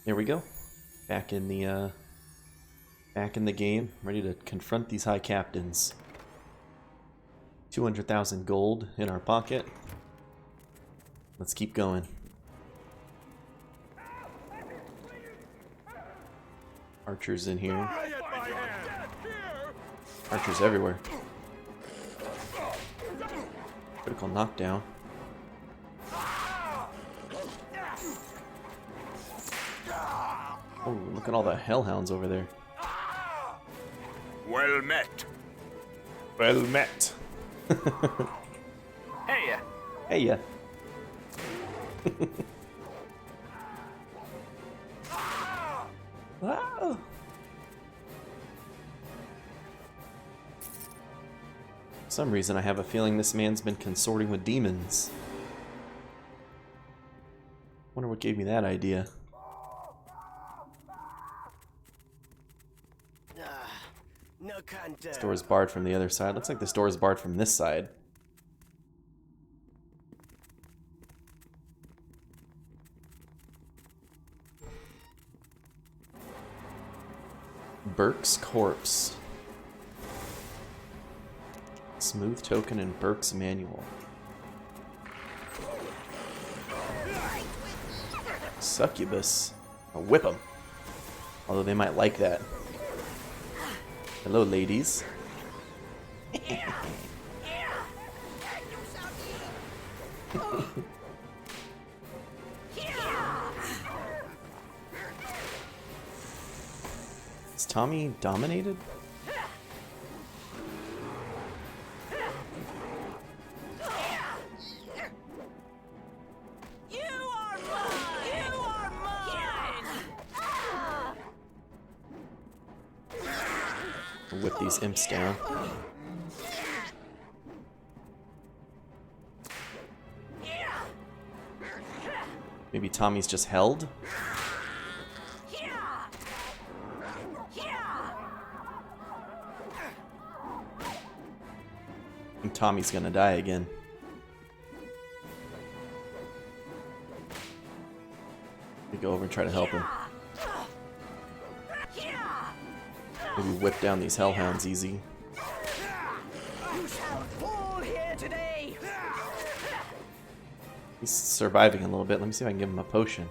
There we go. Back in the game, ready to confront these high captains. 200,000 gold in our pocket. Let's keep going. Archers in here. Archers everywhere. Critical knockdown. Oh, look at all the hellhounds over there. Well met. Well met. Hey. Hey ya. Wow. For some reason I have a feeling this man's been consorting with demons. Wonder what gave me that idea. No contact. This door is barred from the other side. Looks like this door is barred from this side. Burke's corpse. Smooth token and Burke's manual. Succubus. I'll whip them. Although they might like that. Hello, ladies. Is Tommy dominated? Whip these imps down. Maybe Tommy's just held? I think Tommy's gonna die again. We go over and try to help him. Maybe whip down these hellhounds easy. You shall fall here today. He's surviving a little bit. Let me see if I can give him a potion.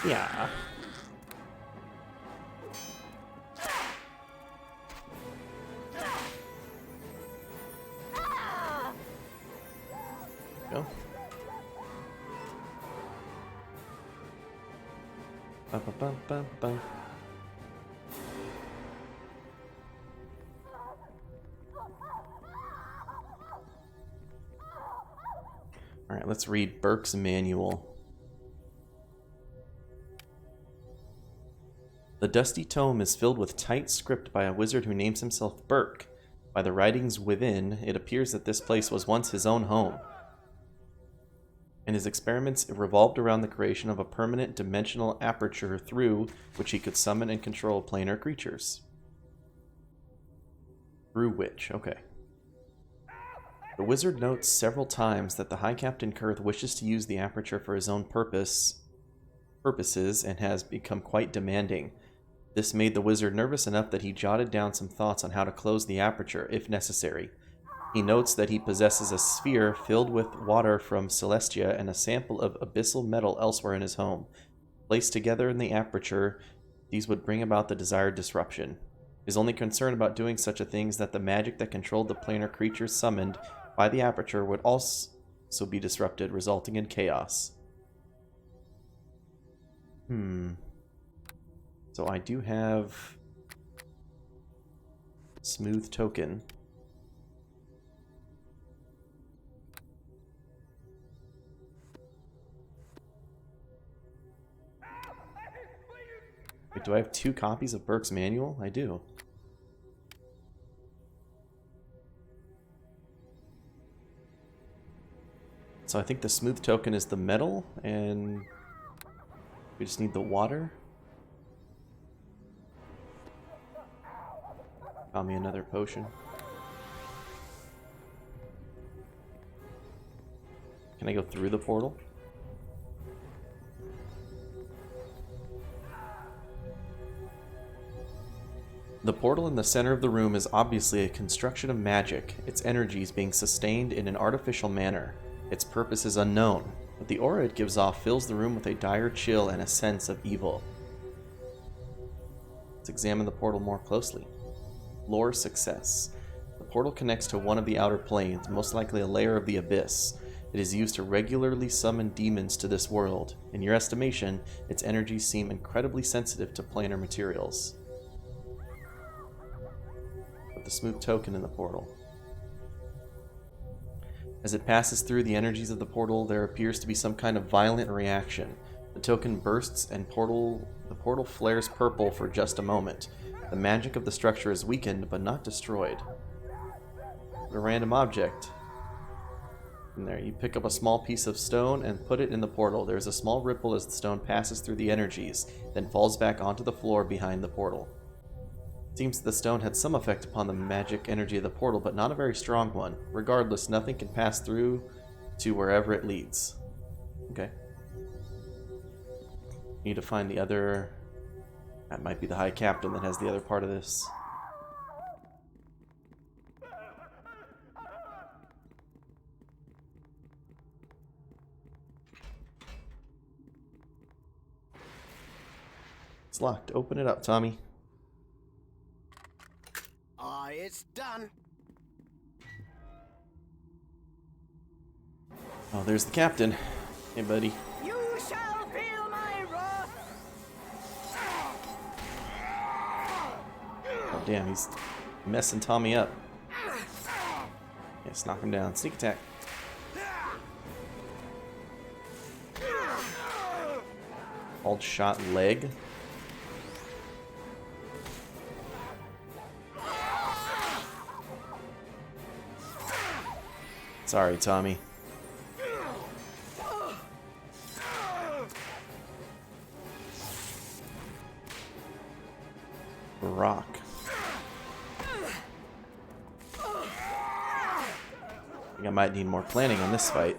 Yeah. Go. Ba, ba, ba, ba, ba. All right, let's read Burke's manual. The dusty tome is filled with tight script by a wizard who names himself Burke. By the writings within, it appears that this place was once his own home. In his experiments, it revolved around the creation of a permanent dimensional aperture through which he could summon and control planar creatures. Through which, okay. The wizard notes several times that the High Captain Kurth wishes to use the aperture for his own purposes and has become quite demanding. This made the wizard nervous enough that he jotted down some thoughts on how to close the aperture, if necessary. He notes that he possesses a sphere filled with water from Celestia and a sample of abyssal metal elsewhere in his home. Placed together in the aperture, these would bring about the desired disruption. His only concern about doing such a thing is that the magic that controlled the planar creatures summoned by the aperture would also be disrupted, resulting in chaos. So I do have smooth token. Wait, do I have 2 copies of Burke's manual? I do. So I think the smooth token is the metal, and we just need the water. Found me another potion. Can I go through the portal? The portal in the center of the room is obviously a construction of magic, its energies being sustained in an artificial manner. Its purpose is unknown, but the aura it gives off fills the room with a dire chill and a sense of evil. Let's examine the portal more closely. Lore success. The portal connects to one of the outer planes, most likely a layer of the abyss. It is used to regularly summon demons to this world. In your estimation, its energies seem incredibly sensitive to planar materials. Put the smooth token in the portal. As it passes through the energies of the portal, there appears to be some kind of violent reaction. The token bursts and the portal flares purple for just a moment. The magic of the structure is weakened, but not destroyed. A random object in there. You pick up a small piece of stone and put it in the portal. There is a small ripple as the stone passes through the energies, then falls back onto the floor behind the portal. It seems the stone had some effect upon the magic energy of the portal, but not a very strong one. Regardless, nothing can pass through to wherever it leads. Okay. Need to find the other... That might be the High Captain that has the other part of this. It's locked. Open it up, Tommy. It's done. Oh, there's the captain. Hey, buddy. You shall feel my wrath. Oh, damn, he's messing Tommy up. Yes, knock him down. Sneak attack. Hold shot leg. Sorry, Tommy. Rock. I think I might need more planning on this fight.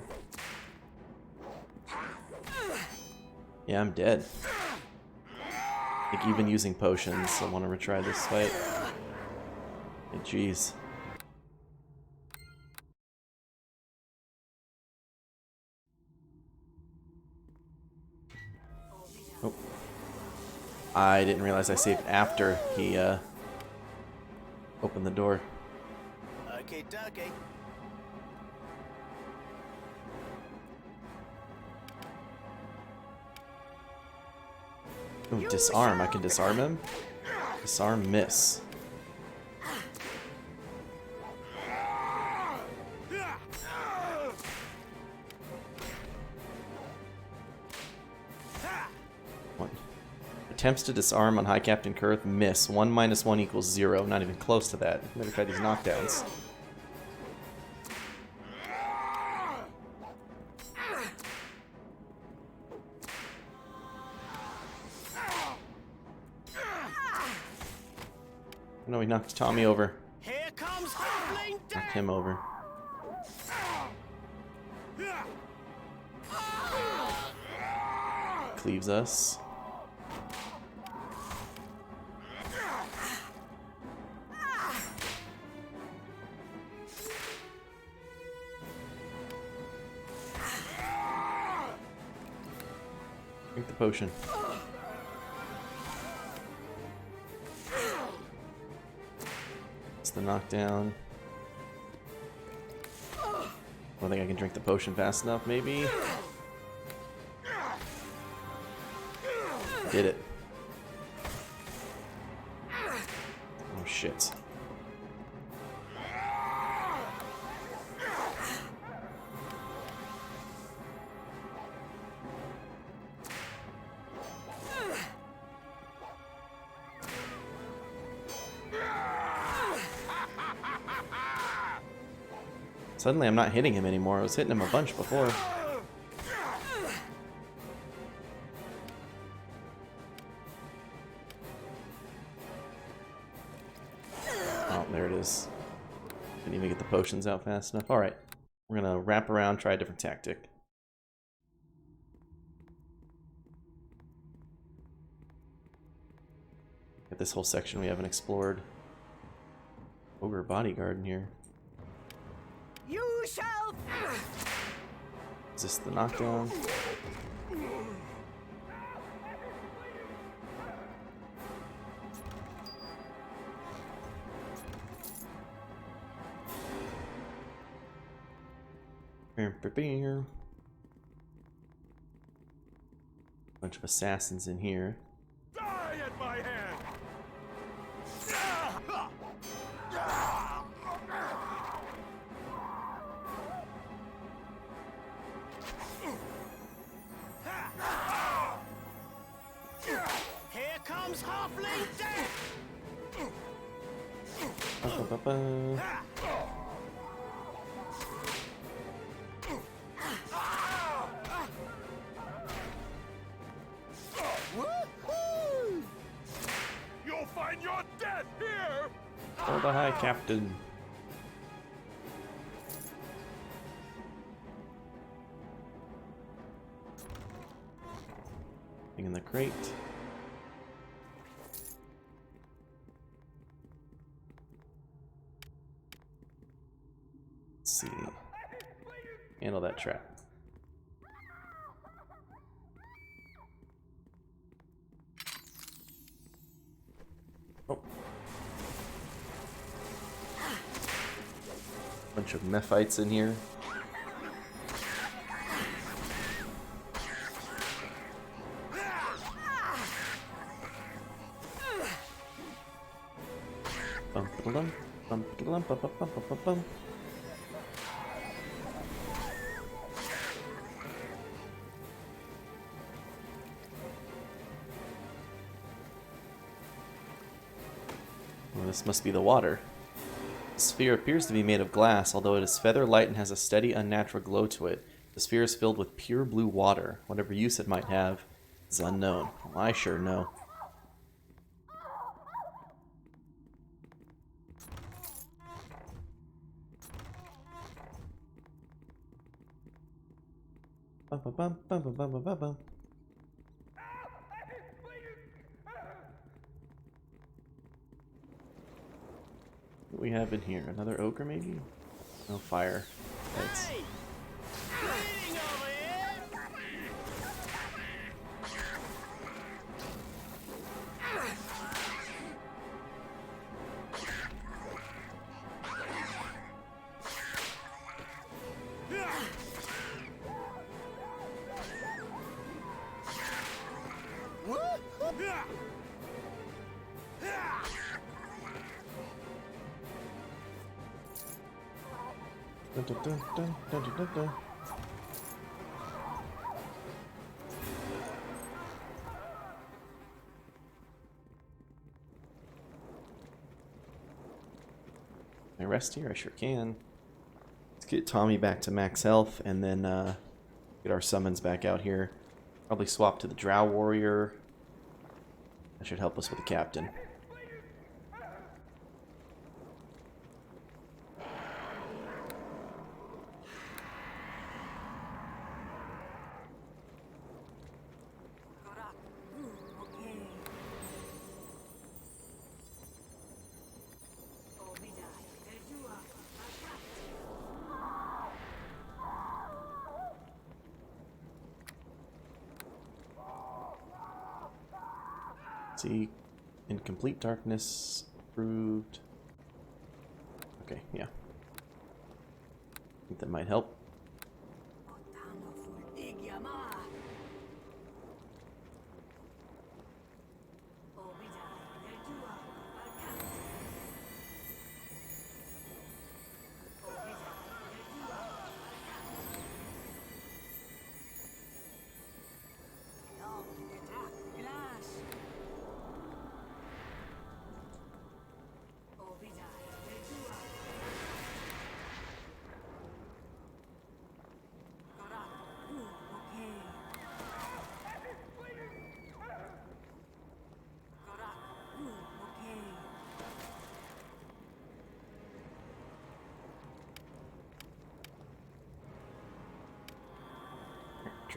Yeah, I'm dead. I think even using potions, I want to retry this fight. Hey, jeez. Oh. I didn't realize I saved after he opened the door. Okay, dokie. Ooh, disarm. I can disarm him. Disarm, miss. One. Attempts to disarm on High Captain Kurth, miss. 1 minus 1 equals 0. Not even close to that. Never tried these knockdowns. No, he knocked Tommy over. Here comes Halfling Death. Knocked him over. Cleaves us. Drink the potion. It's the knockdown. I don't think I can drink the potion fast enough, maybe. Did it. Oh shit. Suddenly I'm not hitting him anymore. I was hitting him a bunch before. there it is. Didn't even get the potions out fast enough. Alright. We're gonna wrap around, try a different tactic. Get this whole section we haven't explored. Ogre bodyguard in here. You shall. Is this the knockdown? Bunch of assassins in here. Die at my hand! Here comes halfling death. Ba-ba-ba-ba. Woohoo! You'll find your death here! Oh, the High Captain. Thing in the crate. Let's see. Handle that trap. Oh. Bunch of Mephites in here. Bum-ba-dum, bum-ba-dum, bum-ba-bum-bum-bum. Well, this must be the water. The sphere appears to be made of glass, although it is feather light and has a steady, unnatural glow to it. The sphere is filled with pure blue water. Whatever use it might have is unknown. Well, I sure know. Bum-ba-bum-bum-bum-bum-bum. What we have in here? Another ogre, maybe? No fire. That's... Hey! Bleeding over here! Dun, dun, dun, dun, dun, dun, dun, dun. Can I rest here? I sure can. Let's get Tommy back to max health and then get our summons back out here. Probably swap to the Drow Warrior. That should help us with the captain. See, in complete darkness, approved. Okay, yeah. I think that might help.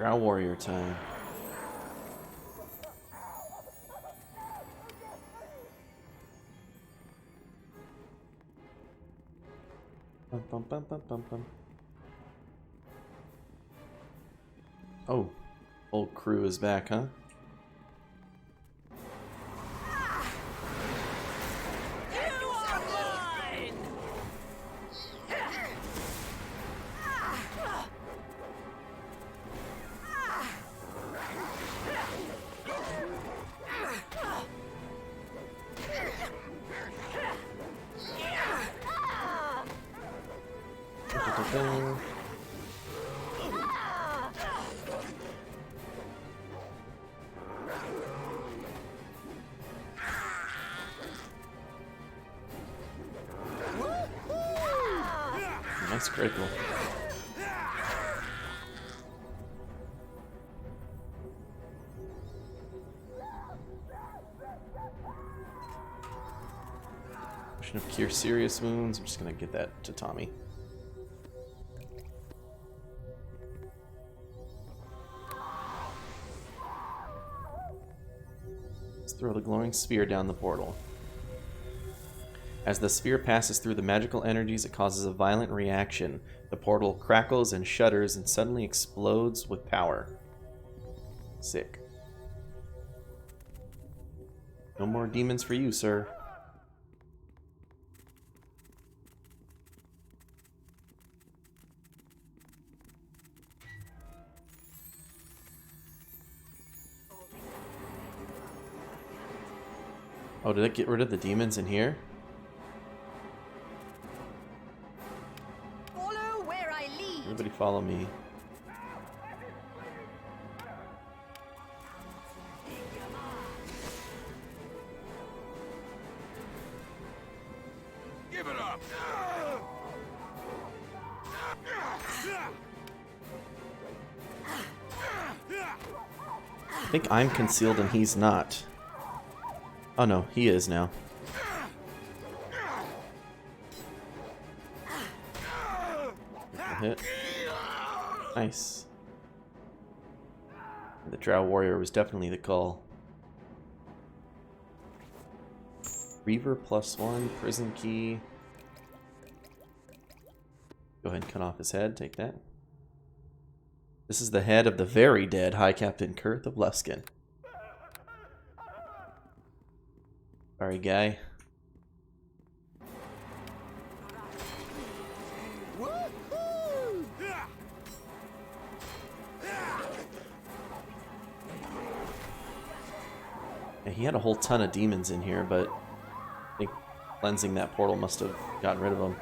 Drow warrior time. Bum, bum, bum, bum, bum, bum. Oh, old crew is back, huh? You are mine! Nice critical. Potion of cure serious wounds. I'm just gonna get that to Tommy. Let's throw the glowing sphere down the portal. As the sphere passes through the magical energies, it causes a violent reaction. The portal crackles and shudders and suddenly explodes with power. Sick. No more demons for you, sir. Oh, did it get rid of the demons in here? Follow where I lead. Everybody follow me. Give it up! I think I'm concealed and he's not. Oh no, he is now. Hit. Nice. The Drow warrior was definitely the call. Reaver +1, prison key. Go ahead and cut off his head, take that. This is the head of the very dead High Captain Kurth of Luskan. Sorry, guy. Woohoo! Yeah, he had a whole ton of demons in here, but I think cleansing that portal must have gotten rid of them.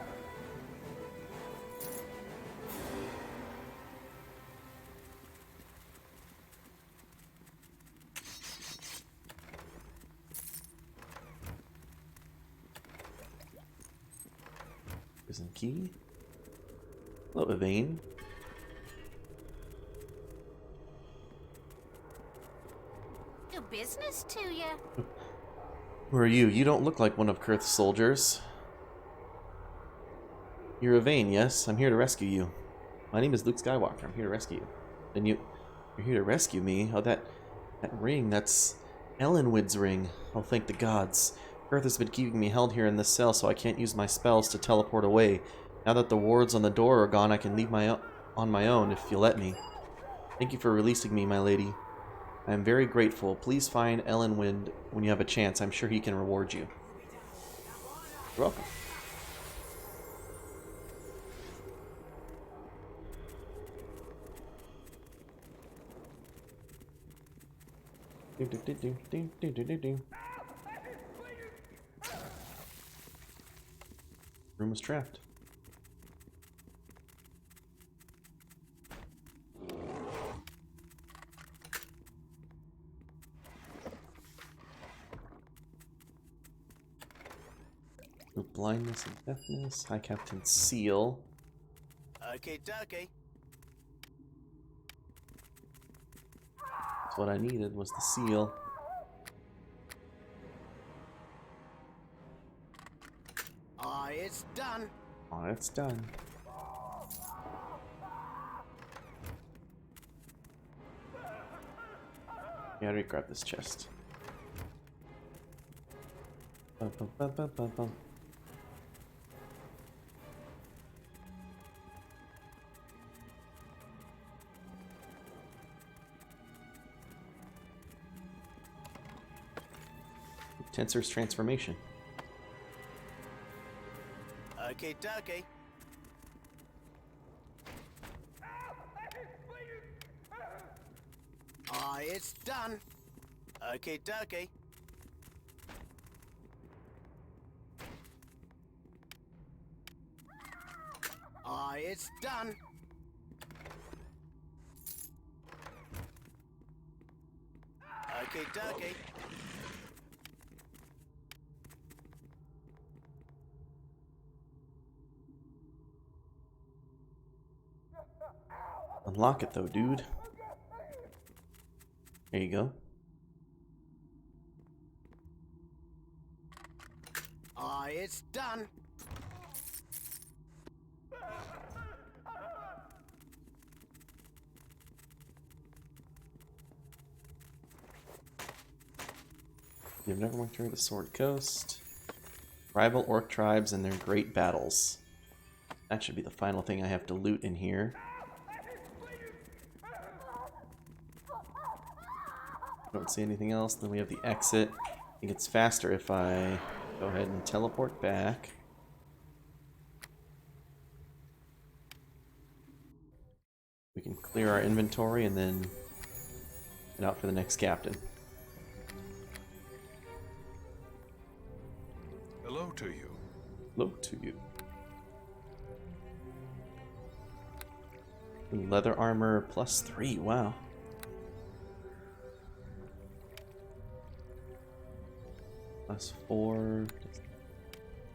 Prison key. Hello, Evane. Do business to you. Who are you? You don't look like one of Kurth's soldiers. You're Evane, yes? I'm here to rescue you. My name is Luke Skywalker. I'm here to rescue you. Then you're here to rescue me? Oh, that ring, that's Ellenwood's ring. Oh, thank the gods. Kurth has been keeping me held here in this cell, so I can't use my spells to teleport away. Now that the wards on the door are gone, I can leave on my own if you'll let me. Thank you for releasing me, my lady. I am very grateful. Please find Ellenwood when you have a chance. I'm sure he can reward you. You're welcome. Room was trapped. Blindness and deafness. High Captain Seal. Okay, dokie. That's what I needed, was the seal. It's done. Oh, it's done. Yeah, I already grabbed this chest. Bum, bum, bum, bum, bum, bum. Tensor's transformation. Okay, dokie. It's done. Okay, dokie. It's done. Okay, dokie. Unlock it though, dude. There you go. It's done. You've Neverwinter, the Sword Coast. Rival orc tribes and their great battles. That should be the final thing I have to loot in here. Don't see anything else. Then we have the exit. I think it's faster if I go ahead and teleport back. We can clear our inventory and then head out for the next captain. Hello to you. Hello to you. Leather armor +3. Wow. +4.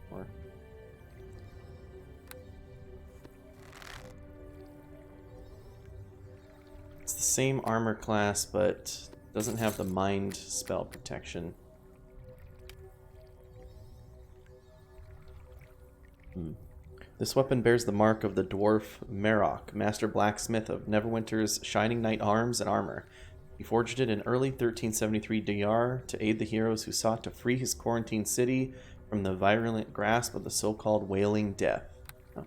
4. It's the same armor class, but doesn't have the mind spell protection. This weapon bears the mark of the dwarf Marok, master blacksmith of Neverwinter's Shining Knight arms and armor. He forged it in early 1373 DR to aid the heroes who sought to free his quarantined city from the virulent grasp of the so-called Wailing Death. Oh.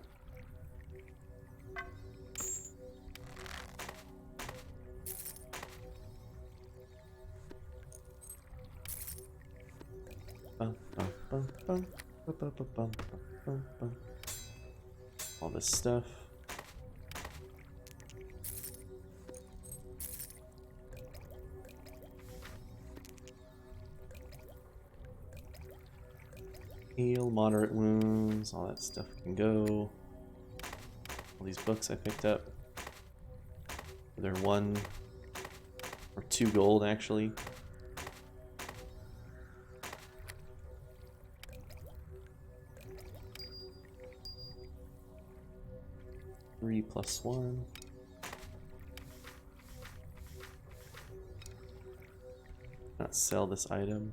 Bum, bum, bum, bum, bum, bum, bum, bum, bum, bum. All this stuff. Heal, moderate wounds, all that stuff can go. All these books I picked up. They're 1 or 2 gold actually. Three plus 1. Not sell this item.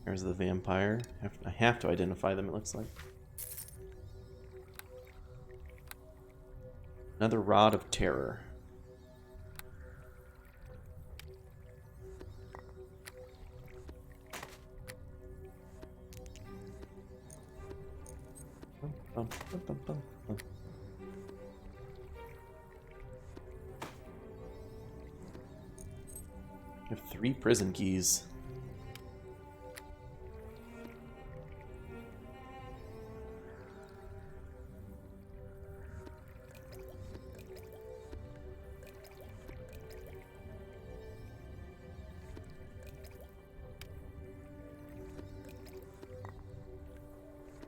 There's the vampire. I have to identify them, it looks like. Another Rod of Terror. Bum, bum, bum, bum, bum. I have 3 prison keys.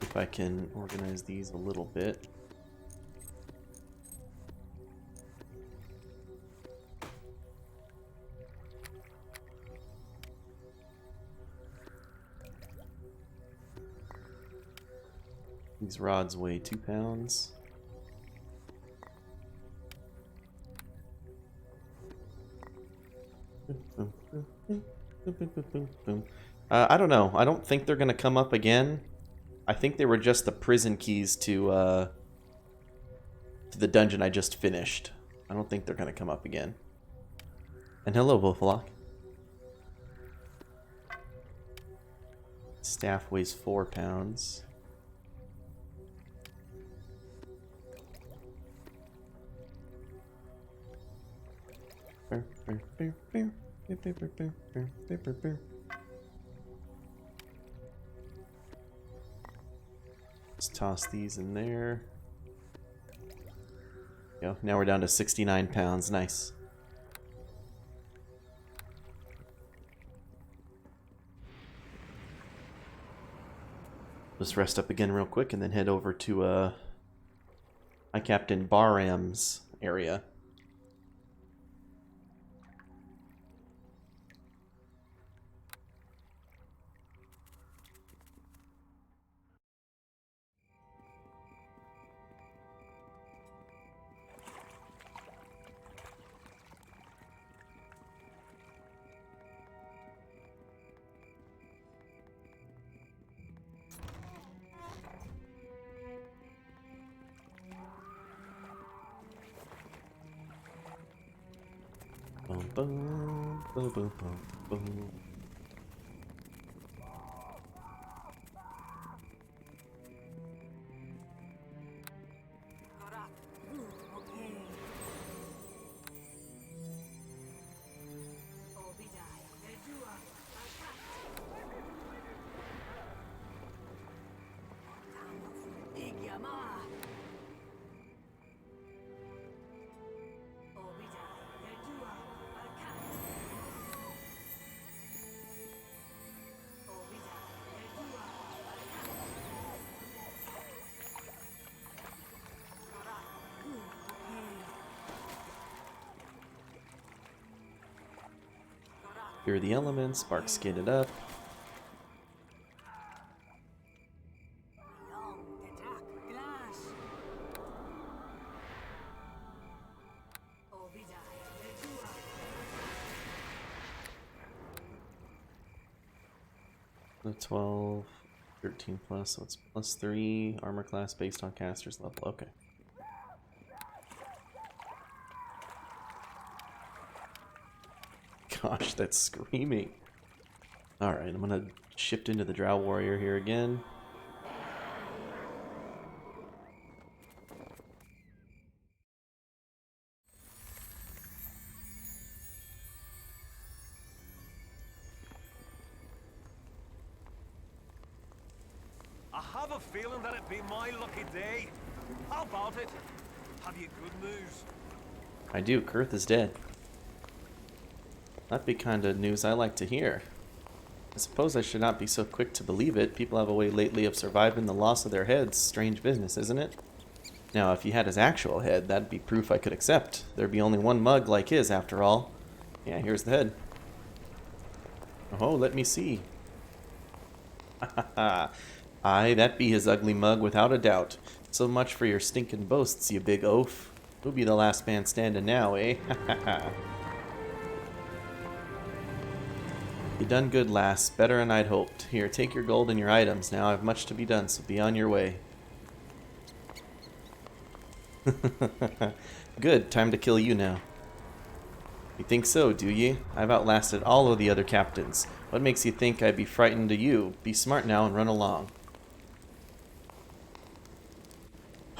If I can organize these a little bit. These rods weigh 2 pounds. I don't know. I don't think they're going to come up again. I think they were just the prison keys to the dungeon I just finished. I don't think they're going to come up again. And hello, Wolflock. Staff weighs 4 pounds. Let's toss these in there. Go. Now we're down to 69 pounds. Nice. Just rest up again real quick and then head over to my Captain Barram's area. Boom, boom, boom, boom, boom, boom. Here are the elements. Spark skid it up. The 12, 13 plus, so it's plus 3 armor class based on caster's level. Okay. Gosh, that's screaming. Alright, I'm gonna shift into the Drow Warrior here again. I have a feeling that it'd be my lucky day. How about it? Have you good news? I do. Kurth is dead. That'd be kind of news I like to hear. I suppose I should not be so quick to believe it. People have a way lately of surviving the loss of their heads. Strange business, isn't it? Now, if he had his actual head, that'd be proof I could accept. There'd be only one mug like his, after all. Yeah, here's the head. Oh, let me see. Aye, that be his ugly mug, without a doubt. So much for your stinking boasts, you big oaf. Who'll be the last man standing now, eh? You done good, lass. Better than I'd hoped. Here, take your gold and your items. Now I've much to be done, so be on your way. Good, time to kill you now. You think so, do ye? I've outlasted all of the other captains. What makes you think I'd be frightened of you? Be smart now and run along.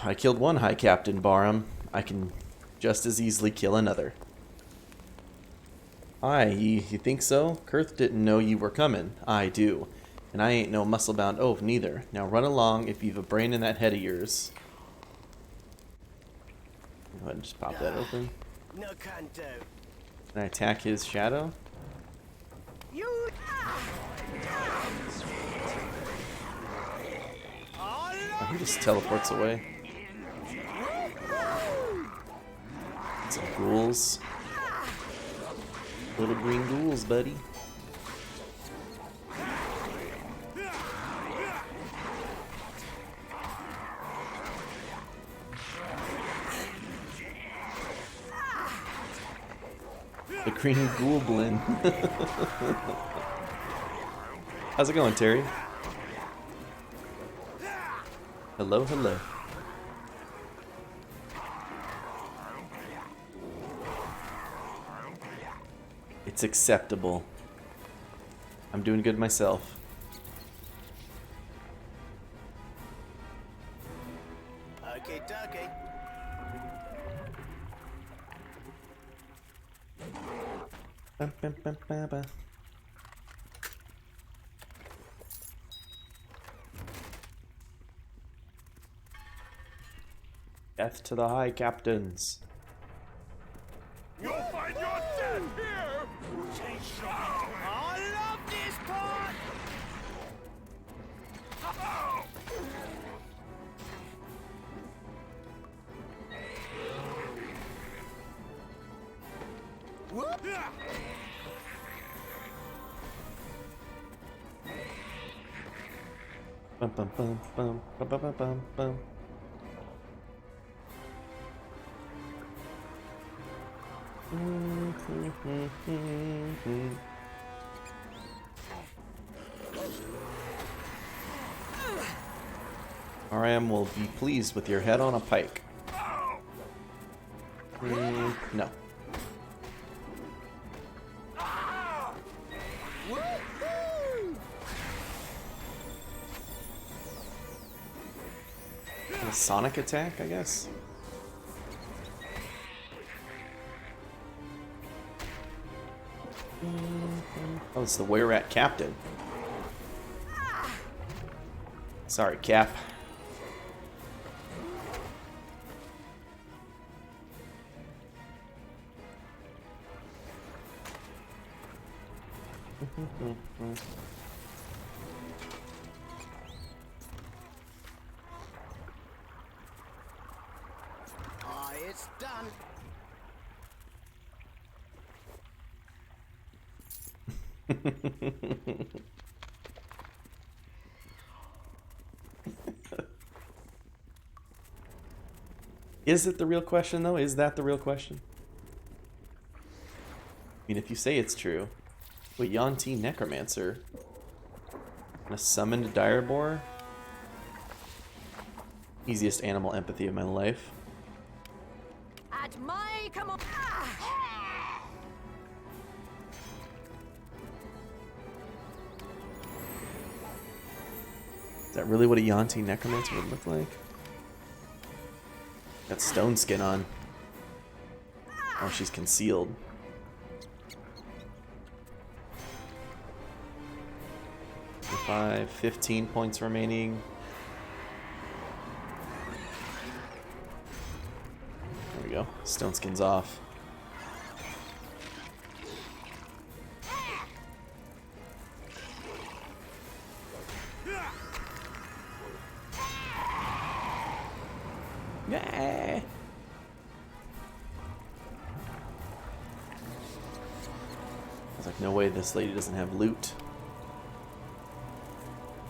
I killed one High Captain, Barham. I can just as easily kill another. Aye, you think so? Kurth didn't know you were coming. I do. And I ain't no muscle-bound oaf neither. Now run along if you've a brain in that head of yours. Go ahead and just pop that open. No can do. Can I attack his shadow? You. Oh, he just teleports away. Some ghouls. Little green ghouls, buddy. The green ghoulblin. How's it going, Terry? Hello, hello. It's acceptable. I'm doing good myself. Okay, dokie. Bum, bum, bum, bum, bum. Death to the High Captains. You'll find your death here! I love this part! Whoop! Bum, bum, bum, bum, bum, bum, bum, bum, bum. RM will be pleased with your head on a pike. No. Woohoo! A sonic attack, I guess? Oh, it's the Were-Rat Captain. Sorry, Cap. Ah, it's done. Is it the real question, though? Is that the real question? I mean, if you say it's true. Wait, Yuan-Ti Necromancer? And a summoned Direbor? Easiest animal empathy of my life. At my command. Is that really what a Yuan-Ti Necromancer would look like? Got stone skin on. Oh, she's concealed. Five, 15 points remaining. There we go. Stone skin's off. Yeah. I was like, no way this lady doesn't have loot.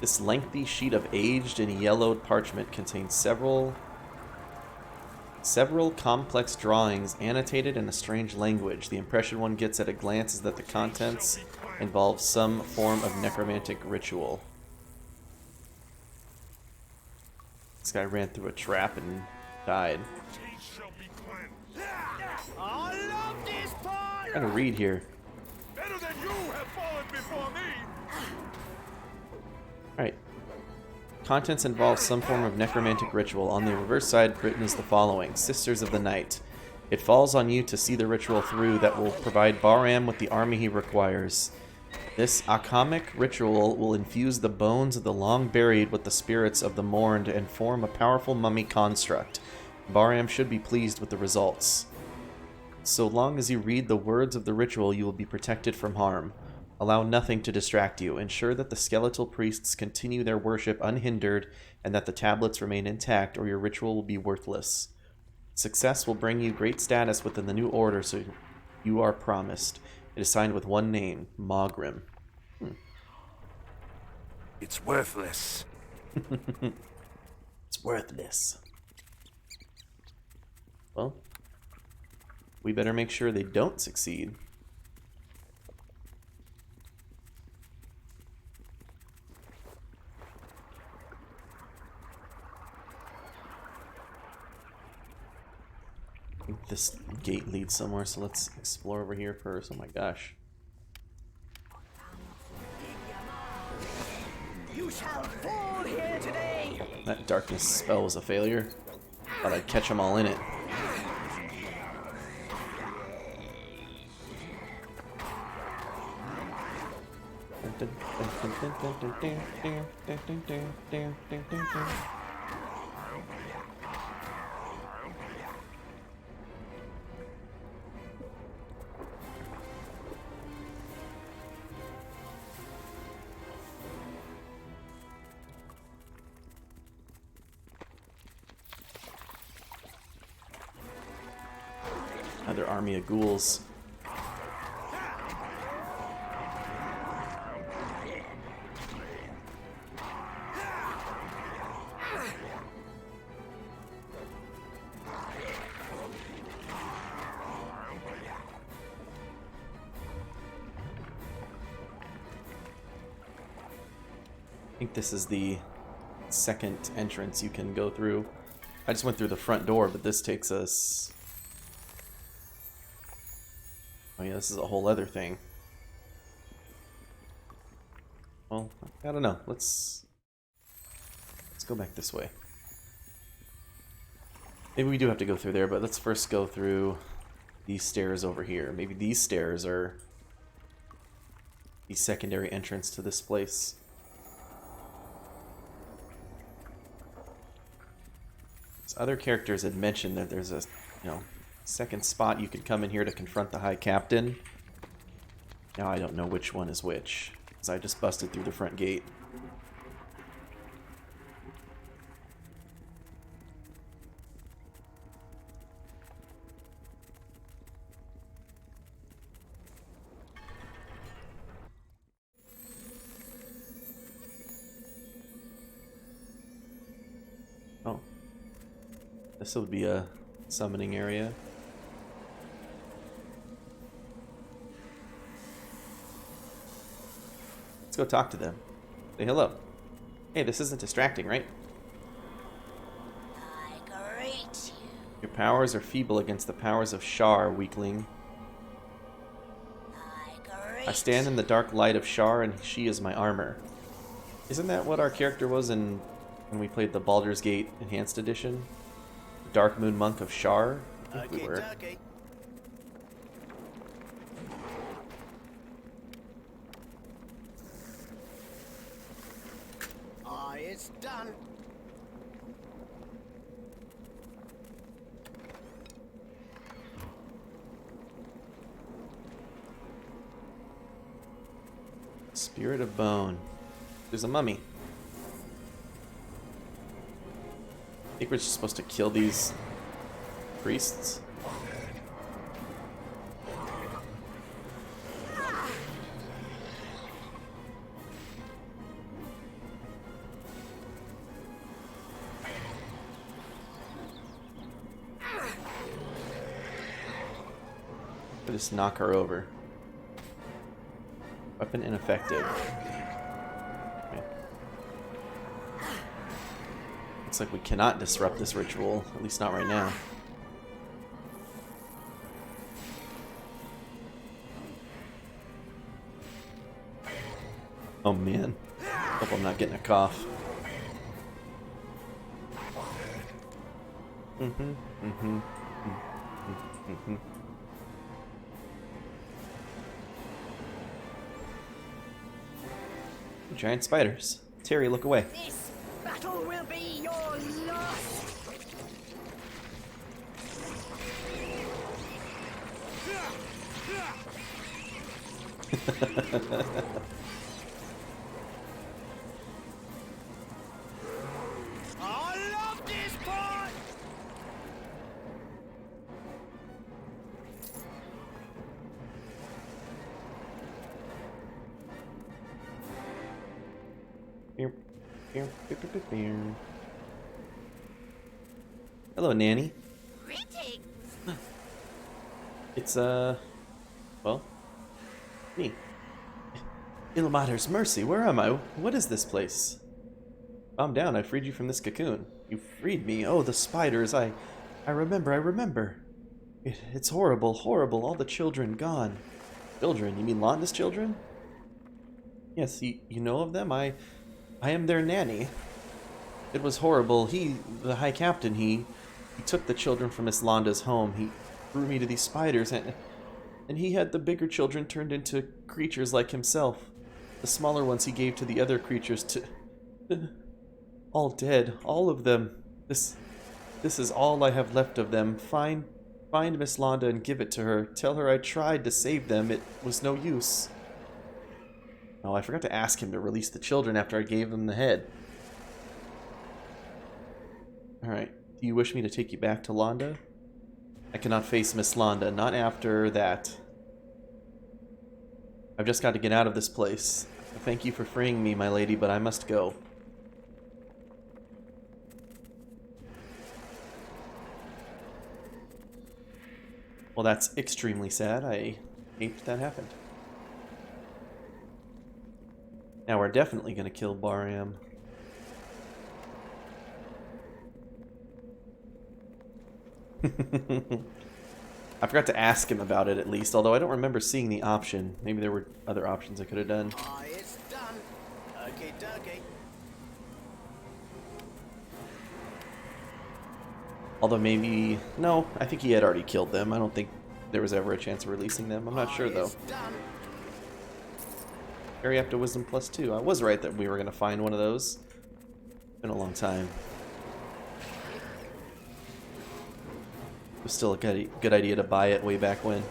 This lengthy sheet of aged and yellowed parchment contains several complex drawings annotated in a strange language. The impression one gets at a glance is that the contents involve some form of necromantic ritual. This guy ran through a trap and died. I love this part! I gotta read here. Better than you have fallen before me! Alright. Contents involve some form of necromantic ritual. On the reverse side, written is the following. Sisters of the Night. It falls on you to see the ritual through that will provide Bahram with the army he requires. This akamic ritual will infuse the bones of the long buried with the spirits of the mourned and form a powerful mummy construct. Bahram should be pleased with the results. So long as you read the words of the ritual, you will be protected from harm. Allow nothing to distract you. Ensure that the skeletal priests continue their worship unhindered and that the tablets remain intact, or your ritual will be worthless. Success will bring you great status within the new order, so you are promised. It is signed with one name, Maugrim. It's worthless. It's worthless. Well, we better make sure they don't succeed. I think this gate leads somewhere, so let's explore over here first. Oh my gosh. shall fall here today. That darkness spell was a failure. Thought I'd catch them all in it. Another army of ghouls. I think this is the second entrance you can go through. I just went through the front door, but this takes us... Oh yeah, this is a whole other thing. Well, I don't know. Let's go back this way. Maybe we do have to go through there, but let's first go through these stairs over here. Maybe these stairs are the secondary entrance to this place. Other characters had mentioned that there's a, second spot you could come in here to confront the High Captain. Now I don't know which one is which, because I just busted through the front gate. Oh. This would be a summoning area. Let's go talk to them. Say hello. Hey, this isn't distracting, right? I greet you. Your powers are feeble against the powers of Shar, weakling. I stand in the dark light of Shar, and she is my armor. Isn't that what our character was in when we played the Baldur's Gate Enhanced Edition? Dark Moon Monk of Shar? I think we were. It's done. Spirit of Bone. There's a mummy. I think we're just supposed to kill these priests. We'll just knock her over. Weapon ineffective. Okay. Looks like we cannot disrupt this ritual, at least not right now. Oh man. Hope I'm not getting a cough. Giant spiders. Terry, look away. This battle will be your last. I love this part. Hello, Nanny. Greetings. It's, well, me. Ilmater's mercy, where am I? What is this place? Calm down, I freed you from this cocoon. You freed me. Oh, the spiders, I remember. It's horrible, horrible. All the children gone. Children? You mean Londa's children? Yes, you know of them? I I am their nanny. It was horrible. The High Captain, he took the children from Miss Londa's home. He threw me to these spiders, and he had the bigger children turned into creatures like himself. The smaller ones he gave to the other creatures to... all dead. All of them. This is all I have left of them. Find Miss Londa and give it to her. Tell her I tried to save them. It was no use. Oh, I forgot to ask him to release the children after I gave them the head. Alright. Do you wish me to take you back to Londa? I cannot face Miss Londa. Not after that. I've just got to get out of this place. Thank you for freeing me, my lady, but I must go. Well, that's extremely sad. I hate that happened. Now we're definitely going to kill Bariam. I forgot to ask him about it at least, although I don't remember seeing the option. Maybe there were other options I could have done. It's done. Okie dokie. Although maybe... No, I think he had already killed them. I don't think there was ever a chance of releasing them. I'm not sure, though. Very apt to Wisdom +2. I was right that we were going to find one of those. Been a long time. It was still a good idea to buy it way back when.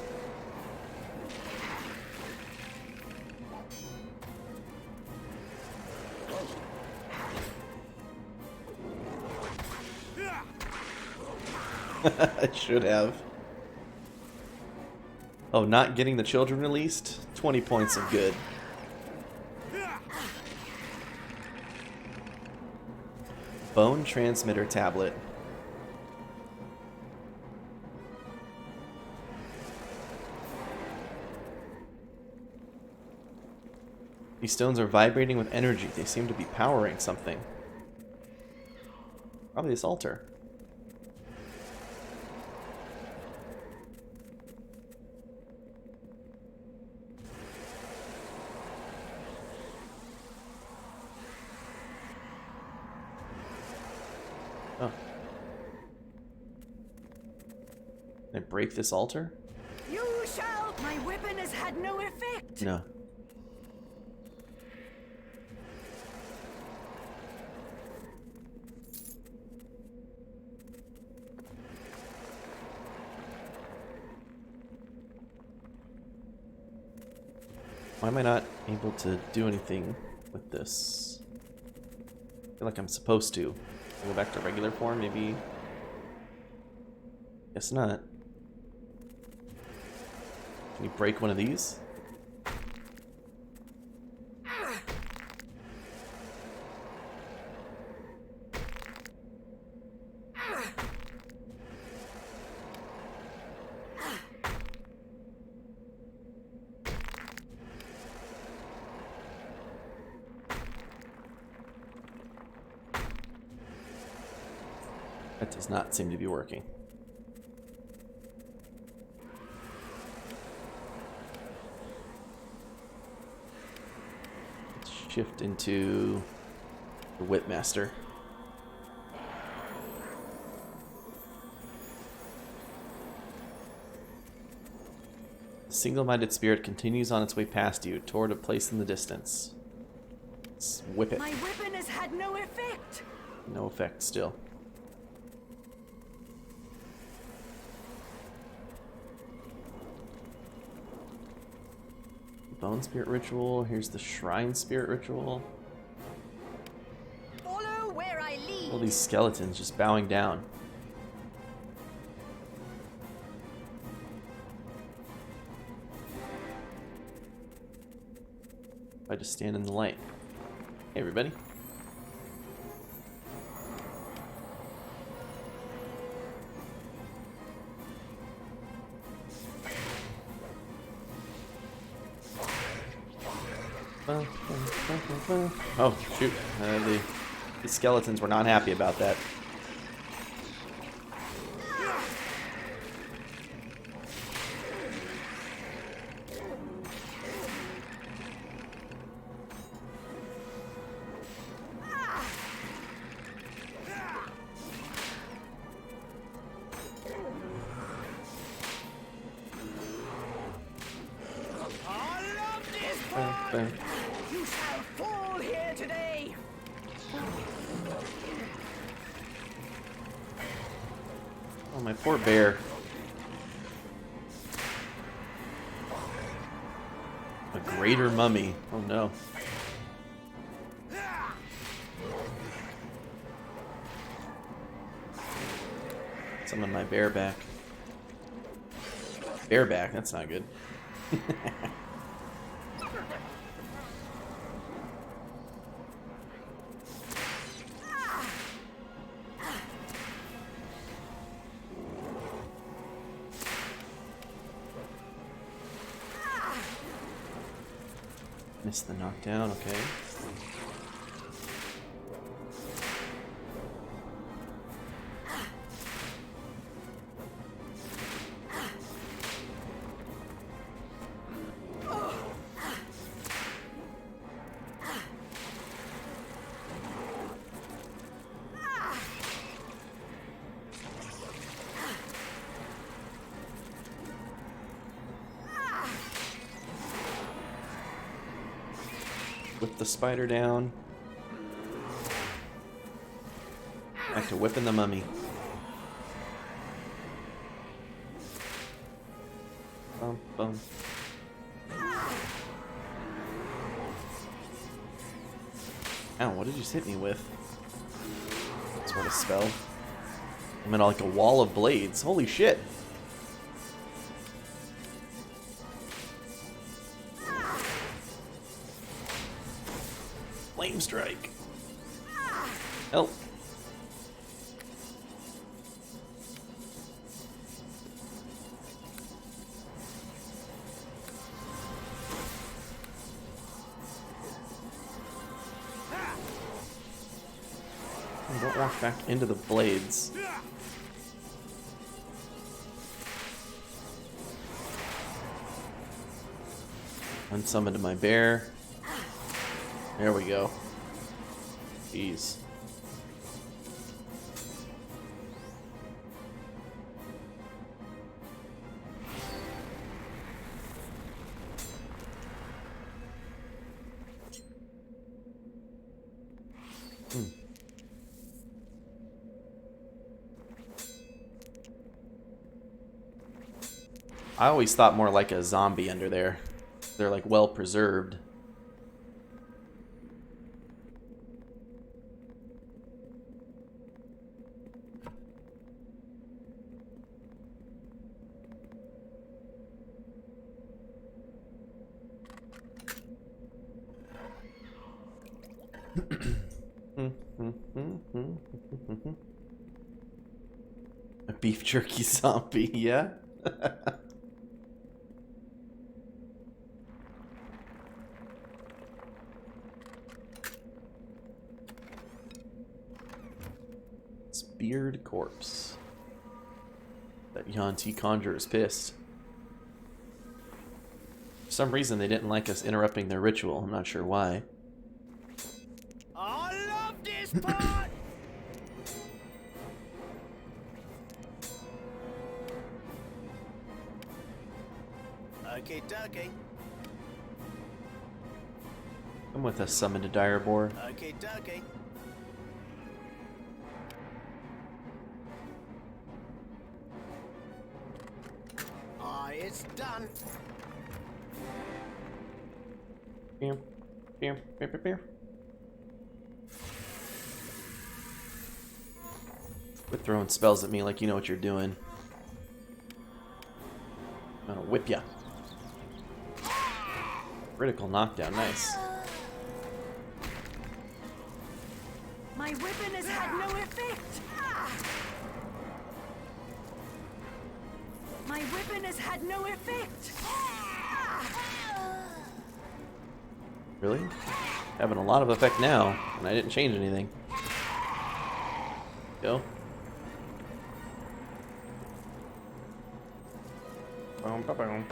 I should have. Oh, not getting the children released? 20 points of good. Bone transmitter tablet. These stones are vibrating with energy. They seem to be powering something. Probably this altar. Oh. Can I break this altar? You shall! My weapon has had no effect! No. Why am I not able to do anything with this? I feel like I'm supposed to. Go back to regular form, maybe? Guess not. Can you break one of these? That does not seem to be working. Let's shift into the Whipmaster. The single-minded spirit continues on its way past you toward a place in the distance. Let's whip it. My weapon has had no effect! No effect still. Bone Spirit Ritual. Here's the Shrine Spirit Ritual. Follow where I lead! All these skeletons just bowing down. I just stand in the light. Hey, everybody. Oh, shoot. The skeletons were not happy about that. bam. You shall fall here today. Oh, my poor bear. A greater mummy. Oh no. Summon my bear back. Bear back, that's not good. Missed the knockdown, okay. Whip the spider down. Back to whipping the mummy. Bum, bum. Ow, what did you hit me with? Sort of spell. I'm in like a wall of blades. Holy shit. Flame strike. Help. Don't walk back into the blades. Unsummoned my bear. There we go. Jeez. I always thought more like a zombie under there. They're like well preserved. A beef jerky zombie, yeah? Speared corpse. That Yanti conjurer is pissed. For some reason they didn't like us interrupting their ritual. I'm not sure why. I love this part! Okay, dokie. Come with us, summon to Direboar. Okay, dokie. It's done. Bam, bam, bam, bam, bam. Quit throwing spells at me like you know what you're doing. I'm gonna whip ya. Critical knockdown, nice. My weapon has had no effect. My weapon has had no effect. Really? Having a lot of effect now, and I didn't change anything. Go. Boom, boom, boom.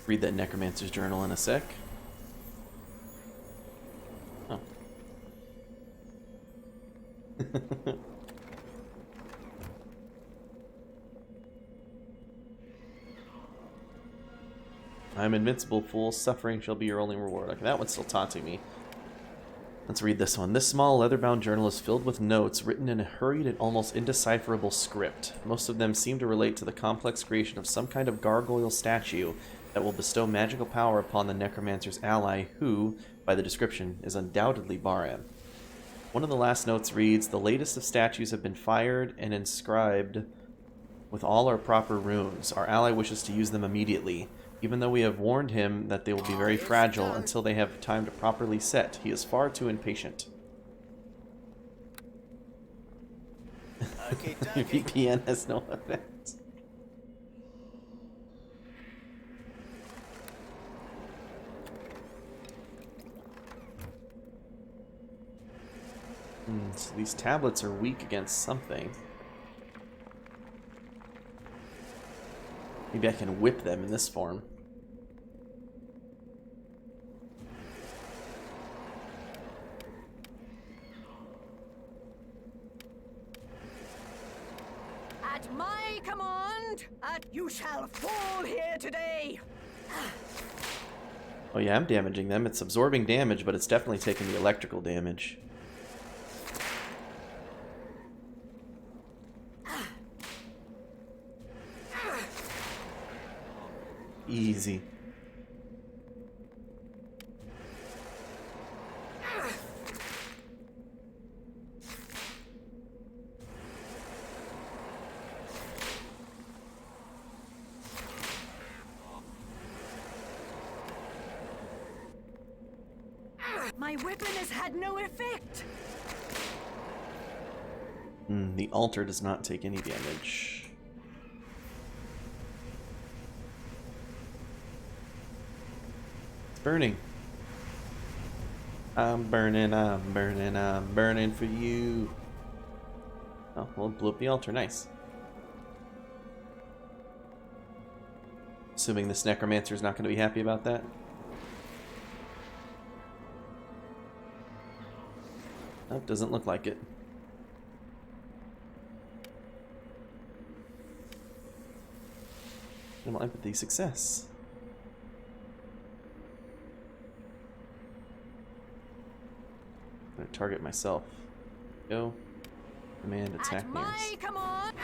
Read that Necromancer's Journal in a sec. Oh. I'm invincible, fool. Suffering shall be your only reward. Okay, that one's still taunting me. Let's read this one. This small leather-bound journal is filled with notes written in a hurried and almost indecipherable script. Most of them seem to relate to the complex creation of some kind of gargoyle statue that will bestow magical power upon the necromancer's ally, who, by the description, is undoubtedly Baran. One of the last notes reads, "The latest of statues have been fired and inscribed with all our proper runes. Our ally wishes to use them immediately. Even though we have warned him that they will be very fragile until they have time to properly set, he is far too impatient." Okay, Your dokie. VPN has no effect. So these tablets are weak against something. Maybe I can whip them in this form. At my command, you shall fall here today. Oh yeah, I'm damaging them. It's absorbing damage, but it's definitely taking the electrical damage. Easy. My weapon has had no effect. The altar does not take any damage. It's burning. I'm burning, I'm burning, I'm burning for you. Oh, well, it blew up the altar. Nice. Assuming this necromancer's not going to be happy about that. Nope, doesn't look like it. Animal empathy success. I'm gonna target myself. Go. Command attack At nearest. my command.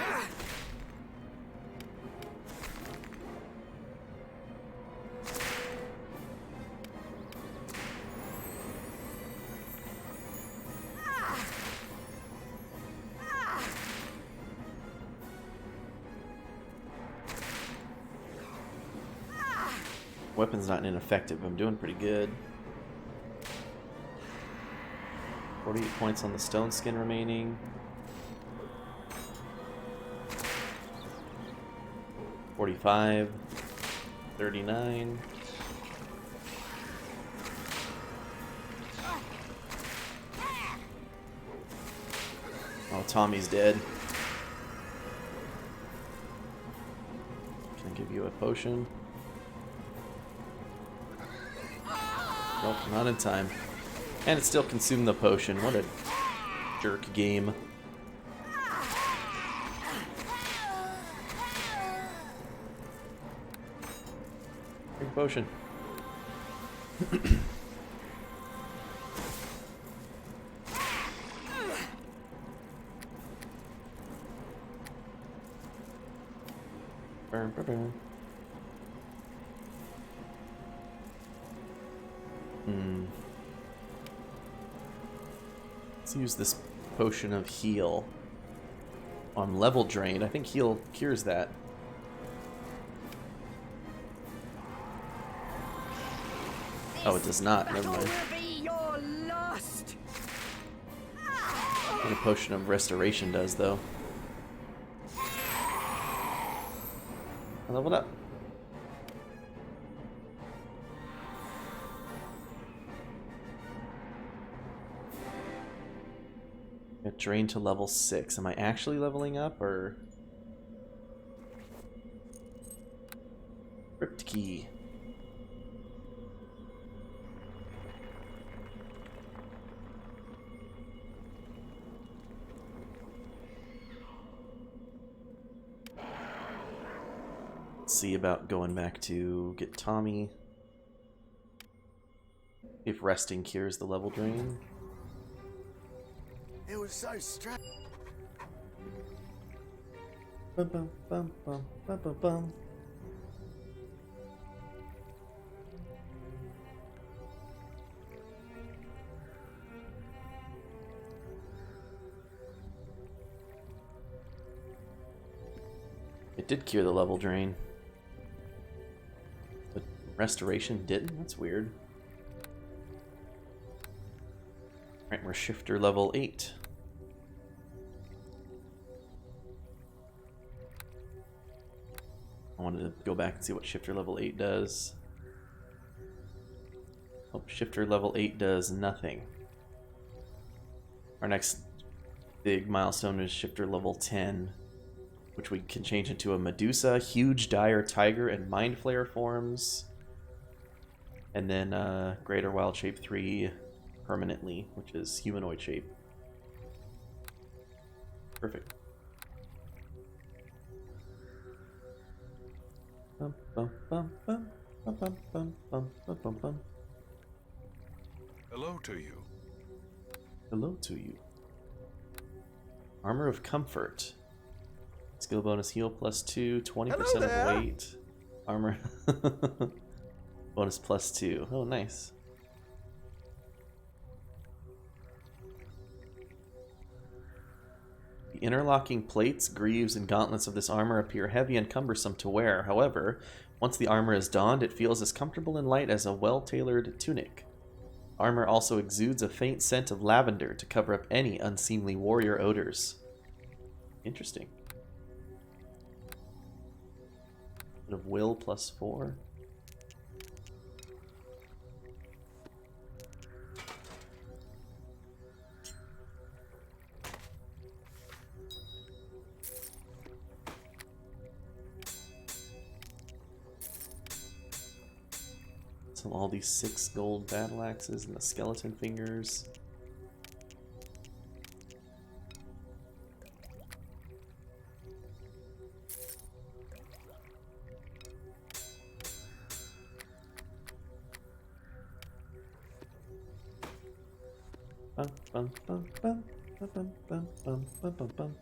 Weapon's not ineffective. I'm doing pretty good. 48 points on the stone skin remaining. 45. 39. Oh, Tommy's dead. Can I give you a potion? Nope, not in time. And it still consumed the potion. What a jerk game. Drink potion. Burn, burn, burn. Let's use this potion of heal. Oh, I'm level drained. I think heal cures that. Oh, it does not. Never Battle mind. will be your last. I think a potion of restoration does, though. I leveled up. Got drained to level 6. Am I actually leveling up, or... Crypt key. Let's see about going back to get Tommy. If resting cures the level drain. It was so strange. Bum, bum, bum, bum, bum, bum, bum. It did cure the level drain. But restoration didn't? That's weird. Alright, we're shifter level 8. I wanted to go back and see what shifter level 8 does. Oh, shifter level 8 does nothing. Our next big milestone is shifter level 10, which we can change into a Medusa, huge dire tiger, and mind flayer forms. And then greater wild shape 3 permanently, which is humanoid shape. Perfect. Bum, bum, bum, bum, bum, bum, bum, bum, bum, bum, bum. Hello to you. Hello to you. Armor of Comfort. Skill bonus heal +2, 20% of weight. Armor bonus +2. Oh, nice. The interlocking plates, greaves, and gauntlets of this armor appear heavy and cumbersome to wear. However, once the armor is donned, it feels as comfortable and light as a well-tailored tunic. Armor also exudes a faint scent of lavender to cover up any unseemly warrior odors. Interesting. Bit of will +4. So all these 6 gold battle axes and the skeleton fingers. Bum, bum, bum, bum, bum, bum, bum, bum, bum, bum, bum.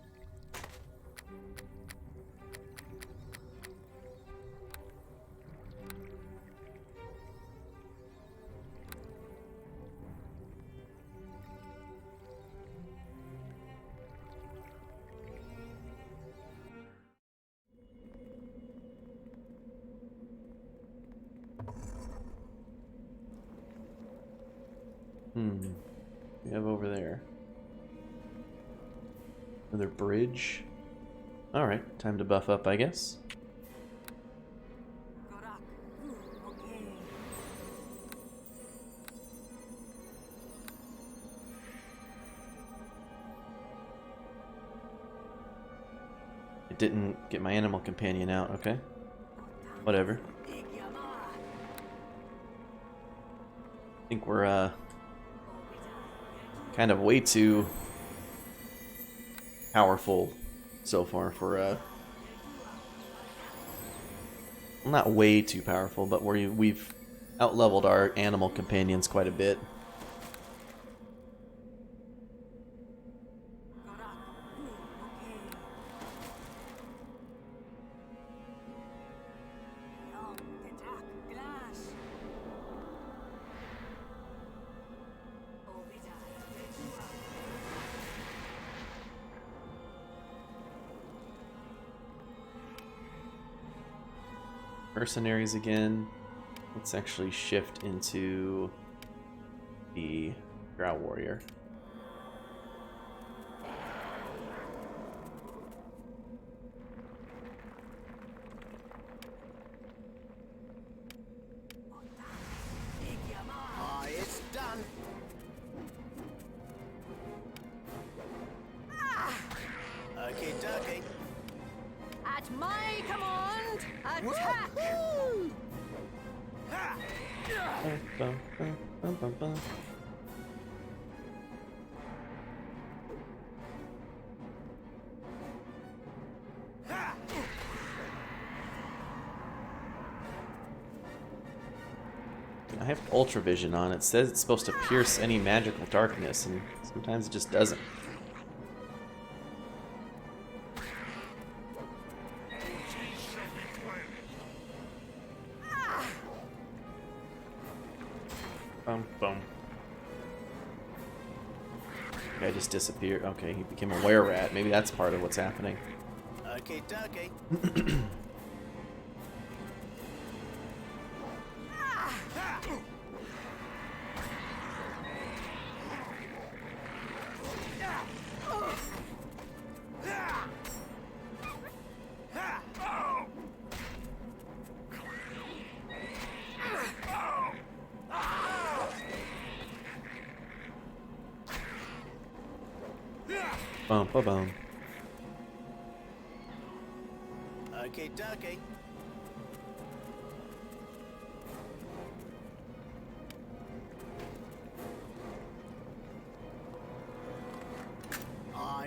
We have over there another bridge. Alright, time to buff up, I guess. It didn't get my animal companion out, okay. Whatever. I think we're kind of way too powerful so far for well, not way too powerful, but we've outleveled our animal companions quite a bit. Mercenaries again. Let's actually shift into the Drow Warrior. Ah, it's done. Okay, dokie. At my command, attack! Woohoo! Ha! Bum, bum, bum, bum, bum. Ha! I have Ultra Vision on. It says it's supposed to pierce any magical darkness, and sometimes it just doesn't. Boom, boom. Guy just disappeared. Okay, he became a were-rat. Maybe that's part of what's happening. Okay, dokie. Bum, ba, bum. Okay, dokie.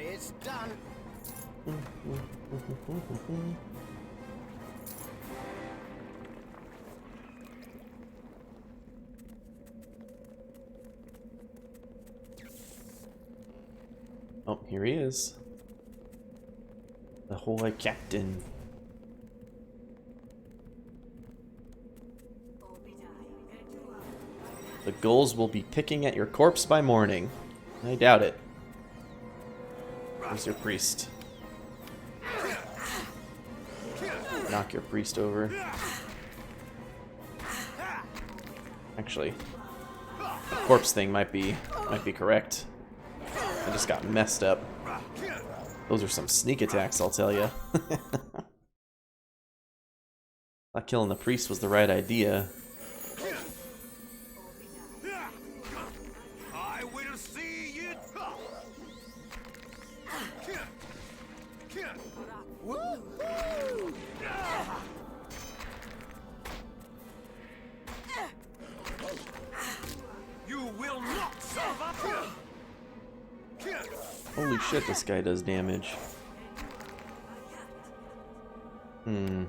It's done. Oh, here he is. The Holy Captain. The ghouls will be picking at your corpse by morning. I doubt it. Where's your priest? Knock your priest over. Actually, the corpse thing might be correct. I just got messed up. Those are some sneak attacks, I'll tell you. Not killing the priest was the right idea. I will see you. Woo-hoo! You will not serve up here. Holy shit, this guy does damage. Hmm.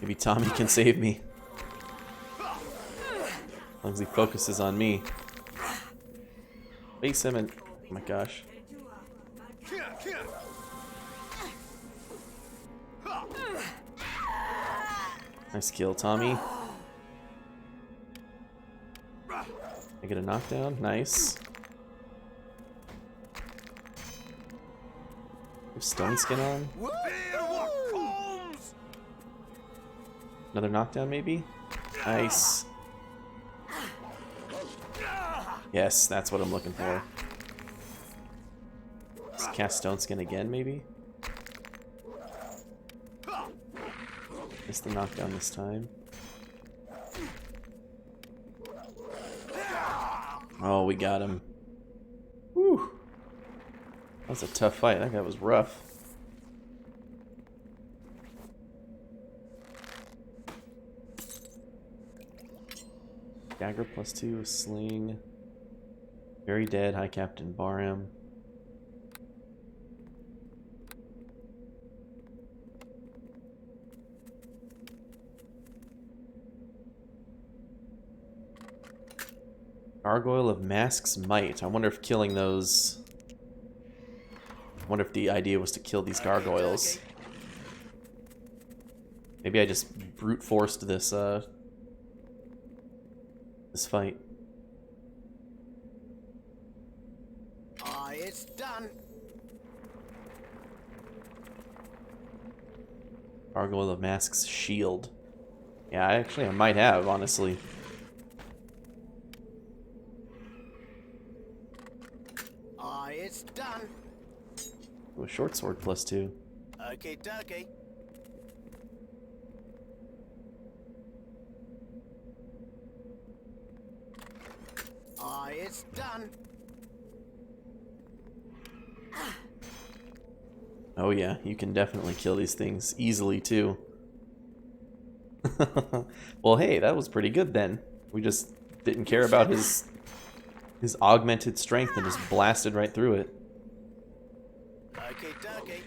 Maybe Tommy can save me. As long as he focuses on me. Face him and... oh my gosh. Nice kill, Tommy. I get a knockdown? Nice. Have stone skin on? Another knockdown, maybe? Nice. Yes, that's what I'm looking for. Let's cast stone skin again, maybe? Missed the knockdown this time. Oh, we got him. Whew. That was a tough fight. That guy was rough. Dagger +2, sling. Very dead, High Captain Maugrim. Gargoyle of Mask's Might. I wonder if killing those... I wonder if the idea was to kill these gargoyles. Maybe I just brute forced this, this fight. It's done. Gargoyle of Mask's Shield. Yeah, I might have, honestly. It's done. Ooh, short sword +2. Okay, dokie. It's done. Oh yeah, you can definitely kill these things easily too. Well, hey, that was pretty good then. We just didn't care about his augmented strength and just blasted right through it. Okay, dokie.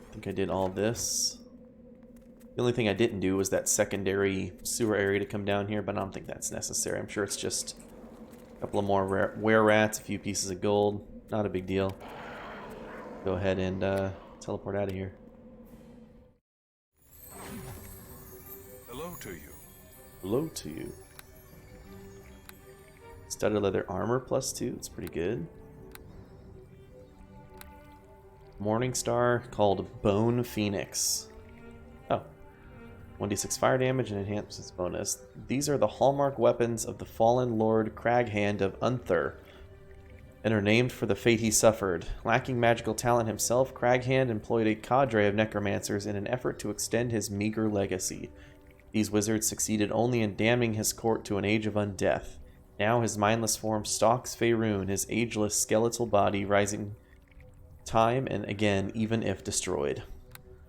I think I did all this. The only thing I didn't do was that secondary sewer area to come down here, but I don't think that's necessary. I'm sure it's just a couple of more were-rats, a few pieces of gold. Not a big deal. Go ahead and teleport out of here. Hello to you. Hello to you. Studded leather armor +2. It's pretty good. Morning Star called Bone Phoenix. Oh. 1d6 fire damage and enhancements bonus. These are the hallmark weapons of the fallen Lord Craghand of Unther, and are named for the fate he suffered. Lacking magical talent himself, Craghand employed a cadre of necromancers in an effort to extend his meager legacy. These wizards succeeded only in damning his court to an age of undeath. Now his mindless form stalks Faerun, his ageless skeletal body rising time and again, even if destroyed.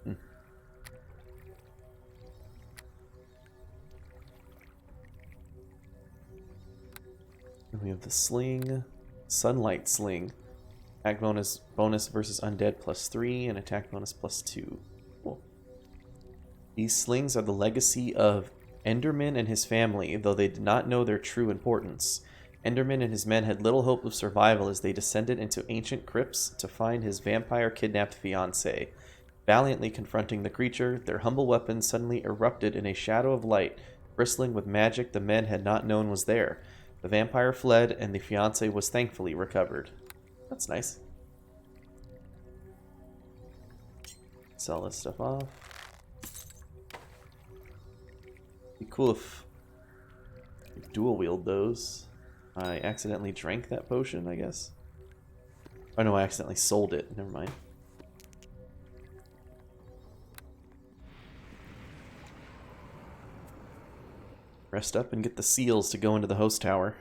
And we have the sling, sunlight sling. Attack bonus versus undead +3 and attack bonus +2. Cool. These slings are the legacy of Enderman and his family, though they did not know their true importance. Enderman and his men had little hope of survival as they descended into ancient crypts to find his vampire-kidnapped fiancée. Valiantly confronting the creature, their humble weapons suddenly erupted in a shadow of light, bristling with magic the men had not known was there. The vampire fled, and the fiancée was thankfully recovered. That's nice. Sell this stuff off. Be cool if we dual wield those. I accidentally drank that potion, I guess. Oh no, I accidentally sold it. Never mind. Rest up and get the seals to go into the host tower.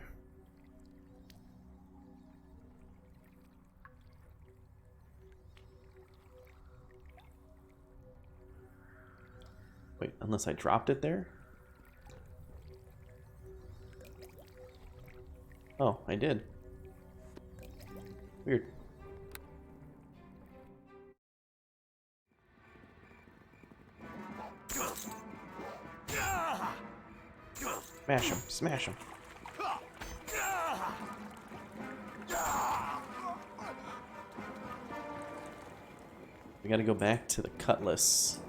Wait, unless I dropped it there? Oh, I did. Weird. Smash him, smash him. We gotta go back to the cutlass.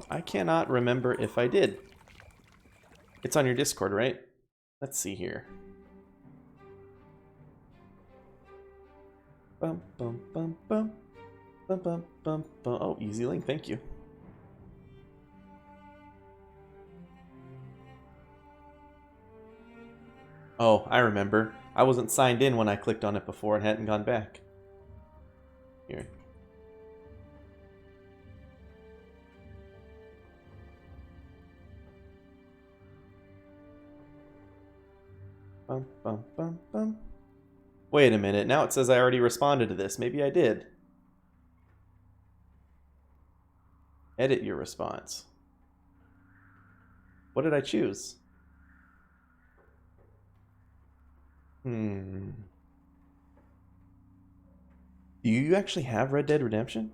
I cannot remember if I did. It's on your Discord, right? Let's see here. Bum, bum, bum, bum. Bum, bum, bum, bum. Oh, easy link, thank you. Oh, I remember. I wasn't signed in when I clicked on it before and hadn't gone back. Here. Bum, bum, bum, bum. Wait a minute, now it says I already responded to this. Maybe I did. Edit your response. What did I choose? Do you actually have Red Dead Redemption?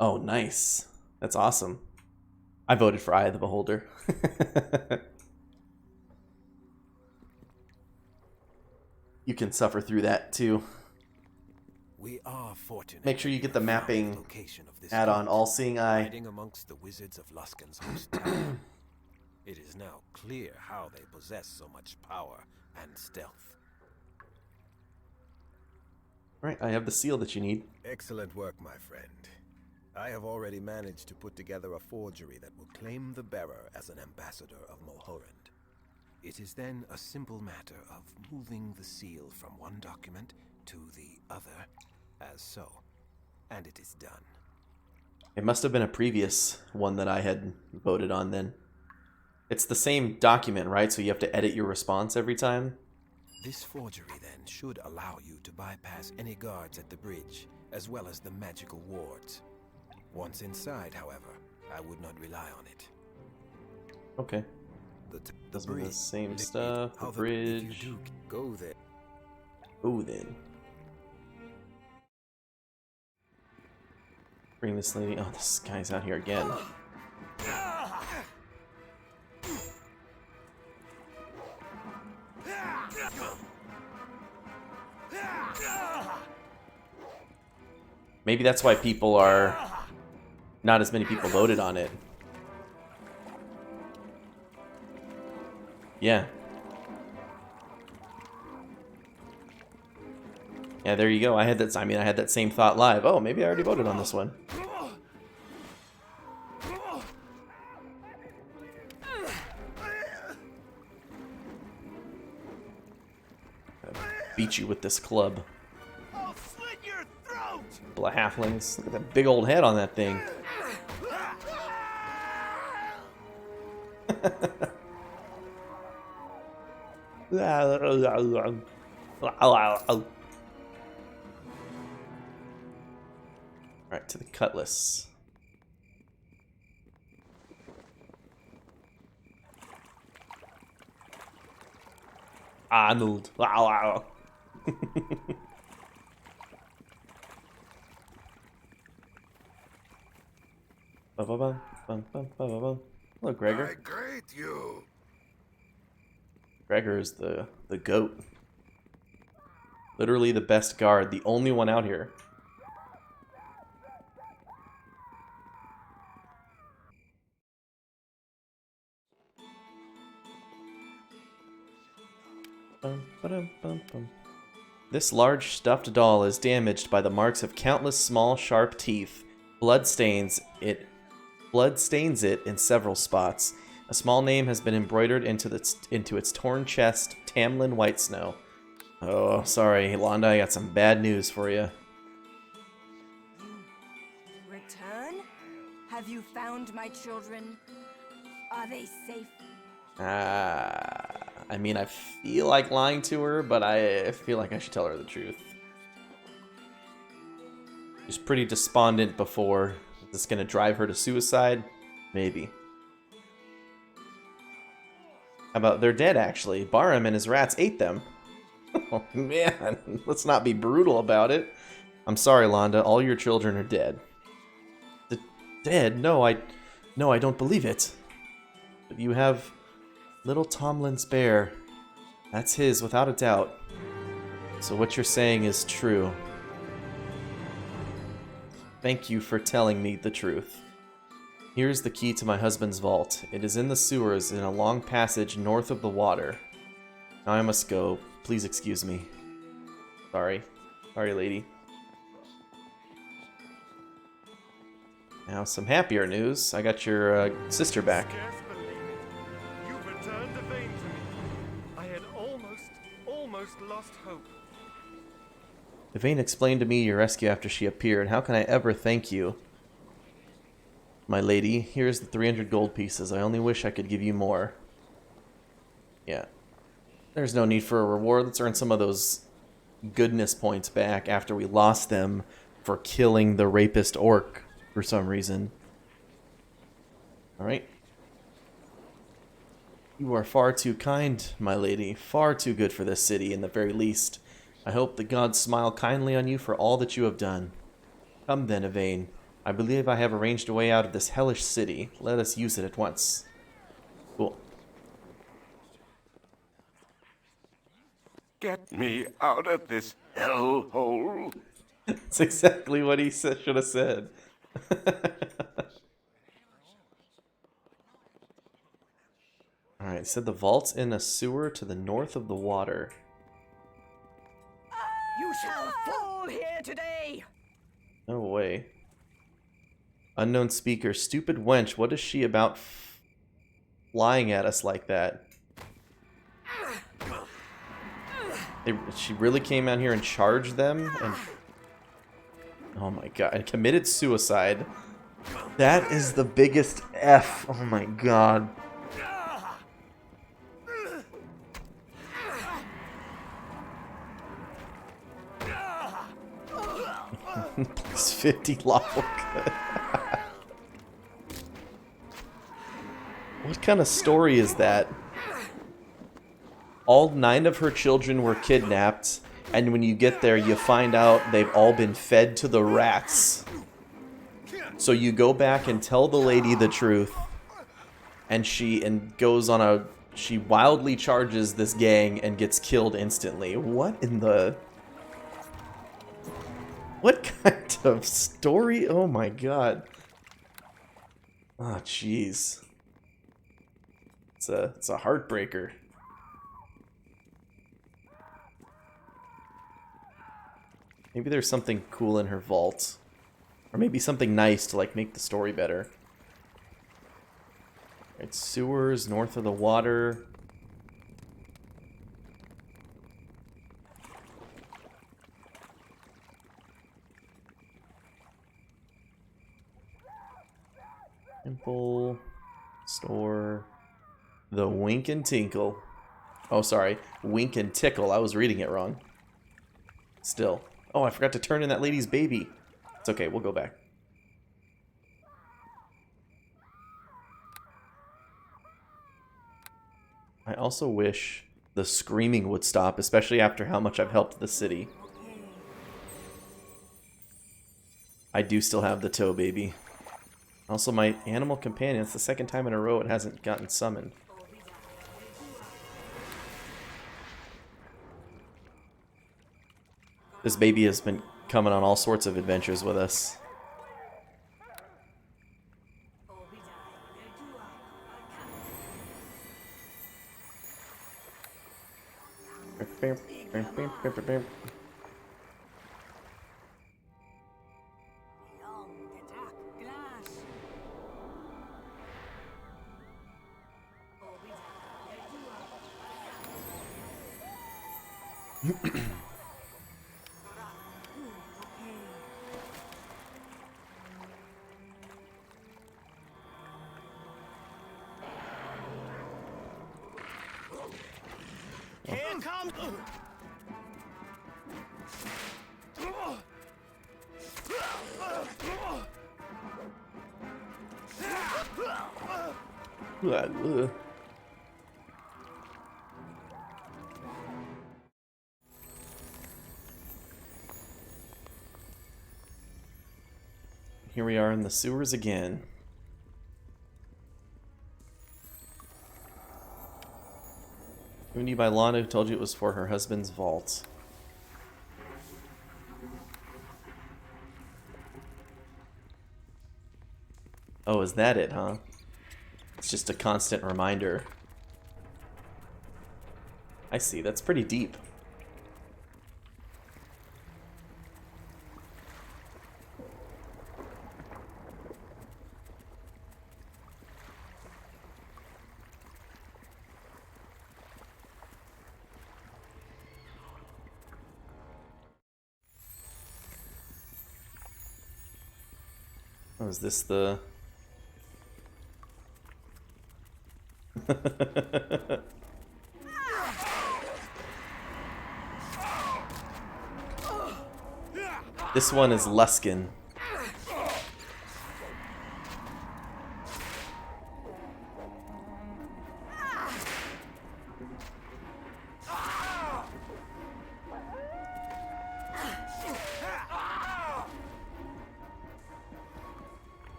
Oh, nice. That's awesome. I voted for Eye of the Beholder. You can suffer through that too. We are fortunate. Make sure you get the to have found mapping the location of this add-on, gate, All-Seeing Eye. hiding amongst the wizards of Luskan's host tower. It is now clear how they possess so much power and stealth. Right, I have the seal that you need. Excellent work, my friend. I have already managed to put together a forgery that will claim the bearer as an ambassador of Mulhorand. It is then a simple matter of moving the seal from one document to the other, as so. And it is done. It must have been a previous one that I had voted on then. It's the same document, right? So you have to edit your response every time? This forgery then should allow you to bypass any guards at the bridge, as well as the magical wards. Once inside, however, I would not rely on it. Okay. The Doesn't mean the bridge. same stuff. The However, if you bridge. do go there. Oh, then. Bring this lady. Oh, this guy's out here again. Maybe that's why people are... Not as many people voted on it. Yeah. Yeah, there you go. I had that. I mean, I had that same thought live. Oh, maybe I already voted on this one. Beat you with this club. I'll slit your throat! Couple of halflings. Look at that big old head on that thing. Alright, to the cutlass. Arnold. Hello, Gregor. I greet you. Gregor is the goat. Literally the best guard, the only one out here. This large stuffed doll is damaged by the marks of countless small, sharp teeth. Blood stains it in several spots. A small name has been embroidered into its torn chest, Tamlin Whitesnow. Oh, sorry, Londa, I got some bad news for you. Return? Have you found my children? Are they safe? I mean, I feel like lying to her, but I feel like I should tell her the truth. She's pretty despondent before. Is this gonna drive her to suicide? Maybe. How about they're dead, actually? Barham and his rats ate them. Oh, man. Let's not be brutal about it. I'm sorry, Londa. All your children are dead. Dead? No, I don't believe it. But you have little Tomlin's bear. That's his, without a doubt. So what you're saying is true. Thank you for telling me the truth. Here's the key to my husband's vault. It is in the sewers in a long passage north of the water. Now I must go. Please excuse me. Sorry. Sorry, lady. Now, some happier news. I got your sister back. Scarce believe it. You've returned Yvain to me. I had almost lost hope. Yvain explained to me your rescue after she appeared. How can I ever thank you? My lady, here's the 300 gold pieces. I only wish I could give you more. Yeah. There's no need for a reward. Let's earn some of those goodness points back after we lost them for killing the rapist orc for some reason. Alright. You are far too kind, my lady. Far too good for this city, in the very least. I hope the gods smile kindly on you for all that you have done. Come then, Yvain. I believe I have arranged a way out of this hellish city. Let us use it at once. Cool. Get me out of this hellhole. That's exactly what he should have said. Alright, said the vault's in a sewer to the north of the water. You shall fall here today! No way. Unknown speaker, stupid wench, what is she about flying at us like that? She really came out here and charged them? And oh my god, and committed suicide. That is the biggest F. Oh my god. Plus 50 lawful good. What kind of story is that? All 9 of her children were kidnapped, and when you get there, you find out they've all been fed to the rats. So you go back and tell the lady the truth, and she wildly charges this gang and gets killed instantly. What in the... What kind of story? Oh my god. Oh jeez. It's a heartbreaker. Maybe there's something cool in her vault. Or maybe something nice to like make the story better. Alright, sewers north of the water. Temple, store, the Wink and Tinkle. Oh, sorry, Wink and Tickle. I was reading it wrong. Still. Oh, I forgot to turn in that lady's baby. It's okay, we'll go back. I also wish the screaming would stop, especially after how much I've helped the city. I do still have the toe baby. Also, my animal companion, it's the second time in a row it hasn't gotten summoned. This baby has been coming on all sorts of adventures with us. Here comes. Here we are in the sewers again. Given to you by Lana, who told you it was for her husband's vault. Oh, is that it, huh? It's just a constant reminder. I see, that's pretty deep. Oh, is this the... This one is Luskin.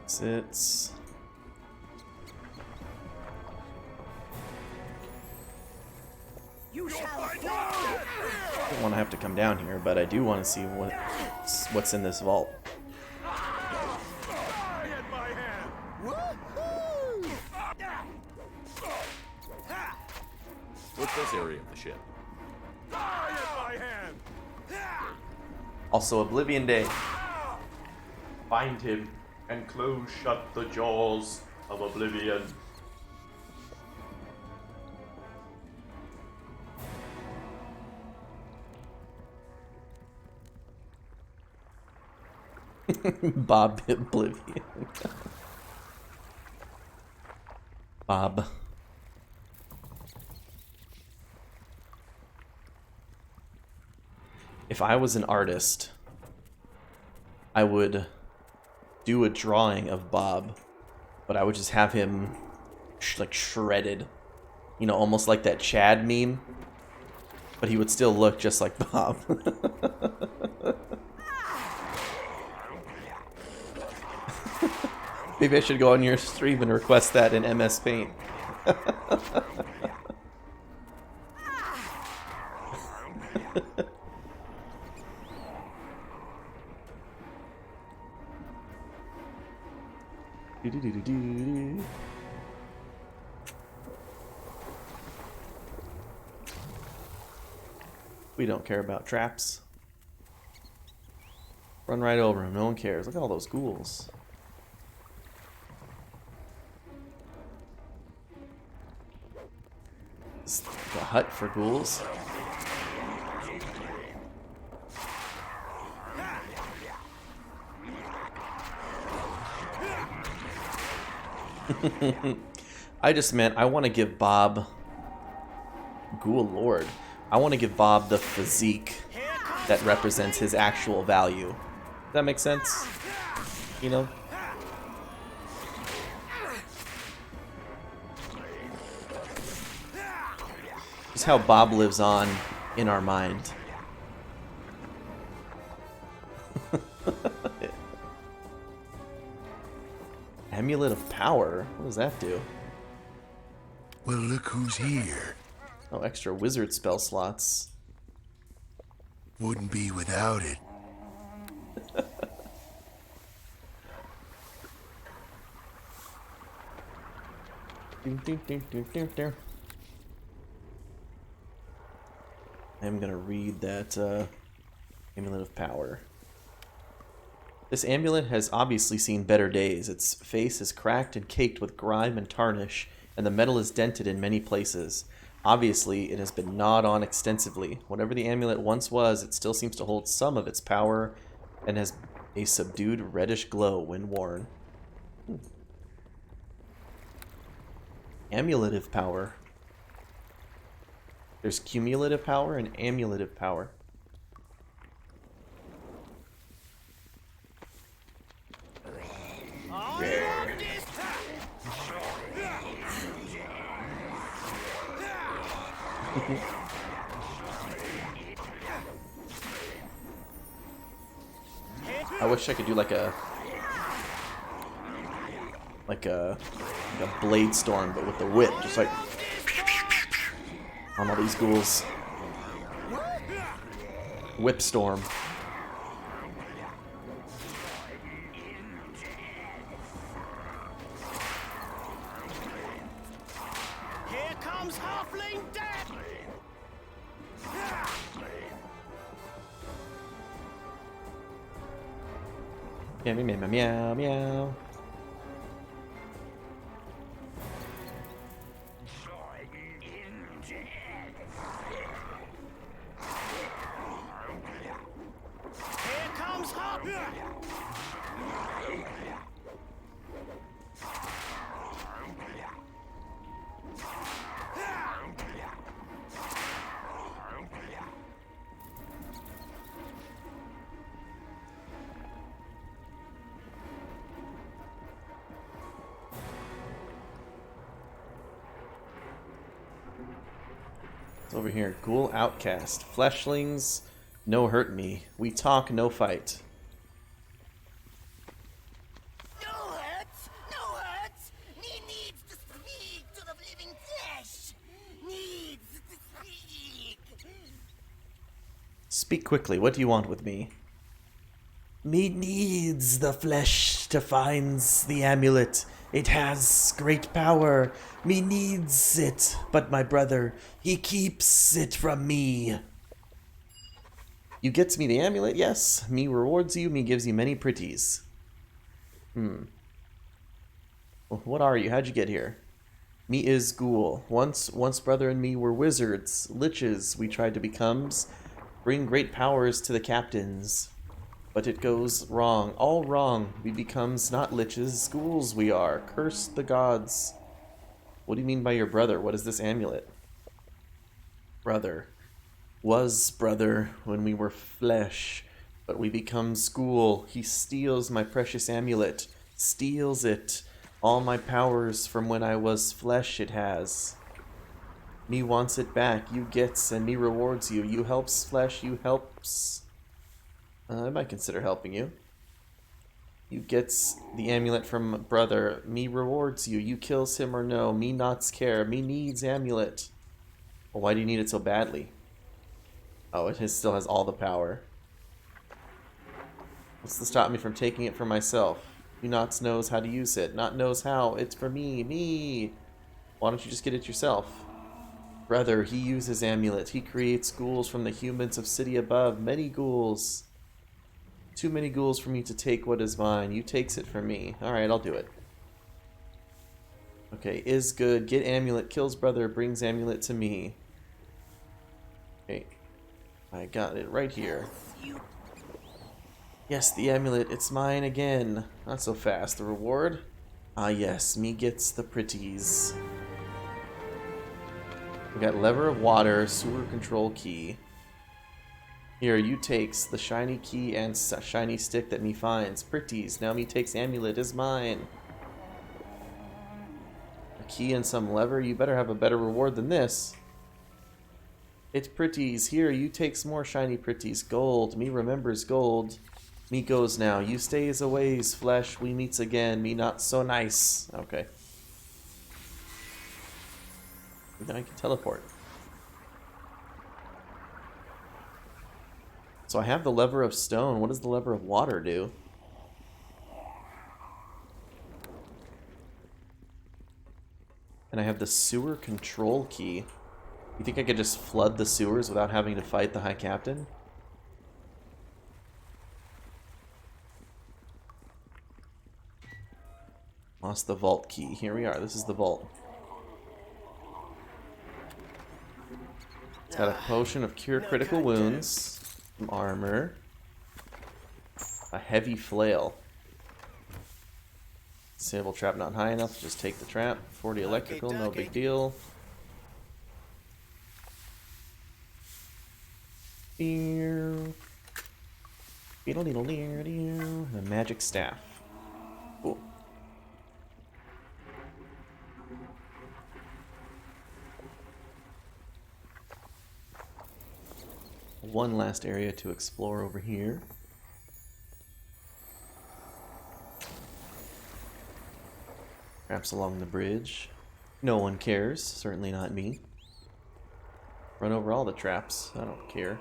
Sits. You shall fall! don't want to have to come down here, but I do want to see what's in this vault. What's this area of the ship? Also, Oblivion Day. Find him and close shut the jaws of Oblivion. Bob Oblivion. Bob. If I was an artist, I would do a drawing of Bob, but I would just have him like shredded. You know, almost like that Chad meme. But he would still look just like Bob. Maybe I should go on your stream and request that in MS Paint. We don't care about traps. Run right over him, no one cares. Look at all those ghouls. It's the hut for ghouls. I just meant I want to give Bob... Ghoul Lord. I want to give Bob the physique that represents his actual value. Does that make sense? You know? Just how Bob lives on in our mind. Amulet of Power? What does that do? Well, look who's here. Oh, extra wizard spell slots. Wouldn't be without it. I'm gonna read that Amulet of Power. This amulet has obviously seen better days. Its face is cracked and caked with grime and tarnish, and the metal is dented in many places. Obviously, it has been gnawed on extensively. Whatever the amulet once was, it still seems to hold some of its power and has a subdued reddish glow when worn. Amulative power. There's cumulative power and amulative power. I wish I could do like a blade storm, but with the whip, just like on all these ghouls. Whip storm. Here comes halfling death. Meow meow meow meow meow. Here comes halfling. It's over here. Ghoul Outcast. Fleshlings, no hurt me. We talk, no fight. No hurts, no hurts. He needs to speak to the living flesh. Needs to speak. Speak quickly. What do you want with me? Me needs the flesh to find the amulet. It has great power. Me needs it, but my brother, he keeps it from me. You gets me the amulet, yes. Me rewards you, me gives you many pretties. Well, what are you? How'd you get here? Me is ghoul. Once brother and me were wizards, liches we tried to becomes, bring great powers to the captains. But it goes wrong, all wrong. We becomes not liches, ghouls we are. Curse the gods. What do you mean by your brother? What is this amulet? Brother. Was brother when we were flesh, but we become ghoul. He steals my precious amulet. Steals it. All my powers from when I was flesh it has. Me wants it back, you gets, and me rewards you. You helps flesh, you helps. I might consider helping you. You gets the amulet from brother. Me rewards you. You kills him or no. Me nots care. Me needs amulet. Well, why do you need it so badly? Oh, still has all the power. What's to stop me from taking it for myself? You nots knows how to use it. Not knows how. It's for me. Me. Why don't you just get it yourself? Brother, he uses amulet. He creates ghouls from the humans of city above. Many ghouls. Too many ghouls for me to take what is mine. You takes it from me. Alright, I'll do it. Okay, is good. Get amulet. Kills brother. Brings amulet to me. Okay. I got it right here. Yes, the amulet. It's mine again. Not so fast. The reward? Ah, yes. Me gets the pretties. We got lever of water, sewer control key. Here, you takes the shiny key and shiny stick that me finds. Pretties. Now me takes amulet is mine. A key and some lever. You better have a better reward than this. It's pretties. Here, you takes more shiny pretties. Gold. Me remembers gold. Me goes now. You stays a ways. Flesh. We meets again. Me not so nice. Okay. And then I can teleport. So I have the lever of stone. What does the lever of water do? And I have the sewer control key. You think I could just flood the sewers without having to fight the High Captain? Lost the vault key. Here we are. This is the vault. It's got a potion of cure critical wounds. Some armor. A heavy flail. Disable trap not high enough. Just take the trap. 40 electrical. No big deal. And a magic staff. Cool. One last area to explore over here. Perhaps along the bridge. No one cares. Certainly not me. Run over all the traps. I don't care.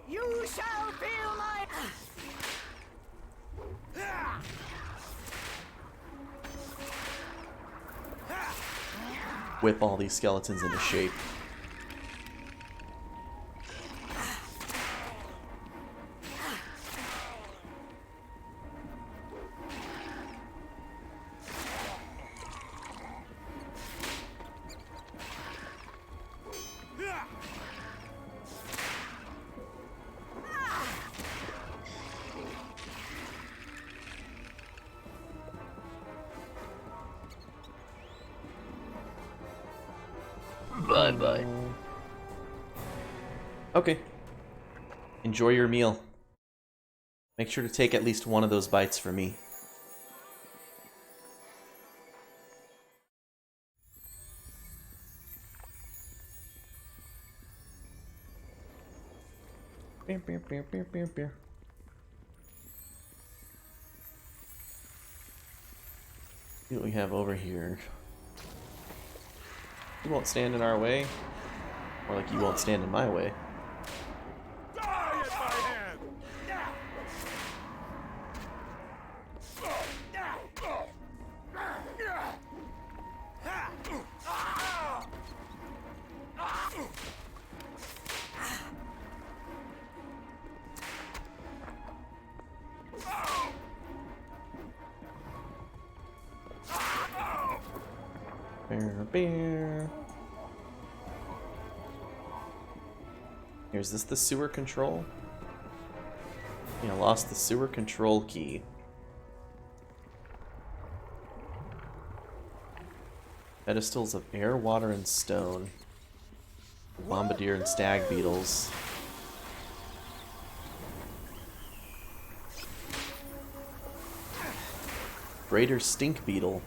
You shall feel my... Whip all these skeletons into shape. Bye-bye. Okay. Enjoy your meal. Make sure to take at least one of those bites for me. Beer. See what we have over here. You won't stand in our way. More like you won't stand in my way. Die, Bear, bear. Here, is this the sewer control? Yeah, lost the sewer control key. Pedestals of air, water, and stone. Bombardier and stag beetles. Greater stink beetle.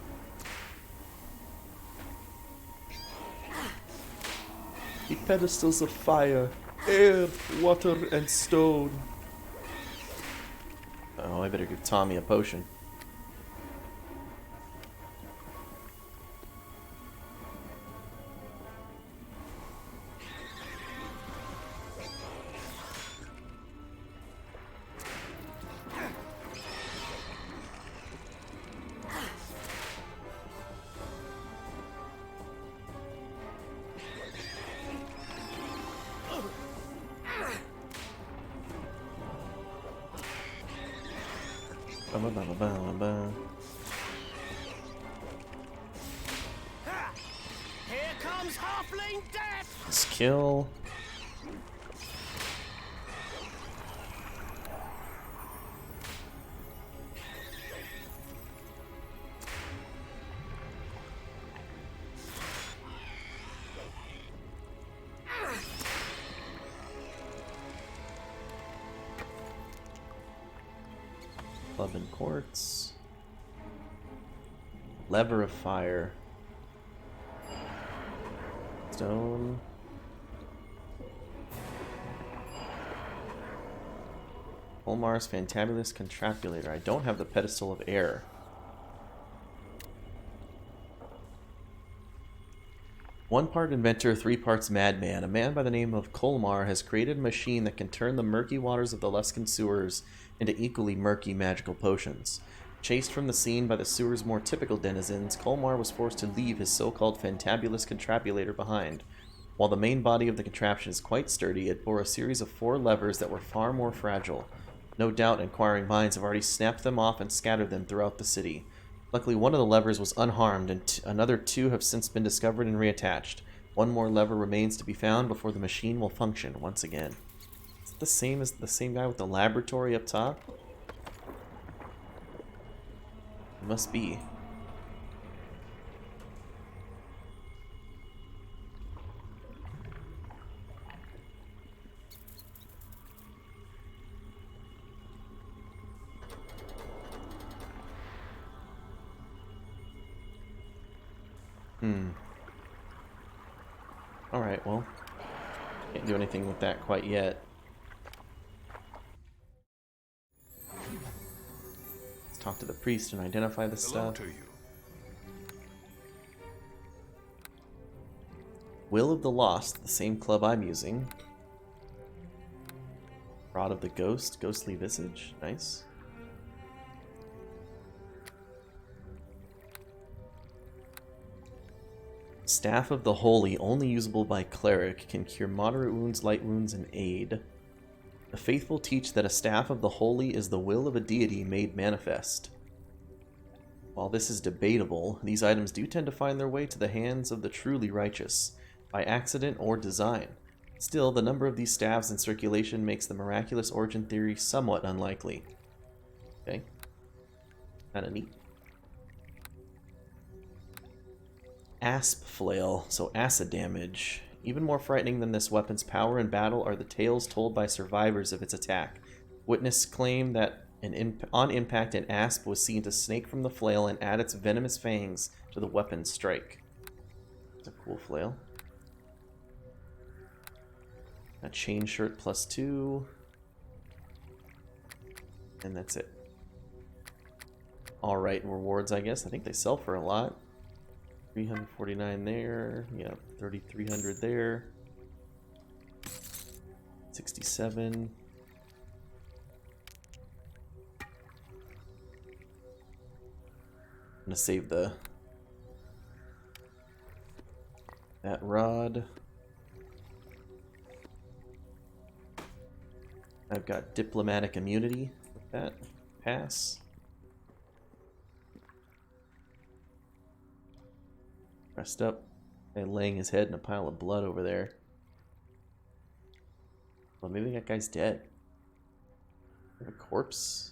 The pedestals of fire, air, water, and stone. Oh, I better give Tommy a potion. Here comes halfling death! Let's kill. Club and quartz. Lever of fire. Stone. Olmar's Fantabulous Contrapulator. I don't have the Pedestal of Air. One part inventor, 3 parts madman. A man by the name of Colmar has created a machine that can turn the murky waters of the Luskan sewers into equally murky magical potions. Chased from the scene by the sewer's more typical denizens, Colmar was forced to leave his so-called Fantabulous Contrapulator behind. While the main body of the contraption is quite sturdy, it bore a series of 4 levers that were far more fragile. No doubt inquiring minds have already snapped them off and scattered them throughout the city. Luckily, one of the levers was unharmed, and another 2 have since been discovered and reattached. One more lever remains to be found before the machine will function once again. Is it the same as the same guy with the laboratory up top? It must be. Alright, well, can't do anything with that quite yet. Let's talk to the priest and identify this stuff. To you. Will of the Lost, the same club I'm using. Rod of the Ghost, Ghostly Visage, nice. Staff of the Holy, only usable by cleric, can cure moderate wounds, light wounds, and aid. The faithful teach that a Staff of the Holy is the will of a deity made manifest. While this is debatable, these items do tend to find their way to the hands of the truly righteous, by accident or design. Still, the number of these staves in circulation makes the miraculous origin theory somewhat unlikely. Okay. Kinda neat. Asp Flail, so acid damage. Even more frightening than this weapon's power in battle are the tales told by survivors of its attack. Witnesses claim that on impact an asp was seen to snake from the flail and add its venomous fangs to the weapon's strike. It's a cool flail. A chain shirt +2. And that's it. Alright, rewards I guess. I think they sell for a lot. 349 there, yeah, 3,300 there, 67. I'm gonna save that rod. I've got diplomatic immunity with that. Pass. Rest up. And laying his head in a pile of blood over there. Well, maybe that guy's dead. They have a corpse?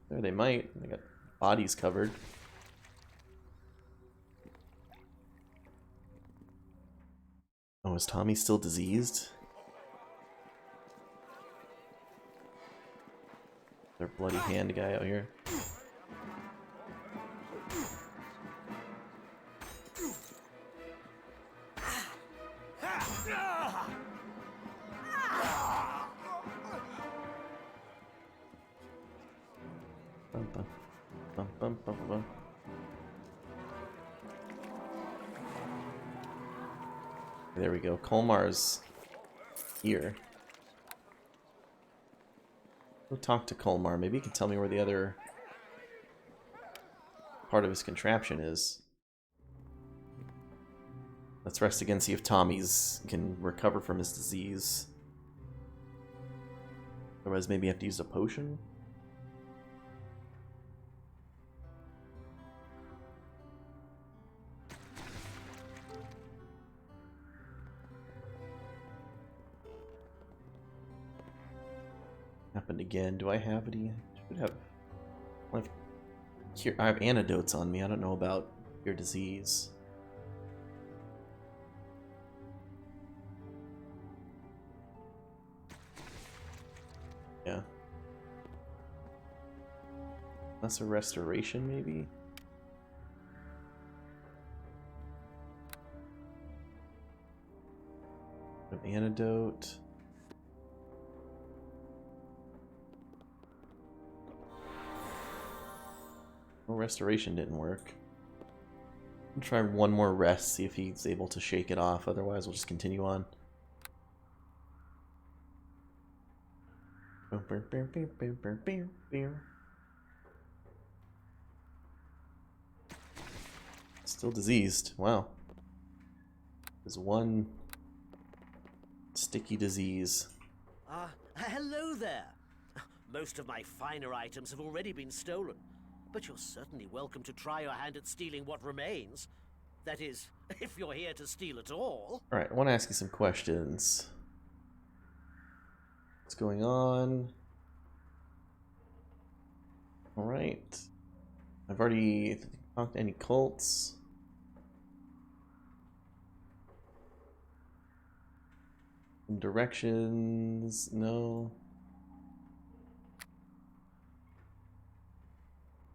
There they might. They got bodies covered. Oh, is Tommy still diseased? Their bloody hand guy out here. Bum, bum, bum, bum, bum, bum. There we go. Colmar's here. Go talk to Colmar. Maybe he can tell me where the other part of his contraption is. Let's rest again, see if Tommy's can recover from his disease. Otherwise, maybe have to use a potion. Happened again. Do I have any? I should have. Here, I have antidotes on me. I don't know about your disease. Yeah. Lesser restoration, maybe? An antidote. Well, restoration didn't work. I'll try one more rest, see if he's able to shake it off. Otherwise, we'll just continue on. Still diseased. Wow. There's one sticky disease. Hello there. Most of my finer items have already been stolen, but you're certainly welcome to try your hand at stealing what remains. That is, if you're here to steal at all. Alright, I want to ask you some questions. What's going on? Alright. I've already talked to any cults. Directions, no.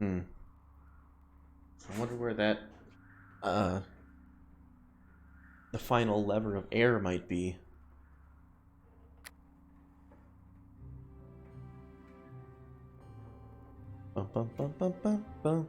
I wonder where that, the final lever of air might be. Bum, bum, bum, bum, bum, bum.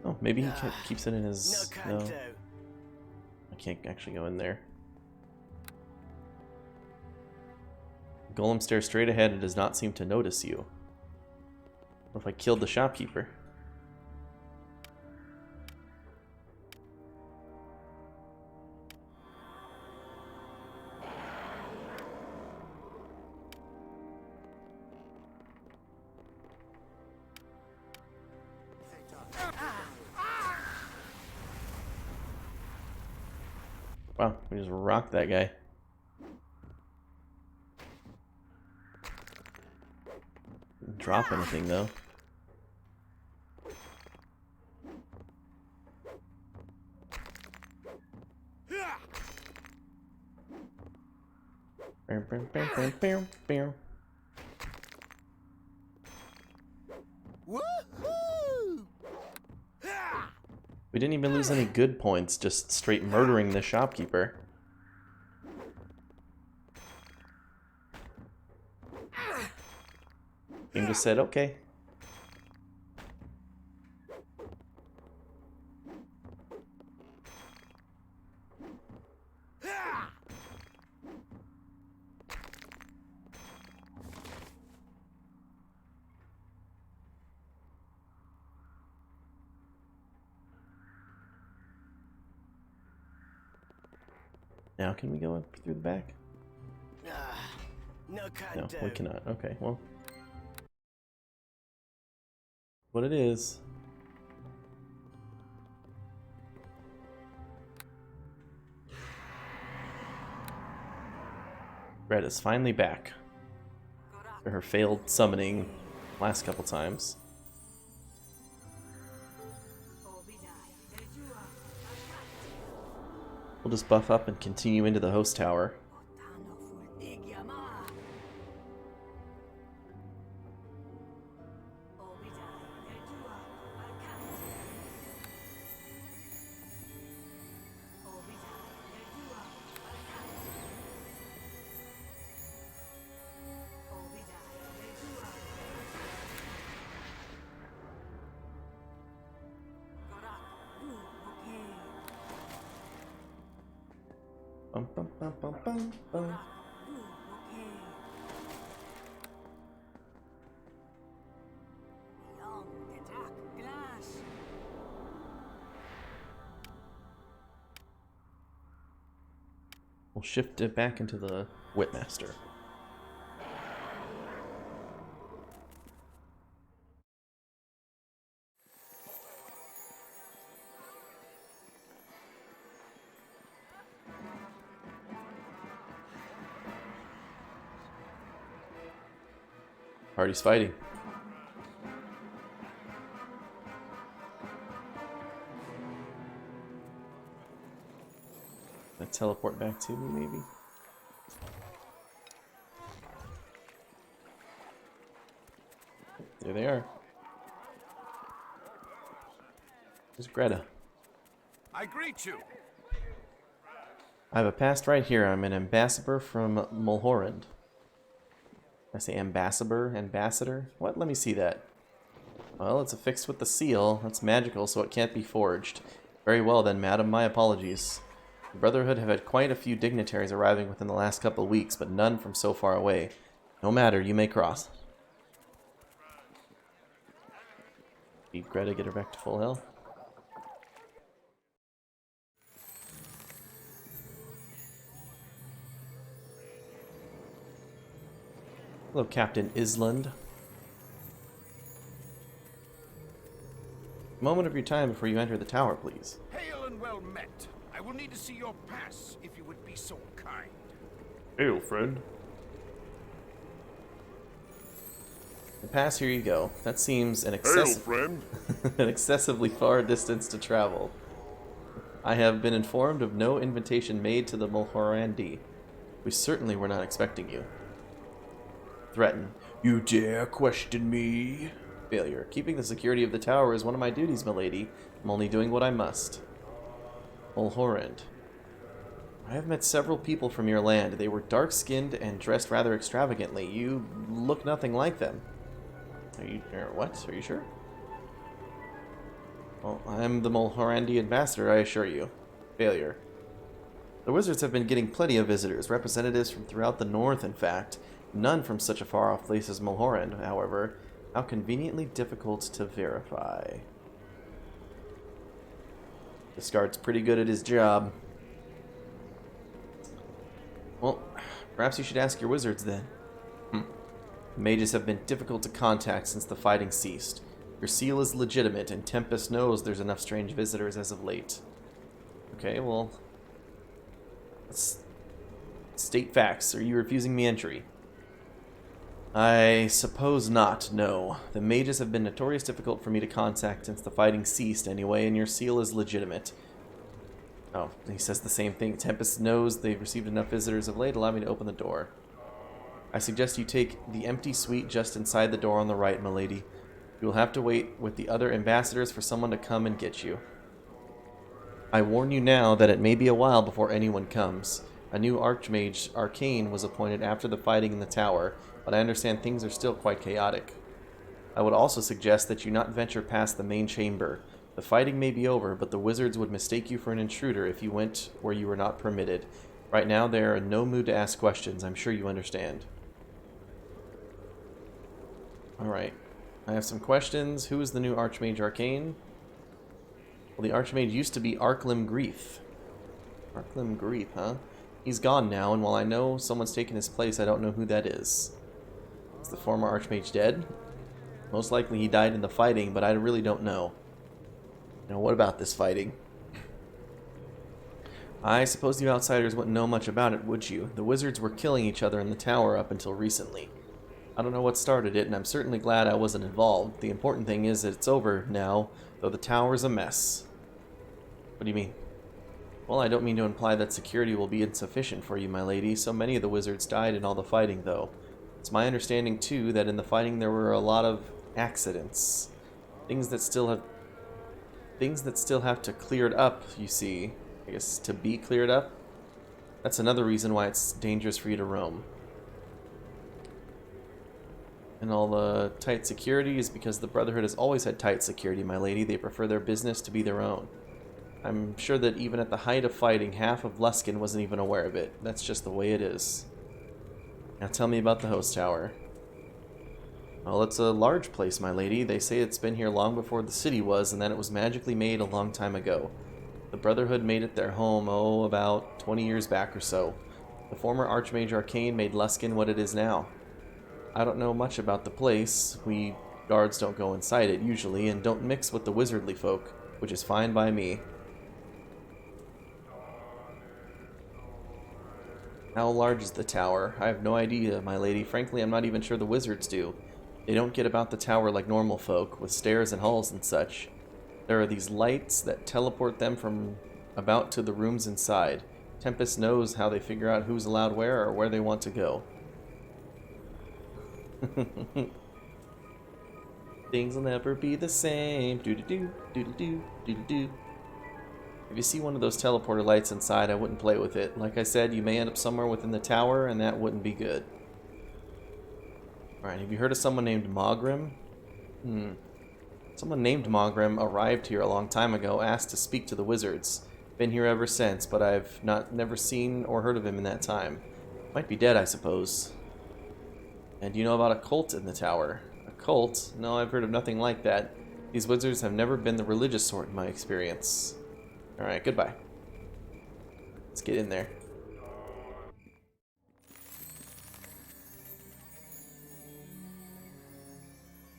Oh, maybe he keeps it in his... No, I can't actually go in there. Golem stares straight ahead and does not seem to notice you. What if I killed the shopkeeper? Wow, we just rocked that guy. Didn't drop anything though. Bam, bam, bam, bam, bam, bam. Woohoo! We didn't even lose any good points, just straight murdering the shopkeeper. Game just said, okay. Now can we go up through the back? No can No, do. we cannot. Okay, well. What it is. Red is finally back. For her failed summoning last couple times. We'll just buff up and continue into the host tower. Bum, bum, bum, bum, bum, bum. We'll shift it back into the Whipmaster. Party's fighting. Gonna teleport back to me, maybe? There they are. There's Greta. I greet you. I have a past right here. I'm an ambassador from Mulhorand. I say ambassador? Ambassador? What? Let me see that. Well, it's affixed with the seal. That's magical, so it can't be forged. Very well then, madam. My apologies. The Brotherhood have had quite a few dignitaries arriving within the last couple of weeks, but none from so far away. No matter, you may cross. Beat Greta, get her back to full health. Hello, Captain Island. A moment of your time before you enter the tower, please. Hail and well met. I will need to see your pass, if you would be so kind. Hail, friend. The pass, here you go. That seems an friend. an excessively far distance to travel. I have been informed of no invitation made to the Mulhorandi. We certainly were not expecting you. Threaten. You dare question me? Failure. Keeping the security of the tower is one of my duties, milady. I'm only doing what I must. Mulhorand. I have met several people from your land. They were dark-skinned and dressed rather extravagantly. You look nothing like them. Are you... what? Are you sure? Well, I'm the Mulhorandi ambassador, I assure you. Failure. The wizards have been getting plenty of visitors, representatives from throughout the north, in fact. None from such a far-off place as Mulhorand, however. How conveniently difficult to verify. This guard's pretty good at his job. Well, perhaps you should ask your wizards then. Mages have been difficult to contact since the fighting ceased. Your seal is legitimate, and Tempest knows there's enough strange visitors as of late. Okay, well... let's state facts. Are you refusing me entry? I suppose not, no. The mages have been notorious difficult for me to contact since the fighting ceased anyway, and your seal is legitimate. Oh, he says the same thing. Tempest knows they've received enough visitors of late. Allow me to open the door. I suggest you take the empty suite just inside the door on the right, milady. You will have to wait with the other ambassadors for someone to come and get you. I warn you now that it may be a while before anyone comes. A new Archmage, Arcane, was appointed after the fighting in the tower, but I understand things are still quite chaotic. I would also suggest that you not venture past the main chamber. The fighting may be over, but the wizards would mistake you for an intruder if you went where you were not permitted. Right now, they are in no mood to ask questions. I'm sure you understand. Alright. I have some questions. Who is the new Archmage Arcane? Well, the Archmage used to be Arklim Grief. Arklim Grief, huh? He's gone now, and while I know someone's taken his place, I don't know who that is. Is the former Archmage dead? Most likely he died in the fighting, but I really don't know. Now, what about this fighting? I suppose you outsiders wouldn't know much about it, would you? The wizards were killing each other in the tower up until recently. I don't know what started it, and I'm certainly glad I wasn't involved. The important thing is that it's over now, though the tower's a mess. What do you mean? Well, I don't mean to imply that security will be insufficient for you, my lady. So many of the wizards died in all the fighting, though. It's my understanding, too, that in the fighting there were a lot of accidents. Things that still have to clear it up, you see. I guess to be cleared up. That's another reason why it's dangerous for you to roam. And all the tight security is because the Brotherhood has always had tight security, my lady. They prefer their business to be their own. I'm sure that even at the height of fighting, half of Luskin wasn't even aware of it. That's just the way it is. Now tell me about the host tower. Well, it's a large place, my lady. They say it's been here long before the city was, and that it was magically made a long time ago. The Brotherhood made it their home, about 20 years back or so. The former Archmage Arcane made Luskin what it is now. I don't know much about the place. We guards don't go inside it, usually, and don't mix with the wizardly folk, which is fine by me. How large is the tower? I have no idea, my lady. Frankly, I'm not even sure the wizards do. They don't get about the tower like normal folk, with stairs and halls and such. There are these lights that teleport them from about to the rooms inside. Tempest knows how they figure out who's allowed where or where they want to go. Things will never be the same. Do-do-do, do-do-do, do-do-do. If you see one of those teleporter lights inside, I wouldn't play with it. Like I said, you may end up somewhere within the tower, and that wouldn't be good. Alright, have you heard of someone named Maugrim? Someone named Maugrim arrived here a long time ago, asked to speak to the wizards. Been here ever since, but I've never seen or heard of him in that time. Might be dead, I suppose. And do you know about a cult in the tower? A cult? No, I've heard of nothing like that. These wizards have never been the religious sort in my experience. Alright, goodbye. Let's get in there.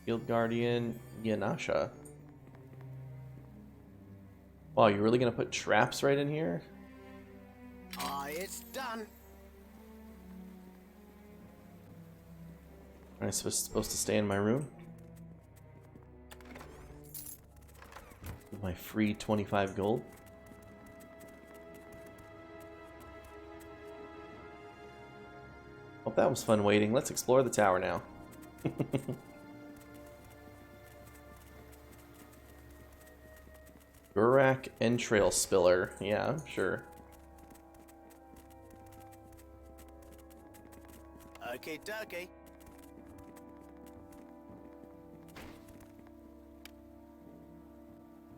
Guild Guardian Yanasha. Wow, you're really gonna put traps right in here? It's done. Am I supposed to stay in my room? With my free 25 gold? Well, that was fun waiting. Let's explore the tower now. Gurak Entrail Spiller. Yeah, sure. Okay, dokie.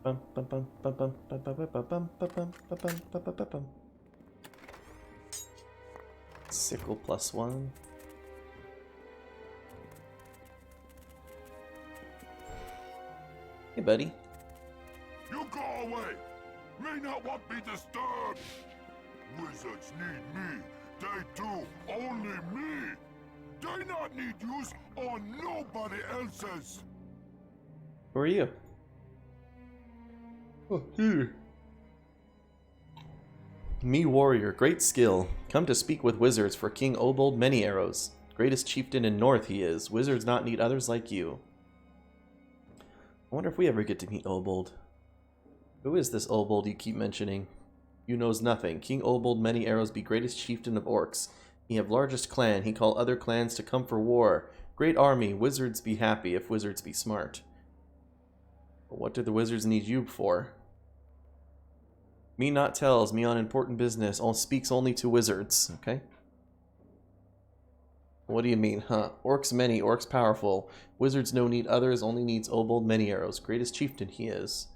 Bum, bum, bum, bum, bum, bum, bum, bum, bum, bum, bum, bum, bum, bum, bum, bum. Sickle +1. Hey, buddy. You go away! May not want be disturbed! Wizards need me. They do. Only me. They not need use on nobody else's. Who are you? Oh, here. Me warrior, great skill. Come to speak with wizards for King Obold Many Arrows. Greatest chieftain in North he is. Wizards not need others like you. I wonder if we ever get to meet Obold. Who is this Obold you keep mentioning? You knows nothing. King Obold Many Arrows be greatest chieftain of orcs. He have largest clan. He call other clans to come for war. Great army. Wizards be happy if wizards be smart. But what do the wizards need you for? Me not tells, me on important business, all speaks only to wizards, okay? What do you mean, huh? Orcs many, orcs powerful. Wizards no need others, only needs Obold Many Arrows. Greatest chieftain he is.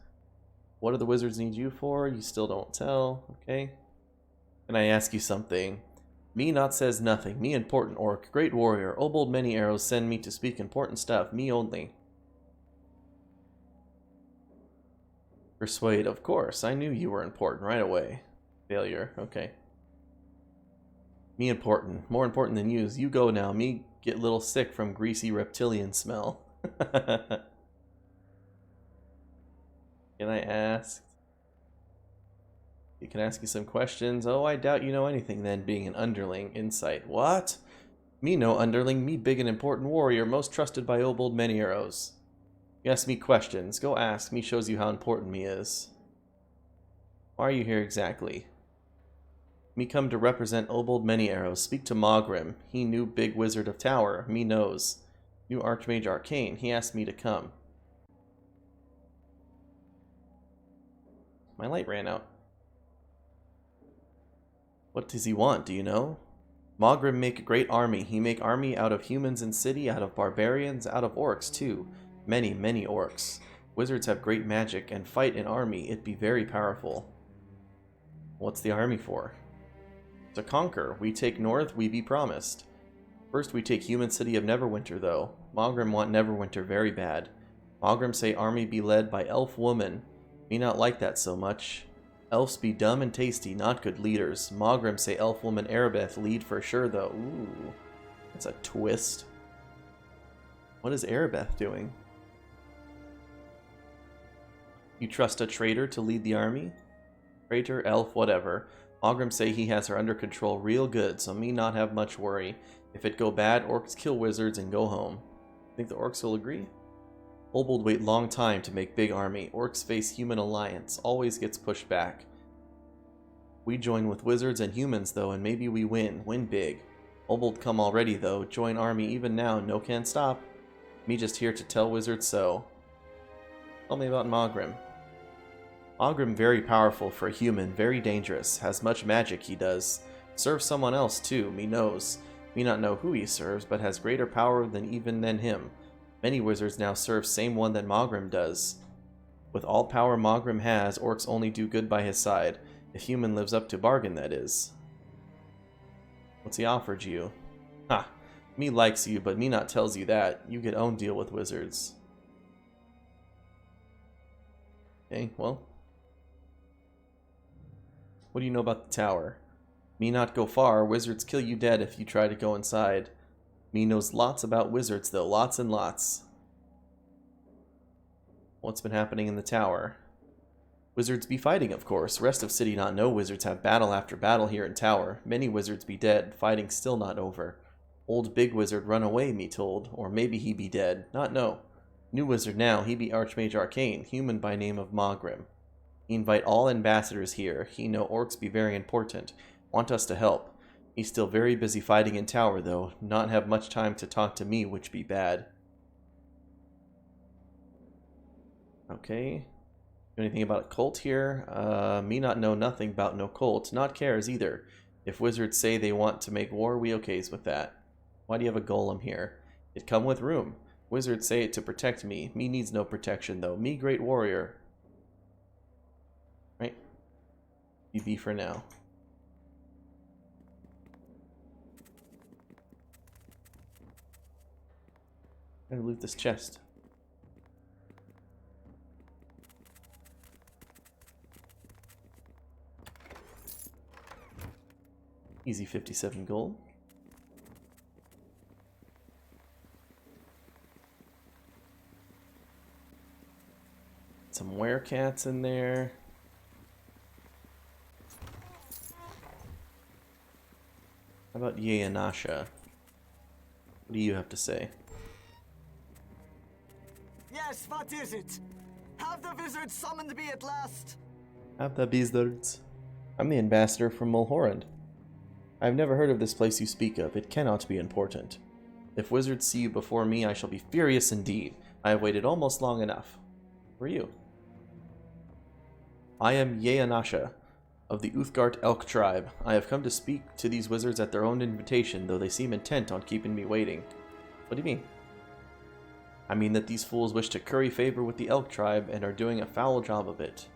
What do the wizards need you for? You still don't tell, okay? Can I ask you something? Me not says nothing. Me important orc, great warrior. Obold Many Arrows send me to speak important stuff. Me only. Persuade, of course. I knew you were important right away. Failure, okay. Me important. More important than yous. You go now. Me get little sick from greasy reptilian smell. Can I ask? You can ask you some questions. Oh, I doubt you know anything then, being an underling. Insight. What? Me no underling. Me big and important warrior, most trusted by Obold Many Arrows. You ask me questions. Go ask. Me shows you how important me is. Why are you here exactly? Me come to represent Obold Many Arrows. Speak to Maugrim. He new big wizard of tower. Me knows. New Archmage Arcane. He asked me to come. My light ran out. What does he want, do you know? Maugrim make a great army. He make army out of humans in city, out of barbarians, out of orcs too. Many, many orcs. Wizards have great magic, and fight an army, it be very powerful. What's the army for? To conquer. We take north, we be promised. First we take human city of Neverwinter though. Maugrim want Neverwinter very bad. Maugrim say army be led by elf woman. Me not like that so much. Elves be dumb and tasty, not good leaders. Maugrim say elf woman Erebeth lead for sure though. Ooh, that's a twist. What is Erebeth doing? You trust a traitor to lead the army? Traitor, elf, whatever. Maugrim say he has her under control real good, so me not have much worry. If it go bad, orcs kill wizards and go home. Think the orcs will agree? Obold wait long time to make big army. Orcs face human alliance. Always gets pushed back. We join with wizards and humans though, and maybe we win. Win big. Obold come already though. Join army even now. No can stop. Me just here to tell wizards so. Tell me about Maugrim. Maugrim very powerful for a human. Very dangerous. Has much magic he does. Serves someone else too. Me knows. Me not know who he serves, but has greater power than even than him. Many wizards now serve same one that Maugrim does. With all power Maugrim has, orcs only do good by his side. If human lives up to bargain, that is. What's he offered you? Ha! Me likes you, but me not tells you that. You get own deal with wizards. Okay, well. What do you know about the tower? Me not go far. Wizards kill you dead if you try to go inside. Me knows lots about wizards, though. Lots and lots. What's been happening in the tower? Wizards be fighting, of course. Rest of city not know wizards have battle after battle here in tower. Many wizards be dead. Fighting still not over. Old big wizard run away, me told. Or maybe he be dead. Not know. New wizard now. He be Archmage Arcane. Human by name of Maugrim. He invite all ambassadors here. He know orcs be very important. Want us to help. He's still very busy fighting in tower, though. Not have much time to talk to me, which be bad. Okay. Anything about a cult here? Me not know nothing about no cult. Not cares either. If wizards say they want to make war, we okays with that. Why do you have a golem here? It come with room. Wizards say it to protect me. Me needs no protection, though. Me great warrior. Right? BB for now. I'm gonna loot this chest. Easy 57 gold. Some werecats in there. How about Yeanasha? What do you have to say? Yes, what is it? Have the wizards summoned me at last? Have the wizards. I'm the ambassador from Mulhorand. I've never heard of this place you speak of. It cannot be important. If wizards see you before me, I shall be furious indeed. I have waited almost long enough. Who are you? I am Yeanasha, of the Uthgard Elk tribe. I have come to speak to these wizards at their own invitation, though they seem intent on keeping me waiting. What do you mean? I mean that these fools wish to curry favor with the Elk tribe and are doing a foul job of it.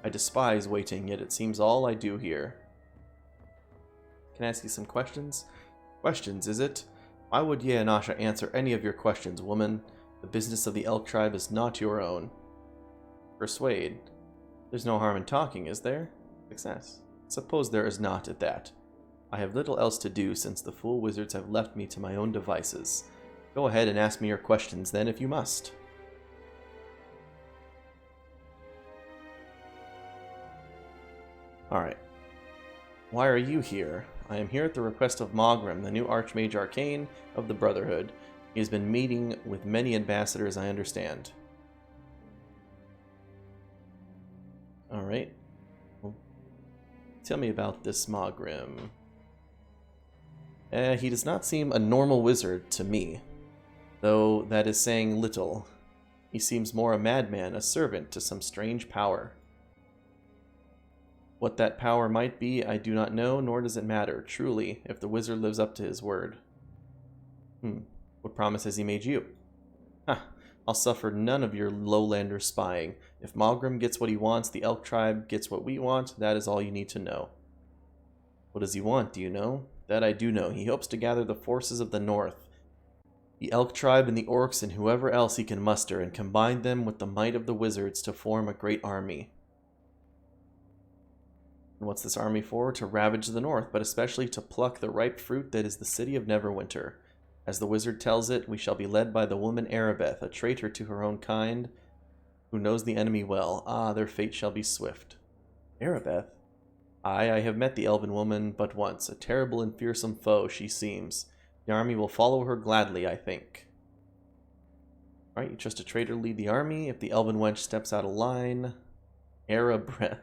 I despise waiting, yet it seems all I do here. Can I ask you some questions? Questions, is it? Why would Yeanasha answer any of your questions, woman? The business of the Elk tribe is not your own. Persuade. There's no harm in talking, is there? Success. Suppose there is not at that. I have little else to do since the fool wizards have left me to my own devices. Go ahead and ask me your questions then, if you must. Alright. Why are you here? I am here at the request of Maugrim, the new Archmage Arcane of the Brotherhood. He has been meeting with many ambassadors, I understand. Alright. Well, tell me about this Maugrim. He does not seem a normal wizard to me, though that is saying little. He seems more a madman, a servant to some strange power. What that power might be, I do not know, nor does it matter, truly, if the wizard lives up to his word. What promise has he made you? I'll suffer none of your lowlander spying. If Maugrim gets what he wants, the Elk tribe gets what we want, that is all you need to know. What does he want, do you know? That I do know. He hopes to gather the forces of the north, the Elk tribe and the Orcs and whoever else he can muster, and combine them with the might of the wizards to form a great army. And what's this army for? To ravage the north, but especially to pluck the ripe fruit that is the city of Neverwinter. As the wizard tells it, we shall be led by the woman Arabeth, a traitor to her own kind, who knows the enemy well. Ah, their fate shall be swift. Arabeth? I have met the elven woman but once. A terrible and fearsome foe she seems. The army will follow her gladly, I think. Alright, you trust a traitor lead the army. If the elven wench steps out of line... Arabeth.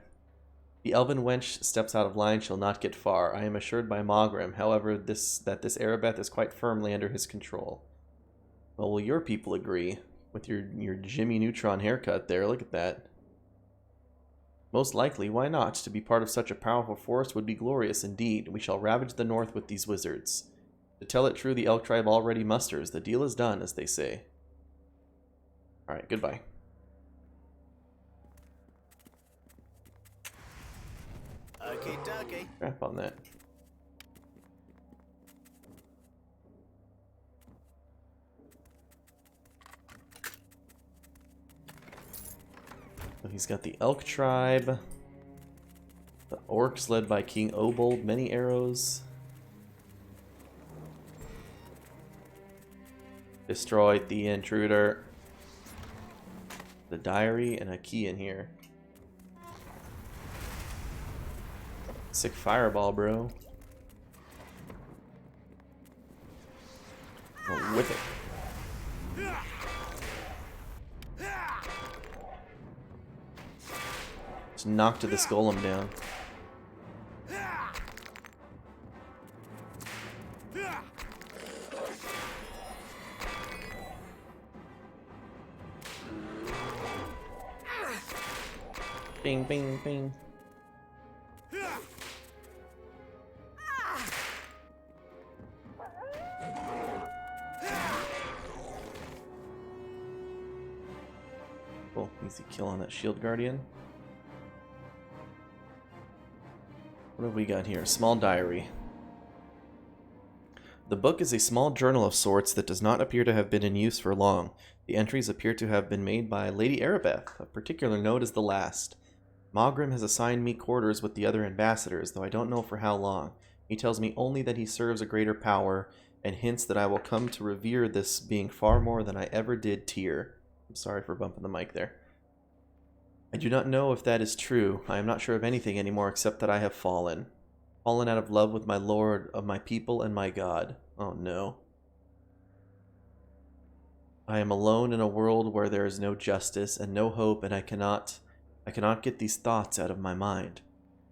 The elven wench steps out of line shall not get far. I am assured by Maugrim, however, that this Arabeth is quite firmly under his control. Well, will your people agree? With your Jimmy Neutron haircut there, look at that. Most likely, why not? To be part of such a powerful force would be glorious indeed. We shall ravage the north with these wizards. To tell it true, the Elk tribe already musters. The deal is done, as they say. Alright, goodbye. Okay, dokie. Crap on that. So he's got the Elk tribe, the Orcs led by King Obold, many arrows. Destroyed the intruder. The diary and a key in here. Sick fireball, bro. Oh, whip it. Just knocked this golem down. Bing, bing, bing. Cool, easy kill on that shield guardian. What have we got here? Small diary. The book is a small journal of sorts that does not appear to have been in use for long. The entries appear to have been made by Lady Arabeth. A particular note is the last. Maugrim has assigned me quarters with the other ambassadors, though I don't know for how long. He tells me only that he serves a greater power, and hints that I will come to revere this being far more than I ever did Tyr. I'm sorry for bumping the mic there. I do not know if that is true. I am not sure of anything anymore except that I have fallen. Fallen out of love with my lord, of my people, and my God. Oh no. I am alone in a world where there is no justice and no hope, and I cannot get these thoughts out of my mind.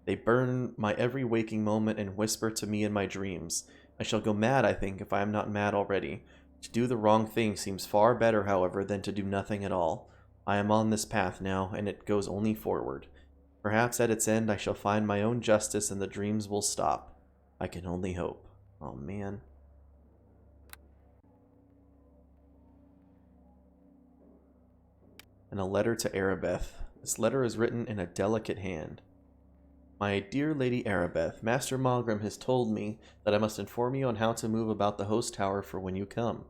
They burn my every waking moment and whisper to me in my dreams. I shall go mad, I think, if I am not mad already. To do the wrong thing seems far better, however, than to do nothing at all. I am on this path now, and it goes only forward. Perhaps at its end I shall find my own justice and the dreams will stop. I can only hope. Oh man. And a letter to Arabeth. This letter is written in a delicate hand. My dear Lady Arabeth, Master Maugrim has told me that I must inform you on how to move about the host tower for when you come.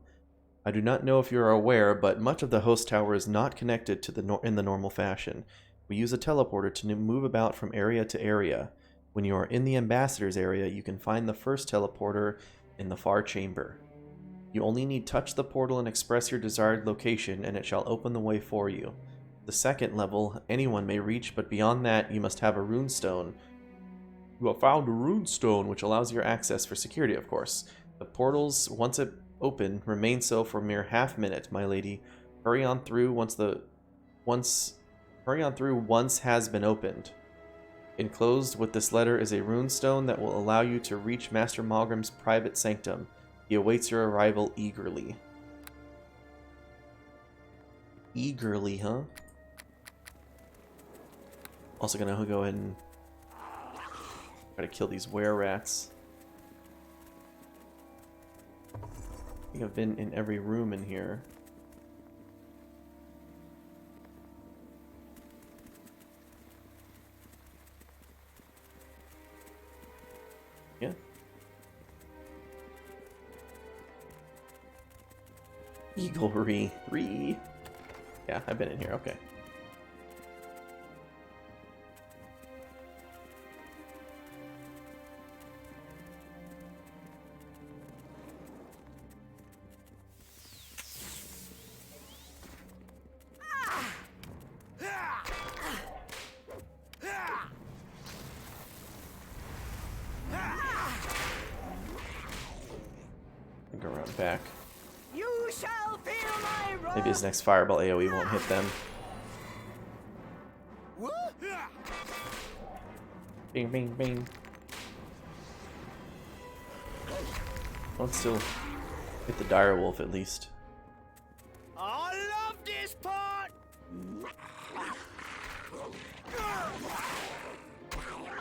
I do not know if you are aware, but much of the host tower is not connected to in the normal fashion. We use a teleporter to move about from area to area. When you are in the ambassador's area, you can find the first teleporter in the far chamber. You only need touch the portal and express your desired location, and it shall open the way for you. The second level, anyone may reach, but beyond that, you must have a runestone. You have found a runestone, which allows your access for security, of course. The portals, once open, remain so for a mere half-minute, my lady. Hurry on through once has been opened. Enclosed with this letter is a runestone that will allow you to reach Master Maugrim's private sanctum. He awaits your arrival eagerly. Eagerly, huh? Also gonna go ahead and try to kill these were-rats. I think I've been in every room in here. Yeah. Eaglery. Yeah, I've been in here, okay. Go around back. You shall feel my wrath. Maybe his next fireball AoE won't hit them. Bing, bing, bing. I'll still hit the direwolf at least. I love this part!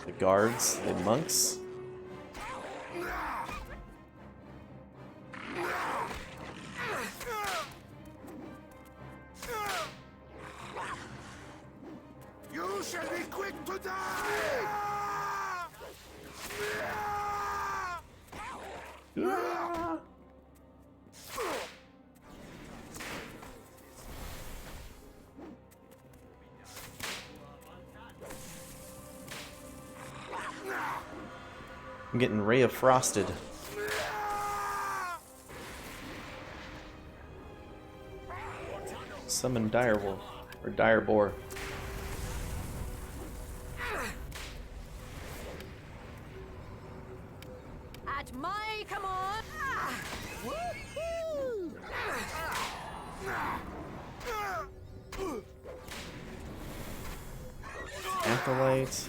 The guards, the monks. You shall be quick to die! I'm getting Ray of Frosted. Summon Direwolf, or Direboar. At my command. Acolyte.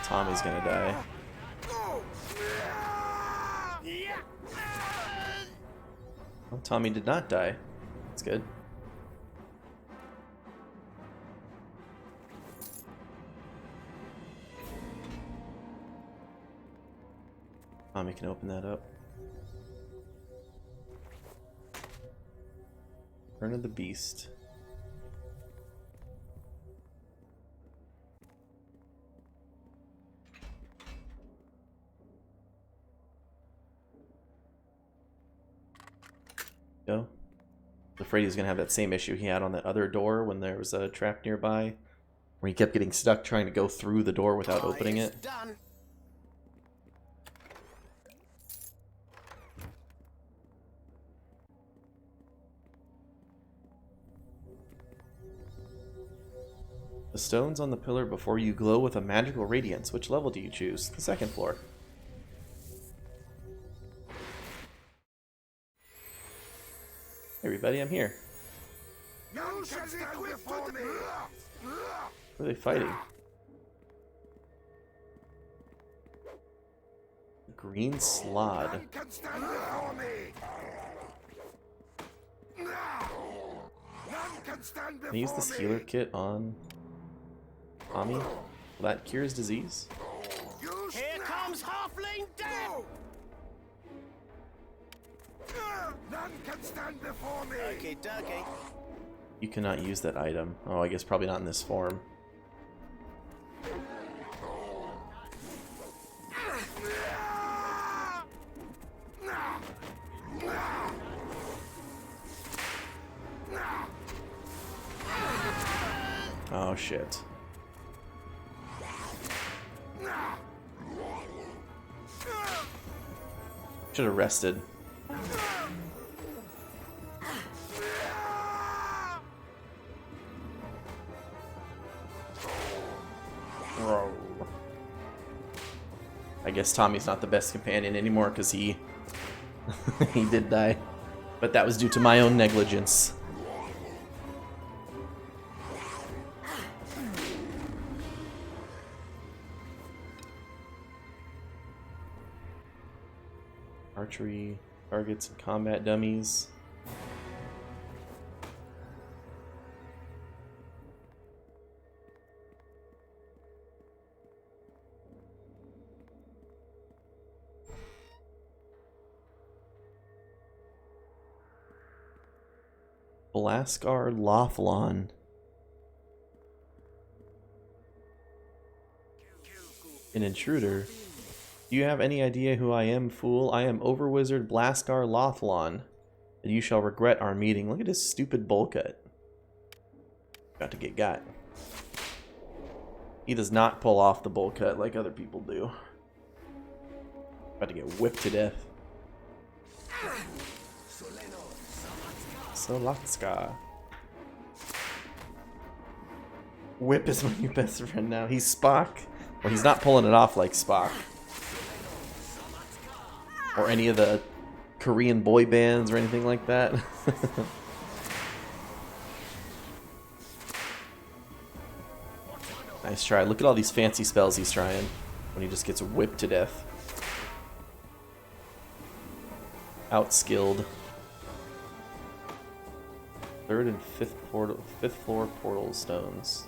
Tommy's gonna die. Oh, Tommy did not die. That's good. Tommy can open that up. Turn of the Beast. Go. I was afraid he was going to have that same issue he had on that other door when there was a trap nearby, where he kept getting stuck trying to go through the door without opening it. Done. The stones on the pillar before you glow with a magical radiance. Which level do you choose? The second floor. Hey everybody, I'm here. You shall be quick to me! What are they fighting? Green Slod. None can stand before me! None can stand before Can I use this healer kit on Tommy? Will that cure his disease? You Here comes Halfling Death! None can stand before me! Okay, dokie. You cannot use that item. Oh, I guess probably not in this form. Oh shit. Should have rested. I guess Tommy's not the best companion anymore because he he did die. But that was due to my own negligence. Archery targets and combat dummies. Blascar Lothlon. An intruder. Do you have any idea who I am, fool? I am Overwizard Blascar Lothlon, and you shall regret our meeting. Look at his stupid bowl cut. Got to get got. He does not pull off the bowl cut like other people do. About to get whipped to death. Solatska. Whip is my new best friend now. He's Spock. Well, he's not pulling it off like Spock. Or any of the Korean boy bands or anything like that. Nice try. Look at all these fancy spells he's trying when he just gets whipped to death. Outskilled. Third and fifth floor portal stones.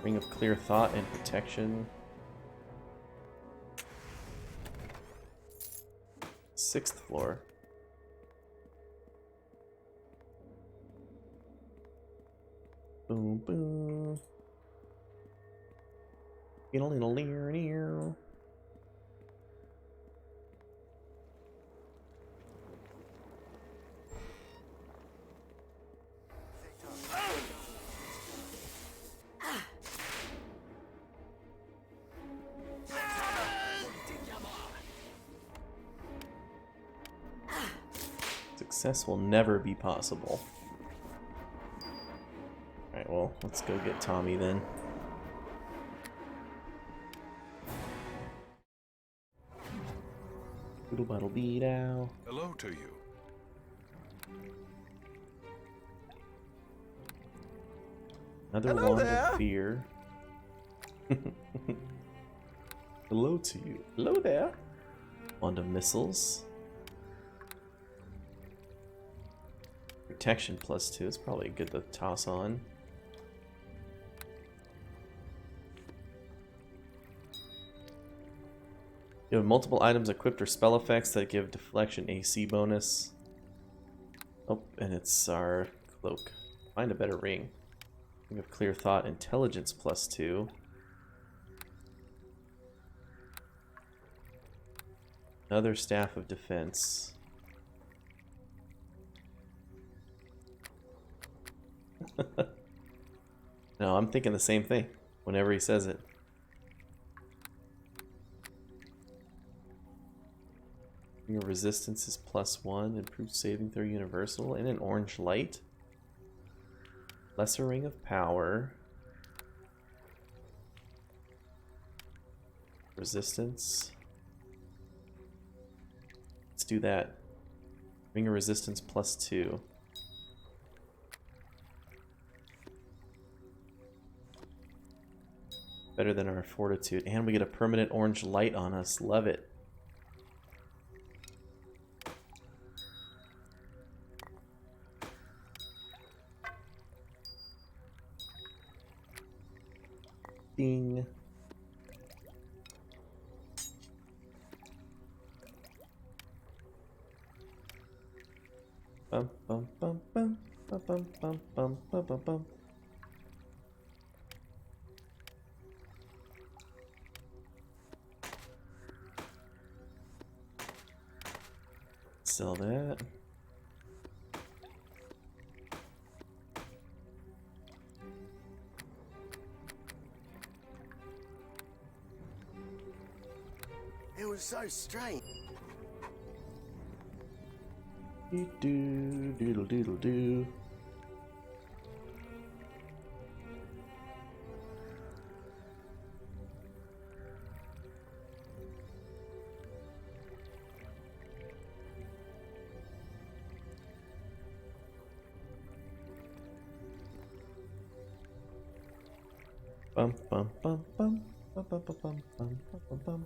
Ring of clear thought and protection. Sixth floor. Boom boom. Near. Success will never be possible. Alright, well, let's go get Tommy then. Doodle battle beat out. Hello to you. Another wand of fear. Hello to you. Hello there. Wand of missiles. Protection +2. It's probably good to toss on. You have multiple items equipped or spell effects that give deflection AC bonus. Oh, and it's our cloak. Find a better ring. We have clear thought, intelligence +2. Another staff of defense. No, I'm thinking the same thing whenever he says it. Your resistance is +1, improved saving throw universal, and an orange light. Lesser ring of power. Resistance. Let's do that. Ring of resistance +2. Better than our fortitude. And we get a permanent orange light on us. Love it. Ding. Bum bum bum bum bum bum bum bum bum bum. Sell that. was so strange. Doo doodle doodle doo. Bum bum bum bum bum bum bum bum bum bum bum.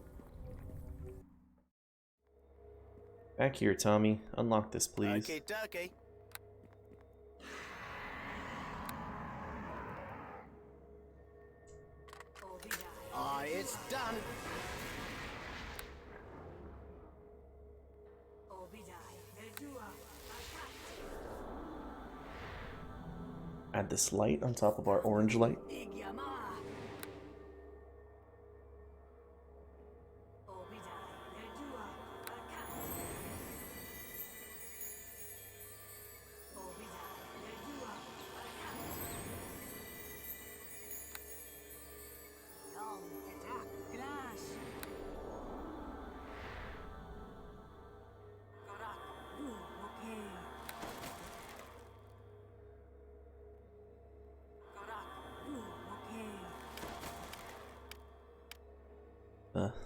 Back here, Tommy. Unlock this, please. Okay, dokie. It's done. Add this light on top of our orange light.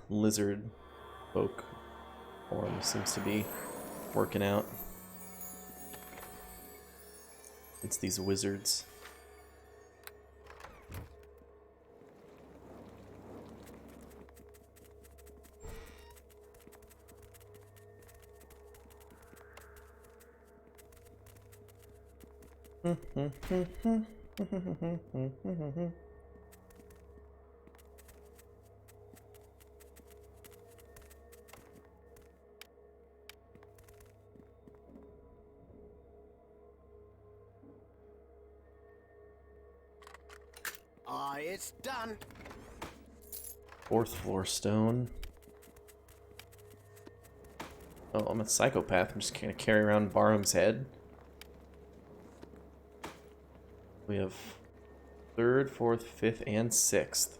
Lizard folk form seems to be working out. It's these wizards. It's done. 4th floor stone. Oh, I'm a psychopath. I'm just gonna carry around Barham's head. We have 3rd, 4th, 5th, and 6th.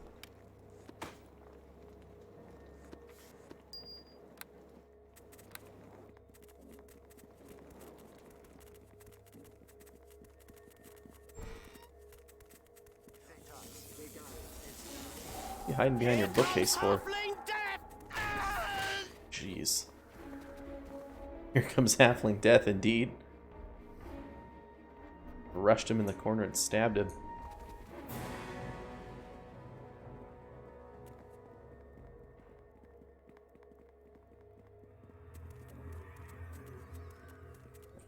You hiding behind your bookcase for? Jeez. Here comes Halfling Death, indeed. Rushed him in the corner and stabbed him.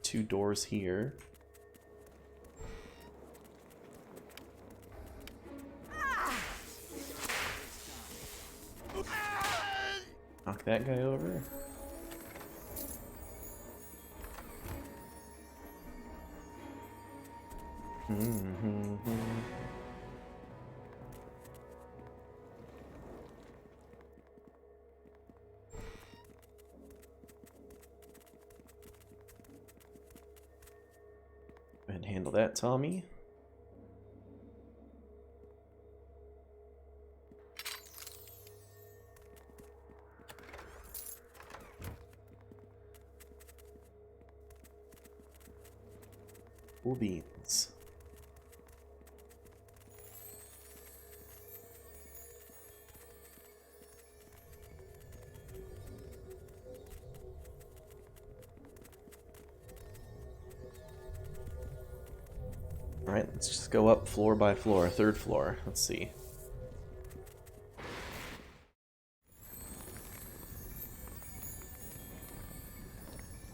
Two doors here. Knock that guy over. Go ahead and handle that, Tommy. Cool beans. Alright, let's just go up floor by floor. 3rd floor. Let's see.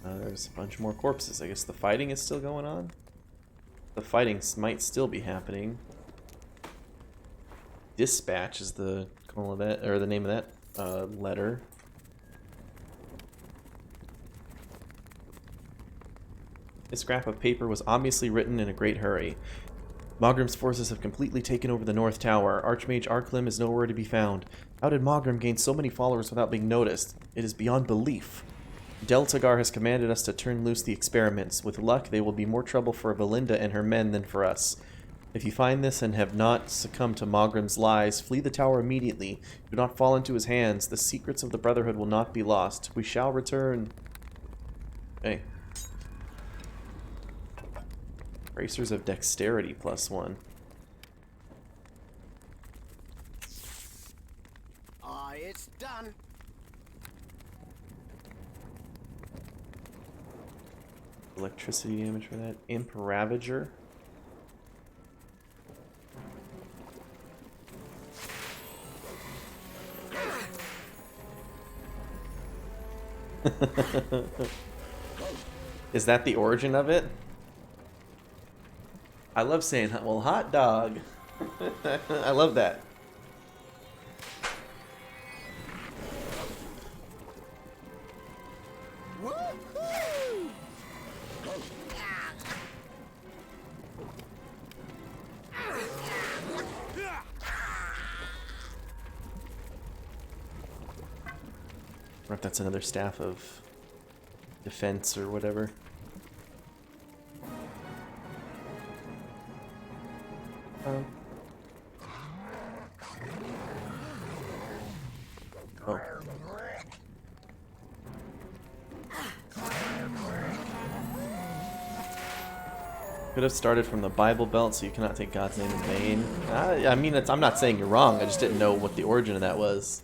There's a bunch more corpses. I guess the fighting is still going on? The fighting might still be happening. Dispatch is the call of that, or the name of that letter. This scrap of paper was obviously written in a great hurry. Maugrim's forces have completely taken over the North Tower. Archmage Arclim is nowhere to be found. How did Maugrim gain so many followers without being noticed? It is beyond belief. Deltagar has commanded us to turn loose the experiments. With luck, they will be more trouble for Belinda and her men than for us. If you find this and have not succumbed to Maugrim's lies, flee the tower immediately. Do not fall into his hands. The secrets of the Brotherhood will not be lost. We shall return. Okay. Bracers of Dexterity +1. It's done. Electricity damage for that. Imp Ravager. Is that the origin of it? I love saying, well, hot dog. I love that. Or if that's another staff of defense or whatever. Oh. Could have started from the Bible Belt, so you cannot take God's name in vain. I mean, I'm not saying you're wrong. I just didn't know what the origin of that was.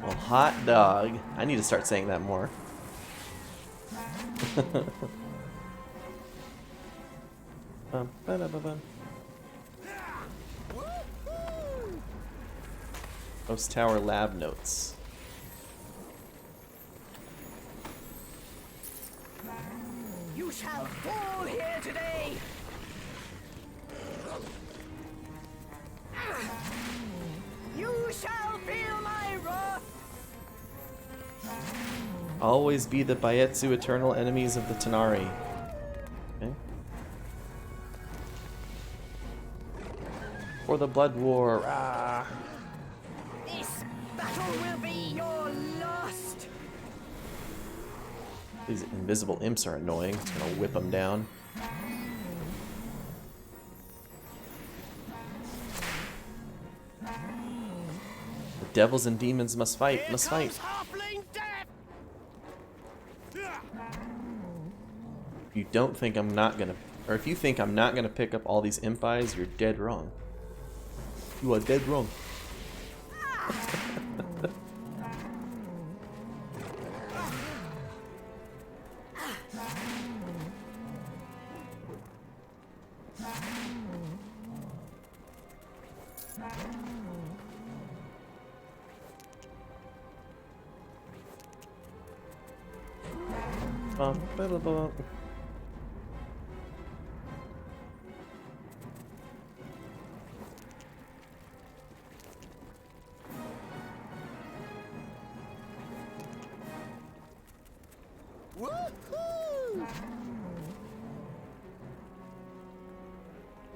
Well, hot dog. I need to start saying that more. Ghost Tower lab notes. You shall fall here today! You shall feel my wrath! Always be the Baietsu eternal enemies of the Tanari. Okay. For the Blood War. Ah. This battle will be your last! These invisible imps are annoying. It's gonna whip them down. The devils and demons must fight. Must fight. If you don't think I'm not gonna, or if you think I'm not gonna pick up all these imp eyes, you're dead wrong. You are dead wrong.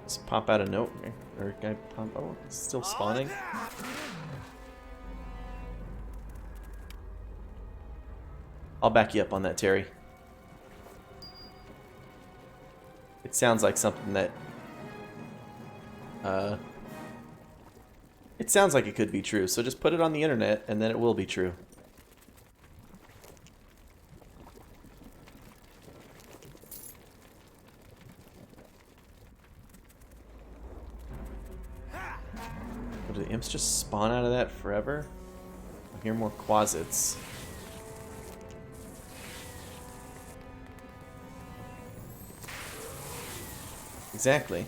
Just pop out a note, or guy pop. Oh, it's still spawning. I'll back you up on that, Terry. It sounds like something that it sounds like it could be true, so just put it on the internet and then it will be true. Do the imps just spawn out of that forever? I hear more quasits. Exactly.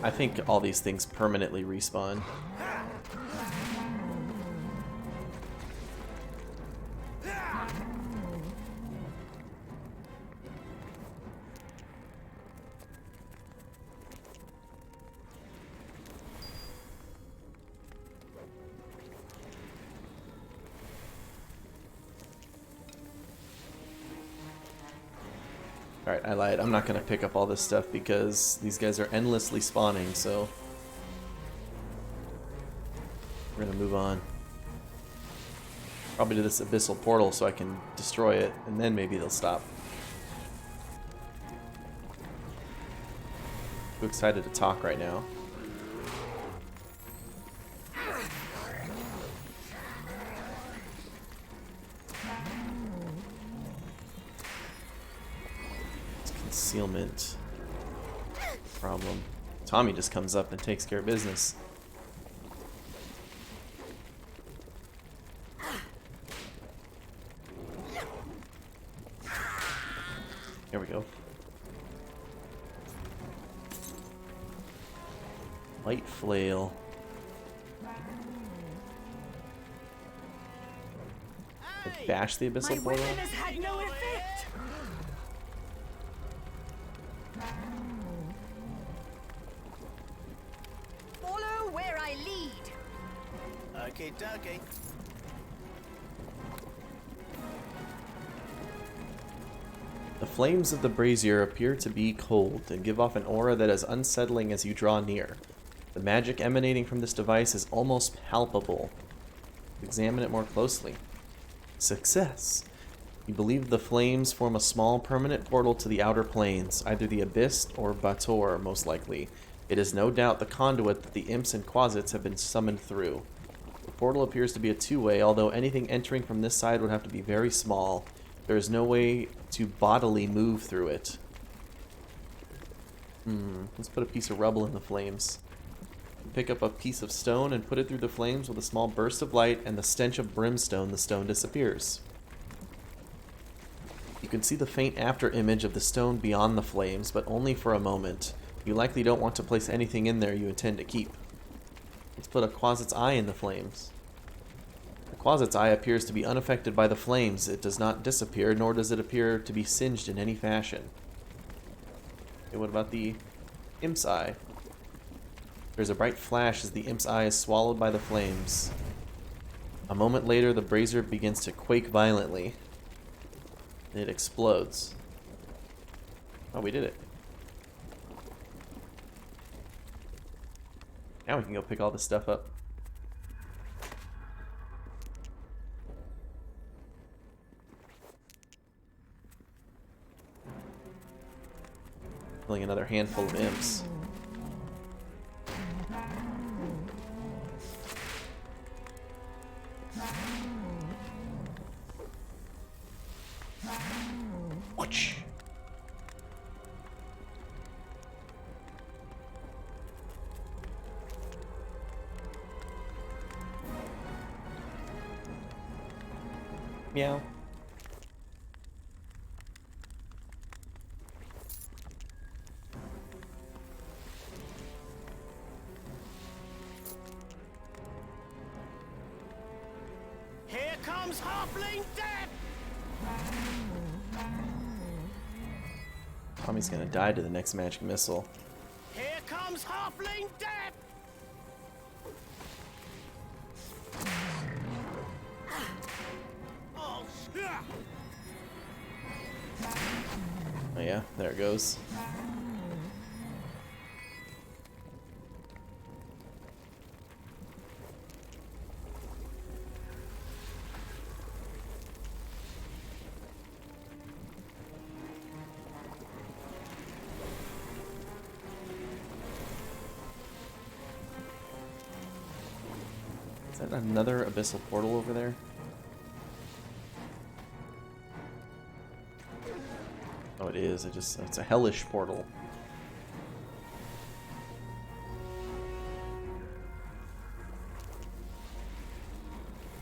I think all these things permanently respawn. Alright, I lied. I'm not going to pick up all this stuff because these guys are endlessly spawning, so we're going to move on. Probably to this abyssal portal so I can destroy it, and then maybe they'll stop. Too excited to talk right now. It's concealment problem. Tommy just comes up and takes care of business. Here we go. Light flail. Hey, Bash the My abyssal portal. weapon has had no effect. Follow where I lead. Okay, dokie. The flames of the brazier appear to be cold and give off an aura that is unsettling as you draw near. The magic emanating from this device is almost palpable. Examine it more closely. Success! You believe the flames form a small permanent portal to the outer planes, either the Abyss or Bator, most likely. It is no doubt the conduit that the imps and quasits have been summoned through. The portal appears to be a two-way, although anything entering from this side would have to be very small. There is no way to bodily move through it. Let's put a piece of rubble in the flames. Pick up a piece of stone and put it through the flames with a small burst of light, and the stench of brimstone, the stone disappears. You can see the faint after image of the stone beyond the flames, but only for a moment. You likely don't want to place anything in there you intend to keep. Let's put a quasit's eye in the flames. The quasit's eye appears to be unaffected by the flames. It does not disappear, nor does it appear to be singed in any fashion. Okay, what about the imp's eye? There's a bright flash as the imp's eye is swallowed by the flames. A moment later, the brazier begins to quake violently. And it explodes. Oh, we did it. Now we can go pick all this stuff up. Killing another handful of imps. Watch. Meow. Here comes Halfling Death! Tommy's gonna die to the next magic missile. Here comes Halfling Death! Oh, Oh yeah, there it goes. Is that another abyssal portal over there? Oh, it is. It's a hellish portal.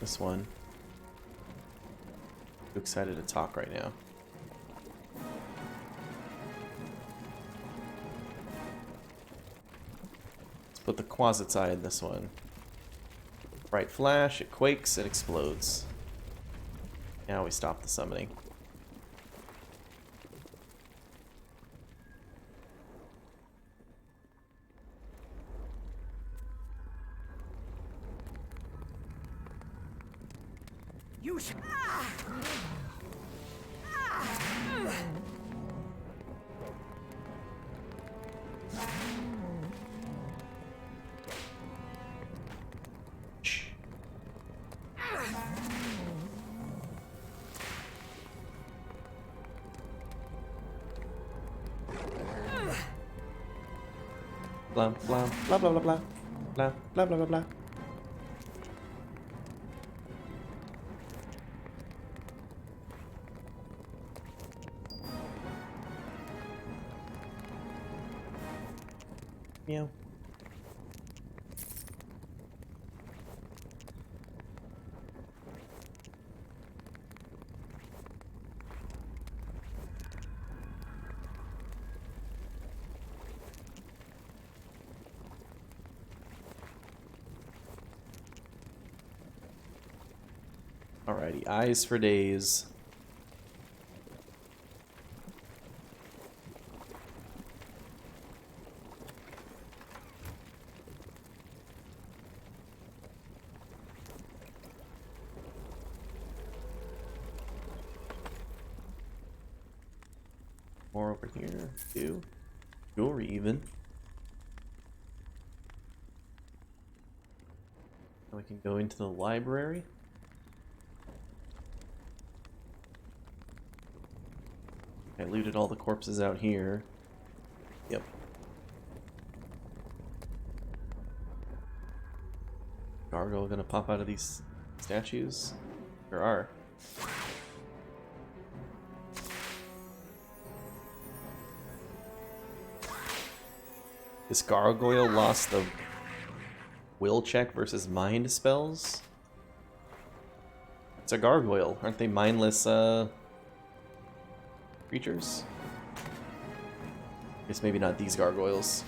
This one. Too excited to talk right now. Let's put the quasit's eye in this one. Bright flash, it quakes, it explodes. Now we stop the summoning. You sh- Ah! Ah! Shh. blah blah blah blah blah blah blah blah blah blah blah. Meow. Alrighty, eyes for days. More over here, too. Jewelry, even. Now we can go into the library. I looted all the corpses out here. Yep. Gargoyle gonna pop out of these statues? There are. This gargoyle lost the will check versus mind spells? It's a gargoyle. Aren't they mindless, creatures? I guess maybe not these gargoyles.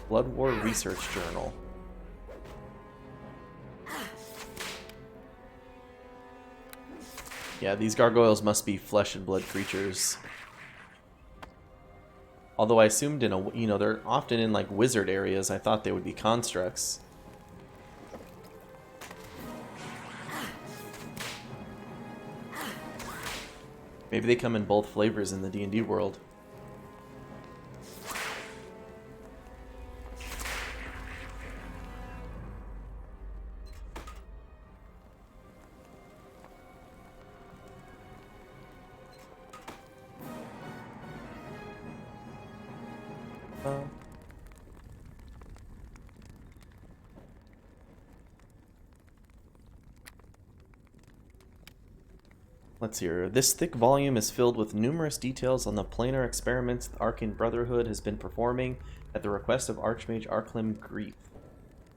Blood War Research Journal. Yeah, these gargoyles must be flesh and blood creatures. Although I assumed in a, you know, they're often in like wizard areas, I thought they would be constructs. Maybe they come in both flavors in the D&D world. Let's hear. This thick volume is filled with numerous details on the planar experiments the Arcane Brotherhood has been performing at the request of Archmage Arclim Grief.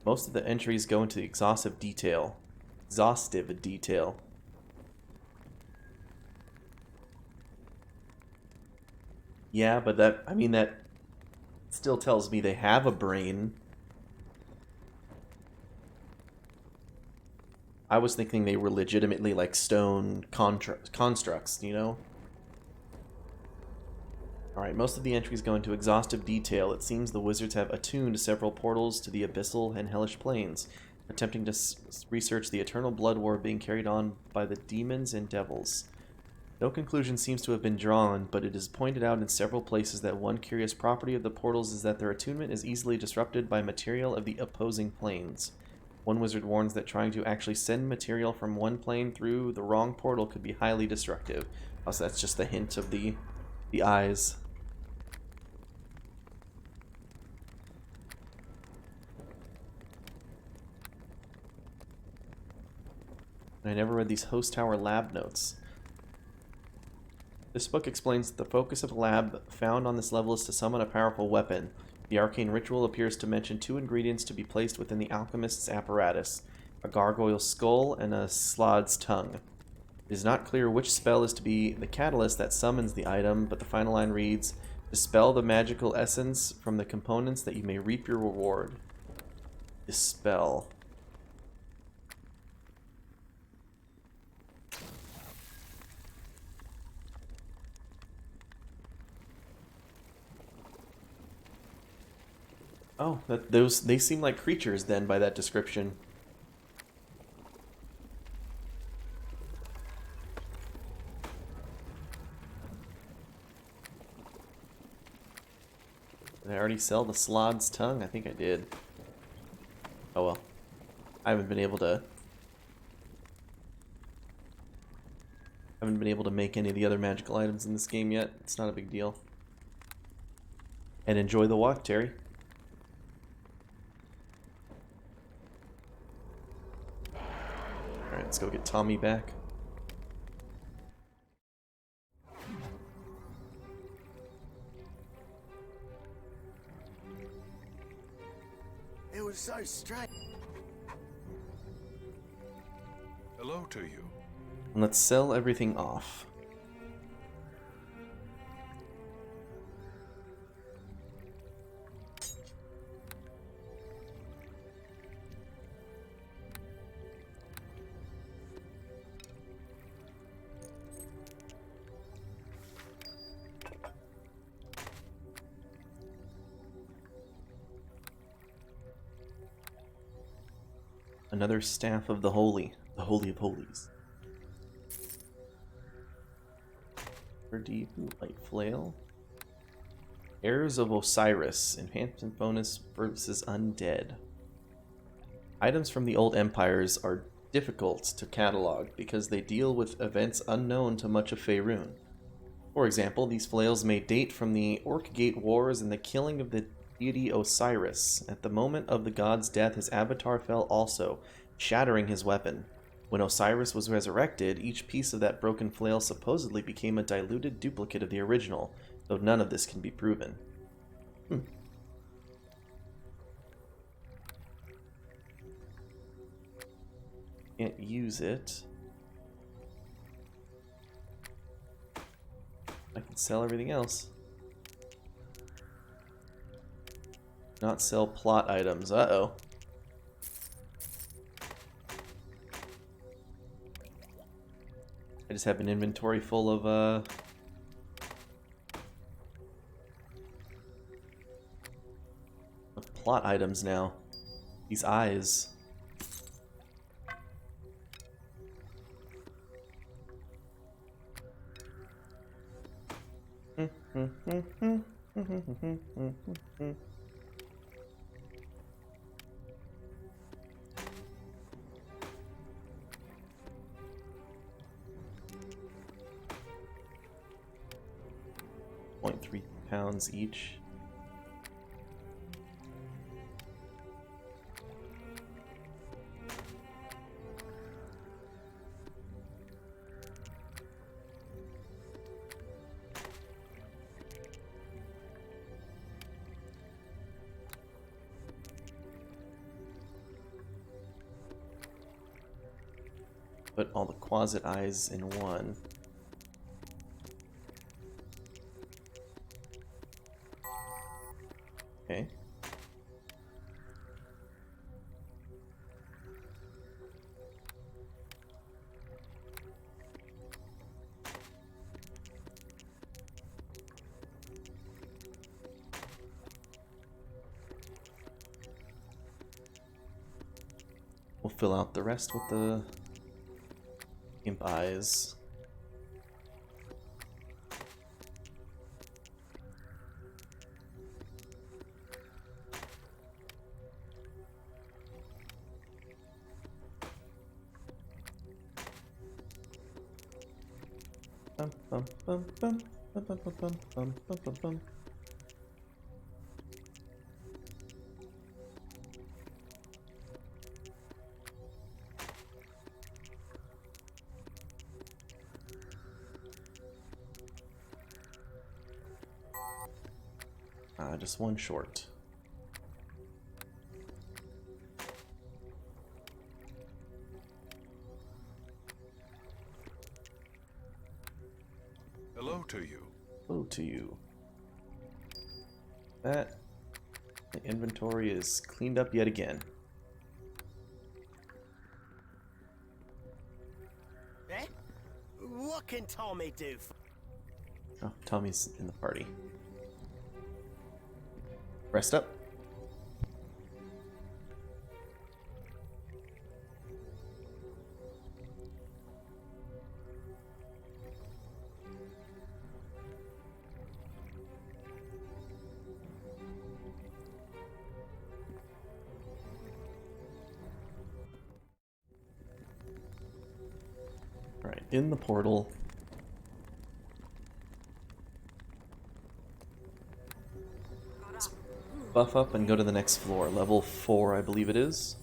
Most of the entries go into exhaustive detail. Yeah, but that, I mean, that still tells me they have a brain. I was thinking they were legitimately like stone constructs, you know? Alright, most of the entries go into exhaustive detail. It seems the wizards have attuned several portals to the abyssal and hellish planes, attempting to research the eternal blood war being carried on by the demons and devils. No conclusion seems to have been drawn, but it is pointed out in several places that one curious property of the portals is that their attunement is easily disrupted by material of the opposing planes. One wizard warns that trying to actually send material from one plane through the wrong portal could be highly destructive. Also, that's just the hint of the eyes. And I never read these Host Tower lab notes. This book explains that the focus of the lab found on this level is to summon a powerful weapon. The arcane ritual appears to mention two ingredients to be placed within the alchemist's apparatus: a gargoyle's skull and a slad's tongue. It is not clear which spell is to be the catalyst that summons the item, but the final line reads, "Dispel the magical essence from the components that you may reap your reward." Dispel. Oh, they seem like creatures then by that description. Did I already sell the slad's tongue? I think I did. Oh well. I haven't been able to Haven't been able to make any of the other magical items in this game yet. It's not a big deal. And enjoy the walk, Terry. Alright, let's go get Tommy back. It was so strange. Hello to you. And let's sell everything off. Another Staff of the Holy of Holies. Deep Light Flail. Heirs of Osiris. Enhancement bonus versus undead. Items from the old empires are difficult to catalog because they deal with events unknown to much of Faerun. For example, these flails may date from the Orc-Gate Wars and the killing of the deity Osiris. At the moment of the god's death, his avatar fell also, shattering his weapon. When Osiris was resurrected, each piece of that broken flail supposedly became a diluted duplicate of the original, though none of this can be proven. Can't use it. I can sell everything else. Not sell plot items. Uh-oh. I just have an inventory full of plot items now. These eyes. £3 each. Put all the Quasit eyes in one. Okay. We'll fill out the rest with the imp eyes. Bum, bum, bum, bum, bum, bum, bum, bum, bum, bum, bum. Just one short. Hello to you. Hello to you. That the inventory is cleaned up yet again. Eh? What can Tommy do? Oh, Tommy's in the party. Rest up. All right, in the portal, buff up and go to the next floor. Level 4, I believe it is.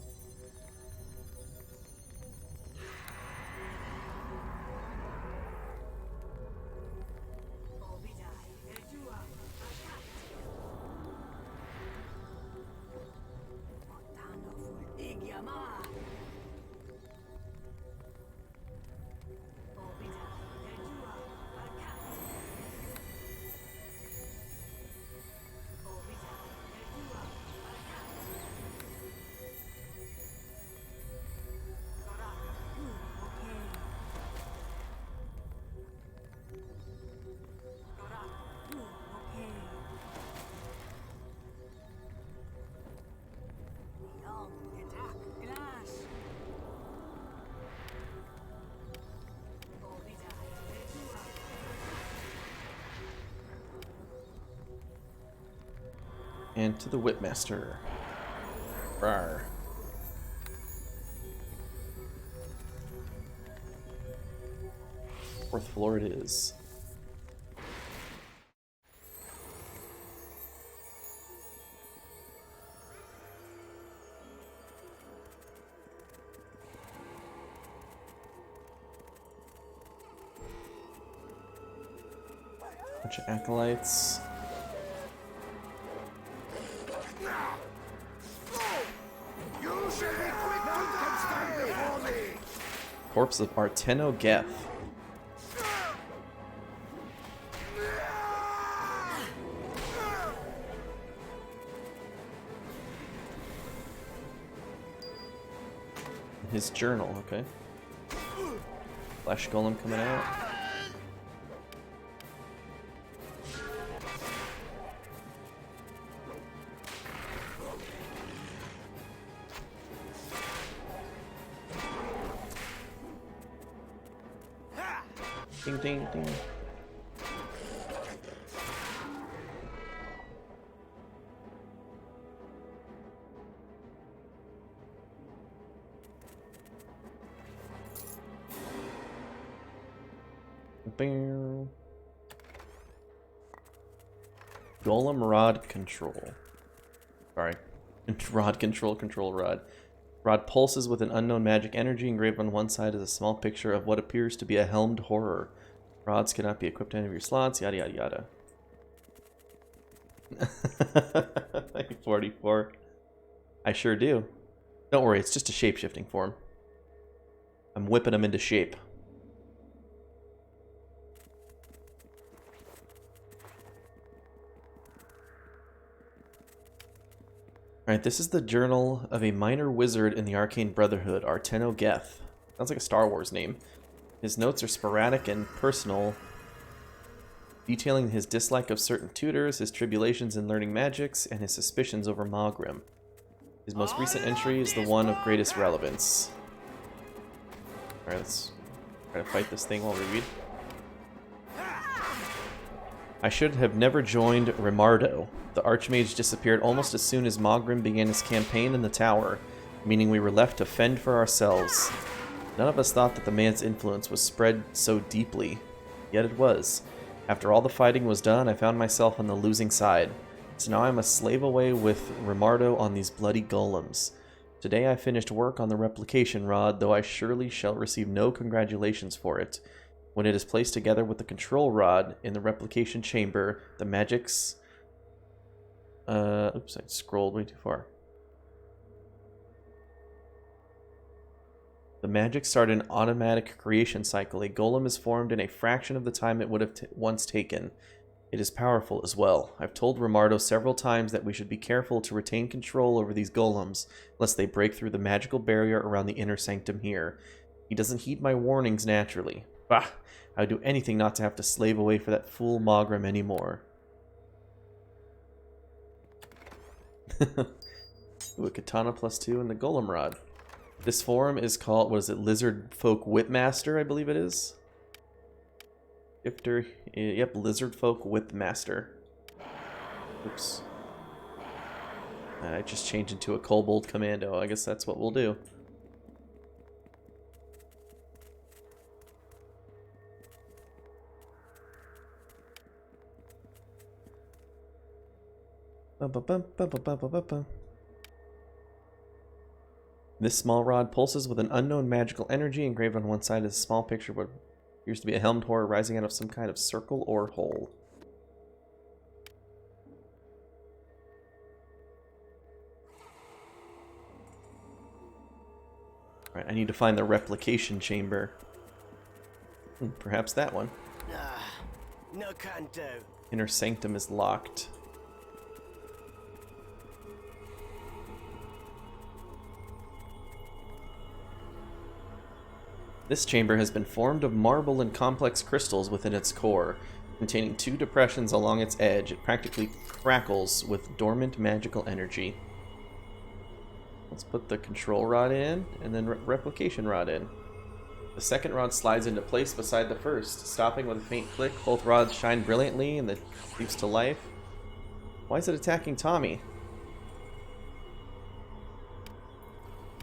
And to the Whipmaster. Rawr. Fourth floor it is. Bunch of acolytes. Corpse of Arteno Geth. His journal, okay. Flesh Golem coming out. Ding, ding, ding. Bing. Golem Rod Control. Sorry. Rod Control, Control Rod. Rod pulses with an unknown magic energy. Engraved on one side is a small picture of what appears to be a helmed horror. Rods cannot be equipped to any of your slots, yada yada yada. 44. I sure do. Don't worry, it's just a shape-shifting form. I'm whipping them into shape. Alright, this is the journal of a minor wizard in the Arcane Brotherhood, Arteno Geth. Sounds like a Star Wars name. His notes are sporadic and personal, detailing his dislike of certain tutors, his tribulations in learning magics, and his suspicions over Maugrim. His most recent entry is the one of greatest relevance. Alright, let's try to fight this thing while we read. I should have never joined Rimardo. The Archmage disappeared almost as soon as Maugrim began his campaign in the tower, meaning we were left to fend for ourselves. None of us thought that the man's influence was spread so deeply, yet it was. After all the fighting was done, I found myself on the losing side. So now I must slave away with Rimardo on these bloody golems. Today I finished work on the replication rod, though I surely shall receive no congratulations for it. When it is placed together with the control rod in the replication chamber, the magics... oops, I scrolled way too far. The magic start an automatic creation cycle. A golem is formed in a fraction of the time it would have once taken. It is powerful as well. I've told Rimardo several times that we should be careful to retain control over these golems, lest they break through the magical barrier around the inner sanctum here. He doesn't heed my warnings naturally. Bah! I would do anything not to have to slave away for that fool Maugrim anymore. Ooh, a katana +2 and the golem rod. This form is called, what is it, Lizard Folk Whipmaster, I believe it is. Ifter, yep, Lizard Folk Whipmaster. Oops. I just changed into a Kobold Commando. I guess that's what we'll do. This small rod pulses with an unknown magical energy. Engraved on one side is a small picture of what appears to be a helmed horror rising out of some kind of circle or hole. Alright, I need to find the replication chamber. Perhaps that one. No canto. Inner sanctum is locked. This chamber has been formed of marble and complex crystals within its core. Containing 2 depressions along its edge, it practically crackles with dormant magical energy. Let's put the control rod in, and then replication rod in. The second rod slides into place beside the first, stopping with a faint click. Both rods shine brilliantly, and the leaps to life. Why is it attacking Tommy?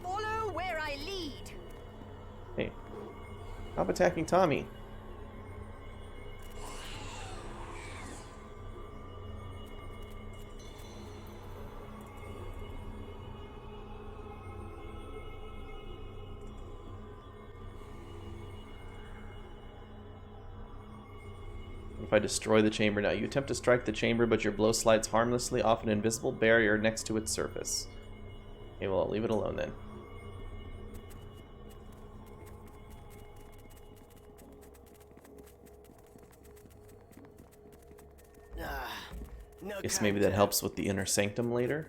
Follow where I lead. Hey, stop attacking Tommy. If I destroy the chamber now, you attempt to strike the chamber, but your blow slides harmlessly off an invisible barrier next to its surface. Okay, well, I'll leave it alone then. No Guess maybe that helps with the inner sanctum later.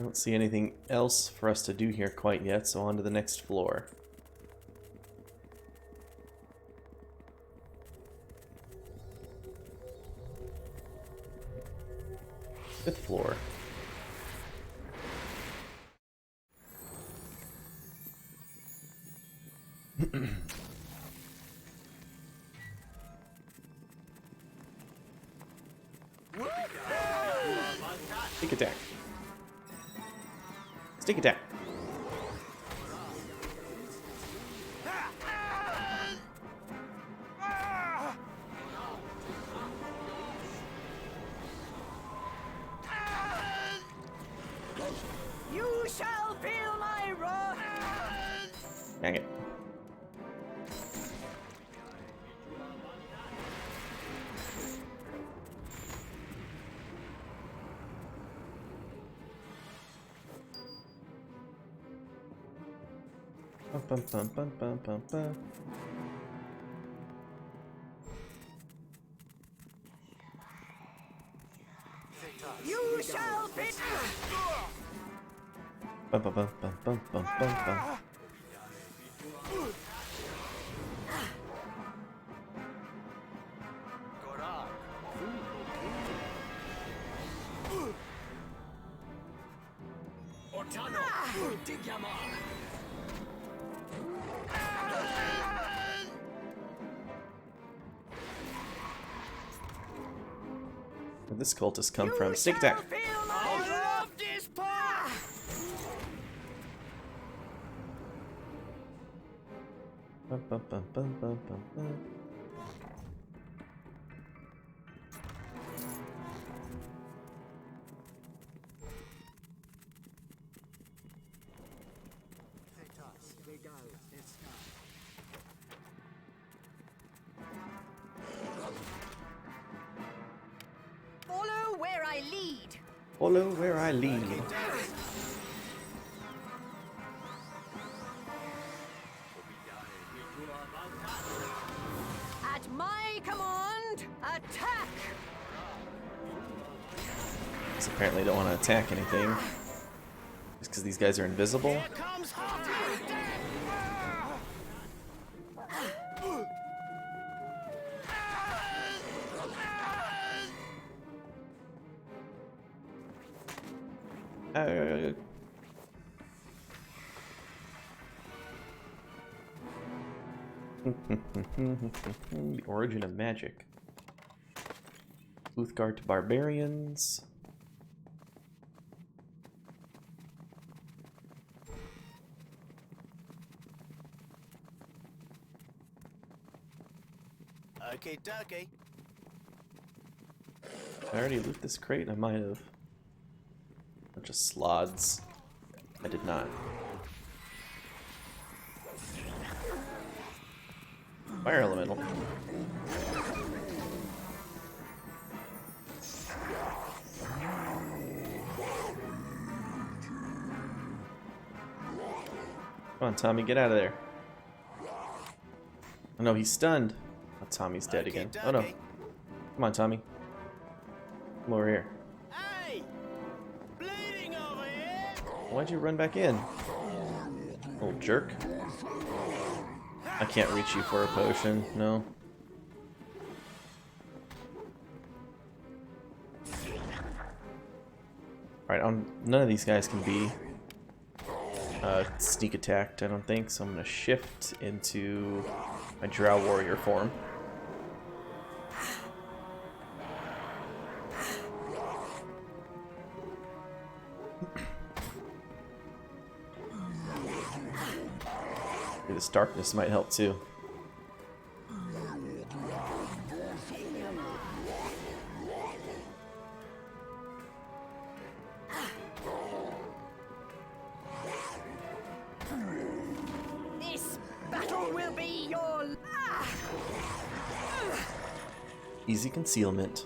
I don't see anything else for us to do here quite yet, so on to the next floor. 5th floor. Sneak attack. Sneak attack. You shall feel my wrath. Dang it. Bum, bum, bum, bum, bum, bum. You shall be. Bum, bum, bum, bum, bum, bum, bum, bum. Where'd this cultist come from? Sneak attack. Bum, bum, bum, bum, bum, bum, bum. Follow where I lead. Follow where I lead. At my command, attack! Just apparently don't want to attack anything. Just because these guys are invisible. The origin of magic. Uthgard barbarians. Okay, dokie. I already loot this crate? I might have. Bunch of slods. I did not. Fire elemental. Come on, Tommy, get out of there. Oh no, he's stunned. Oh, Tommy's dead Okay, again. Oh no. dokie. Come on, Tommy. Come over here. Hey! Bleeding over here! Why'd you run back in? Old jerk. I can't reach you for a potion, no. Alright, none of these guys can be sneak attacked, I don't think, so I'm going to shift into my Drow Warrior form. Maybe this darkness might help too. This battle will be your Easy concealment.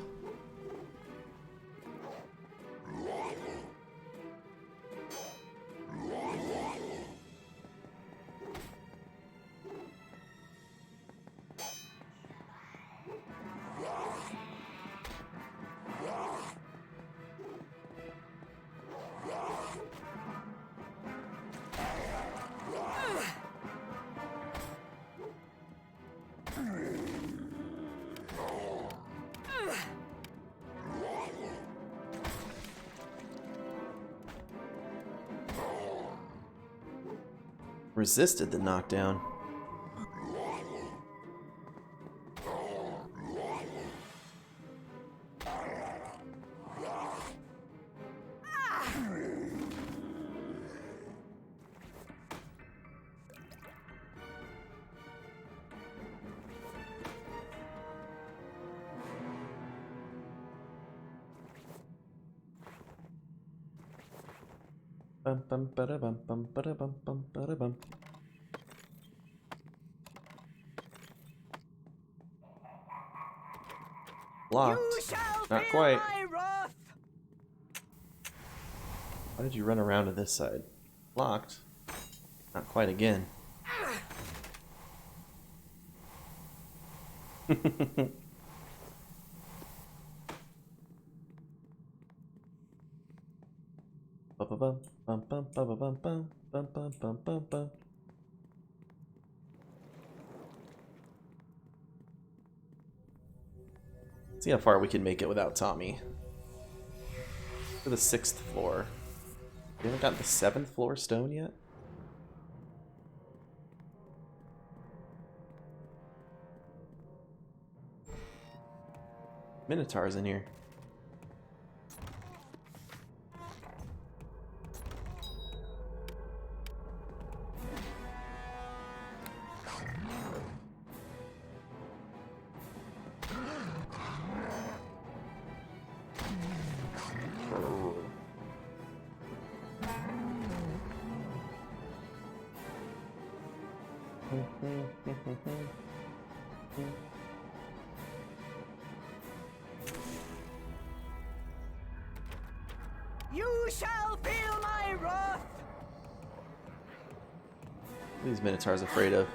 Resisted the knockdown. Bum bum bada bum bum bada bum bum bada bum. Locked. You shall Not feel quite. my wrath. Why did you run around to this side? Locked. Not quite again. Bum bum bum bum bum bum bum bum bum bum bum. See how far we can make it without Tommy. To the 6th floor. We haven't got the 7th floor stone yet? Minotaur's in here. You shall feel my wrath. What are these Minotaurs afraid of?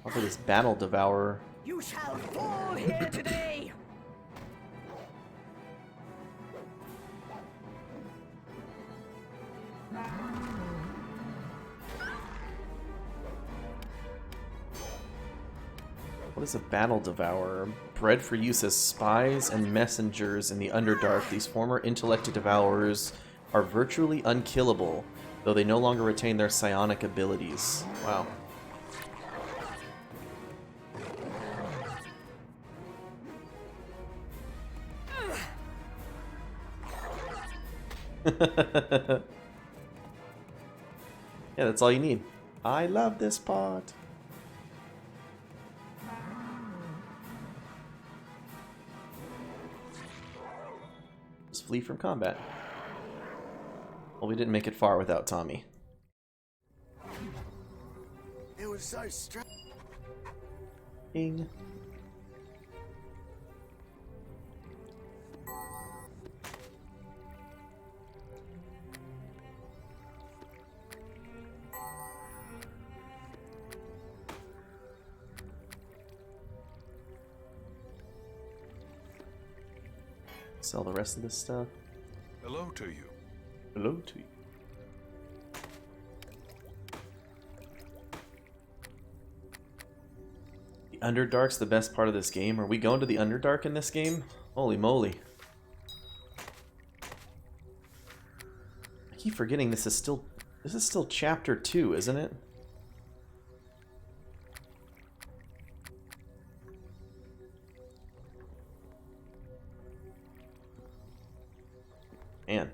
Over this Battle Devourer. You shall fall here today. What is a Battle Devourer? Bred for use as spies and messengers in the Underdark, these former intellect devourers are virtually unkillable, though they no longer retain their psionic abilities. Wow. Yeah, that's all you need. I love this part. flee from combat. Well, we didn't make it far without Tommy. It was so strange. Ding. Sell the rest of this stuff. Hello to you. Hello to you. The Underdark's the best part of this game. Are we going to the Underdark in this game? Holy moly. I keep forgetting this is still chapter 2, isn't it? Man.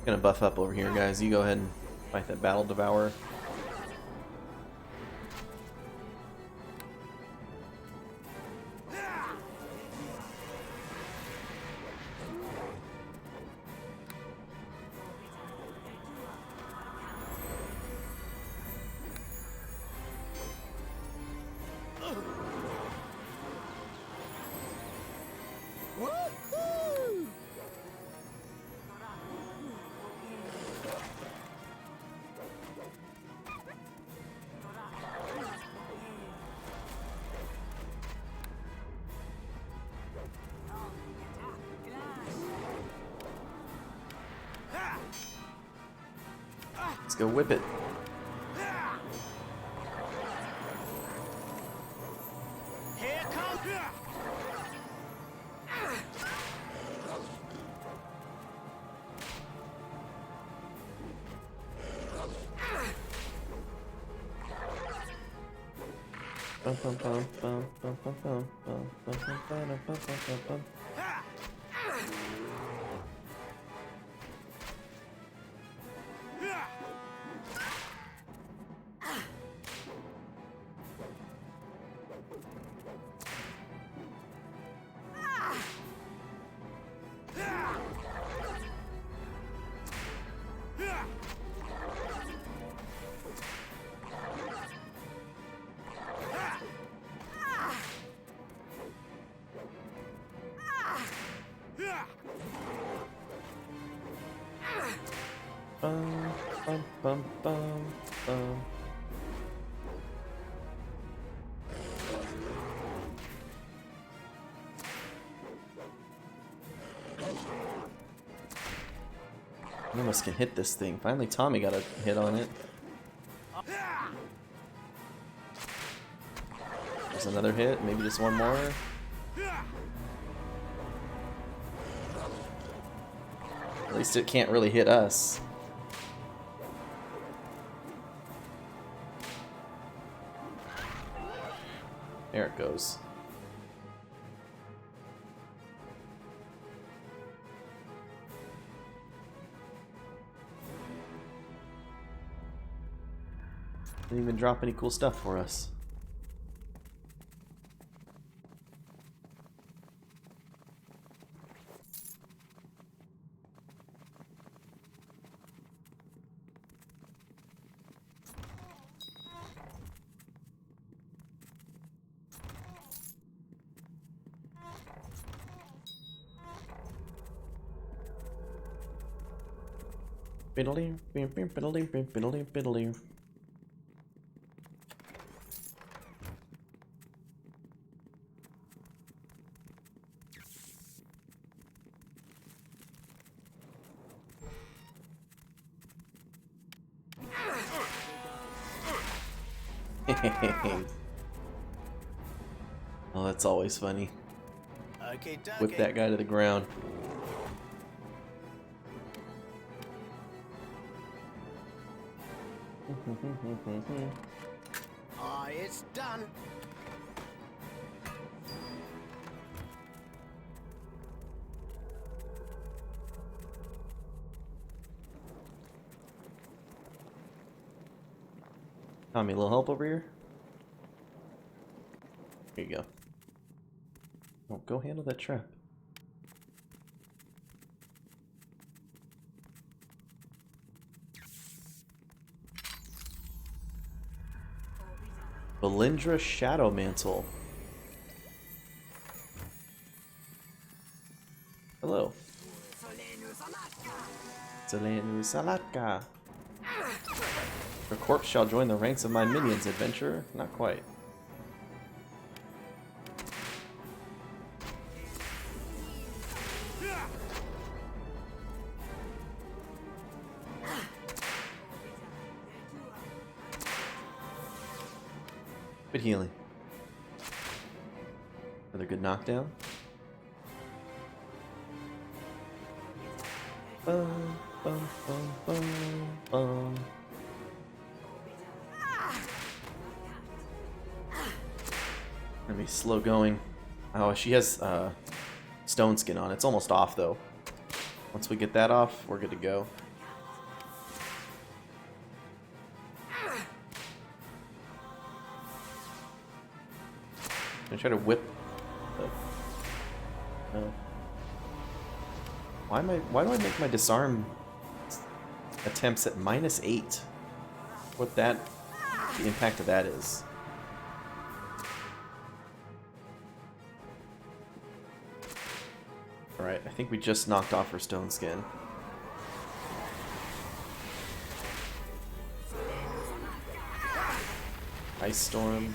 Gonna buff up over here, guys. You go ahead and fight that Battle Devourer. Woohoo! Let's go whip it. Here comes. Bum, bum, bum, bum, bum, bum, bum, bum, bum, bum, bum, bum, bum, bum. Bum, bum, bum, bum, bum. I almost can hit this thing. Finally, Tommy got a hit on it. There's another hit. Maybe just one more. At least it can't really hit us. There it goes. Didn't even drop any cool stuff for us. Biddly, biddly, biddly, biddly, biddly. Oh, that's always funny. Okay, Whip that guy to the ground. Ah, it's done. Tommy, a little help over here? Here you go. Oh, go handle that trap. Belindra Shadow Mantle. Hello. Selenu Salatka. Your corpse shall join the ranks of my minions, adventurer. Not quite. Good healing. Another good knockdown. Bum, bum, bum, bum, bum. Gonna be slow going. Oh, she has stone skin on. It's almost off though. Once we get that off, we're good to go. I'm gonna try to whip the... No. Why do I make my disarm attempts at -8? What the impact of that is. Alright, I think we just knocked off her stone skin. Ice storm.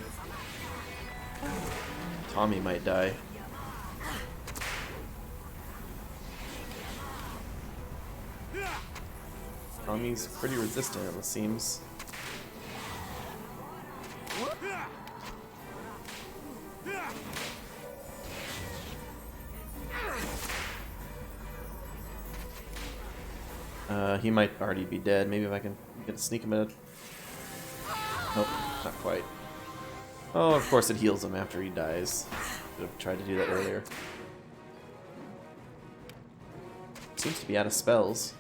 Tommy might die. Tommy's pretty resistant, it seems. He might already be dead. Maybe if I can get a sneak him in. Nope, not quite. Oh, of course it heals him after he dies. Should have tried to do that earlier. Seems to be out of spells.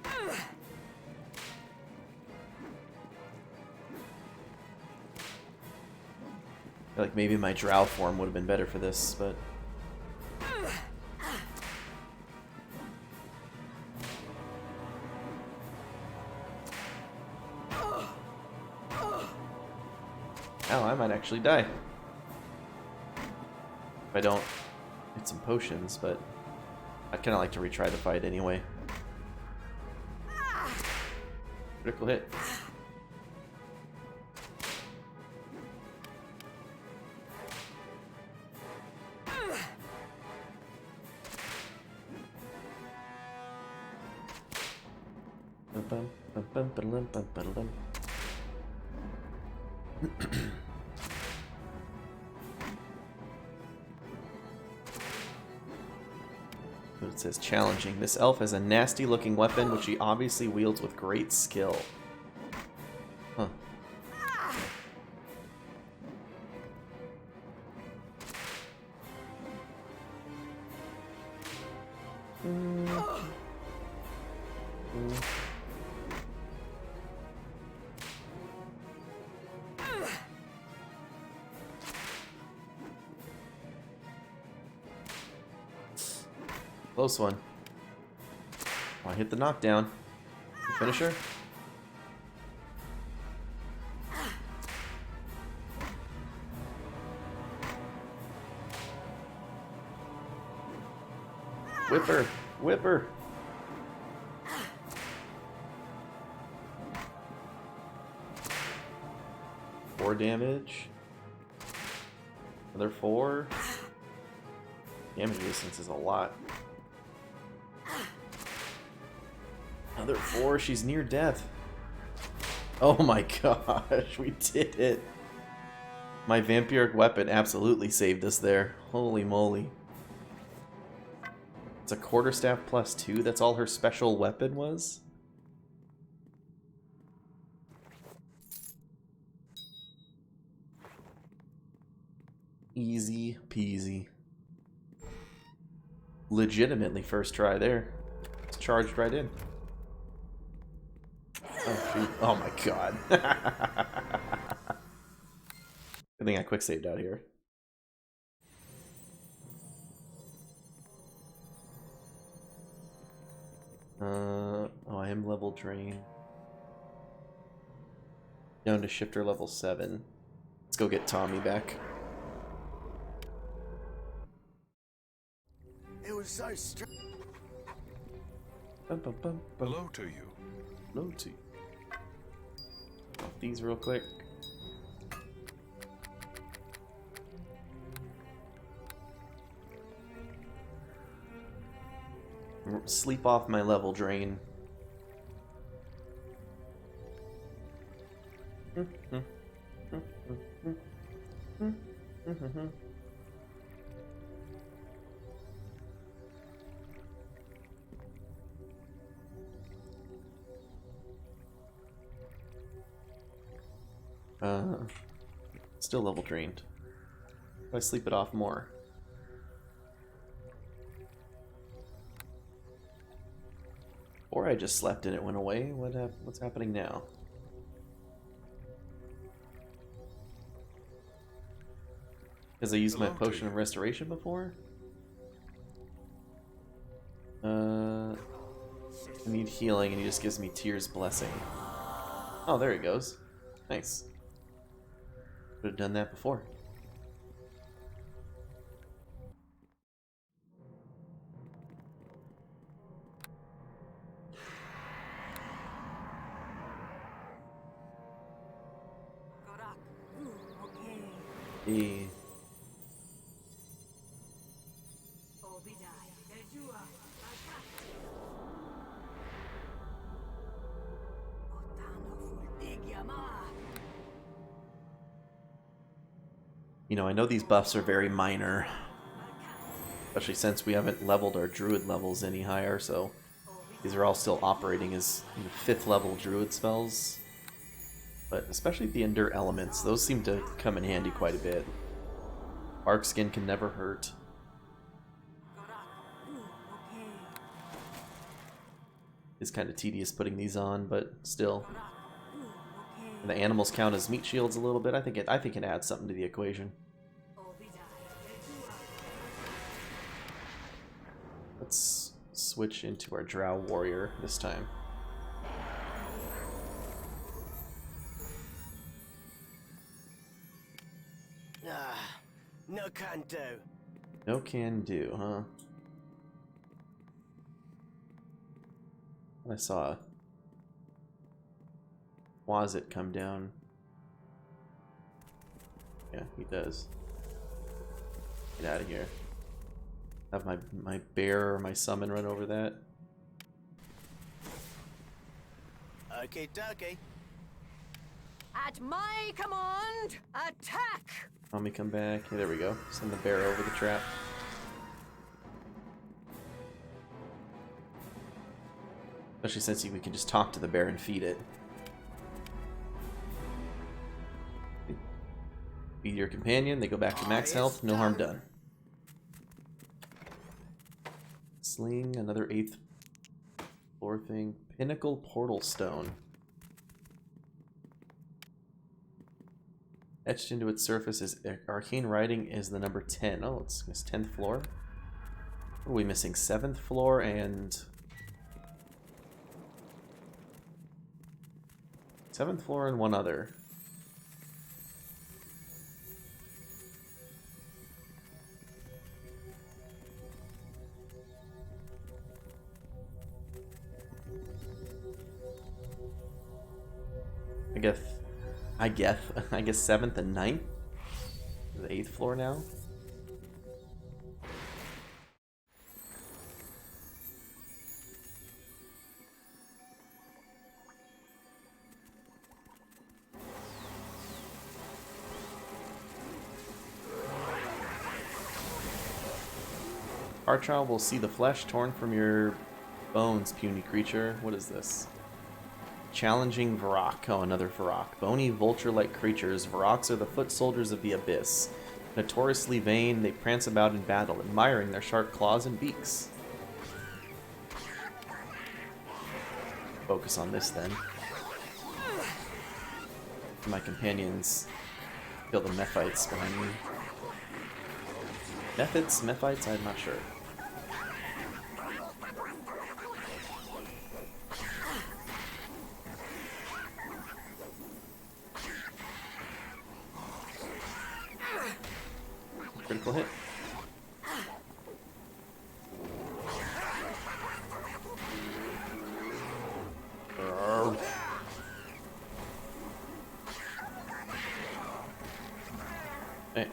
I feel like maybe my drow form would have been better for this, but... Hell, I might actually die. If I don't get some potions, but I'd kind of like to retry the fight anyway. Critical hit. But it says challenging. This elf has a nasty looking weapon which he obviously wields with great skill. Huh. Close one. Oh, I hit the knockdown. Finisher? Whipper! Whipper! 4 damage. Another 4. Damage resistance is a lot. Another 4. She's near death. Oh my gosh, we did it. My vampiric weapon absolutely saved us there. Holy moly. It's a quarterstaff +2. That's all her special weapon was? Easy peasy. Legitimately first try there. It's charged right in. Oh shoot. Oh my god. Good thing I quick saved out here. Oh, I am level drain. Down to shifter level 7. Let's go get Tommy back. It was so strange. Hello to you. Hello to you. Off these real quick. Sleep off my level drain. Still level drained. If I sleep it off more. Or I just slept and it went away. What's happening now? Because I used my potion of restoration before? I need healing and he just gives me Tear's Blessing. Oh, there he goes. Nice. Could have done that before. Hey. You know, I know these buffs are very minor, especially since we haven't leveled our druid levels any higher, so these are all still operating as 5th level druid spells. But especially the Endure elements, those seem to come in handy quite a bit. Bark skin can never hurt. It's kind of tedious putting these on, but still. And the animals count as meat shields a little bit. I think it adds something to the equation. Let's switch into our Drow warrior this time. No can do. No can do, huh? I saw Wazit come down. Yeah, he does. Get out of here. Have my bear or my summon run over that. Okay, dokie. At my command, attack! Let me come back. Yeah, there we go. Send the bear over the trap. Especially since we can just talk to the bear and feed it. Feed your companion, they go back to max health, no harm done. Sling, another 8th floor thing. Pinnacle Portal Stone. Etched into its surface is arcane writing is the number 10. Oh, it's 10th floor. What are we missing? 7th floor and 7th floor and one other. I guess 7th and 9th? The 8th floor now? Archal will see the flesh torn from your bones, puny creature. What is this? Challenging Varrock. Oh, another Varrock. Bony, vulture-like creatures. Varrocks are the foot soldiers of the abyss. Notoriously vain, they prance about in battle, admiring their sharp claws and beaks. Focus on this, then. My companions kill the Mephites behind me. Methods? Mephites? I'm not sure. Critical hit. Hey.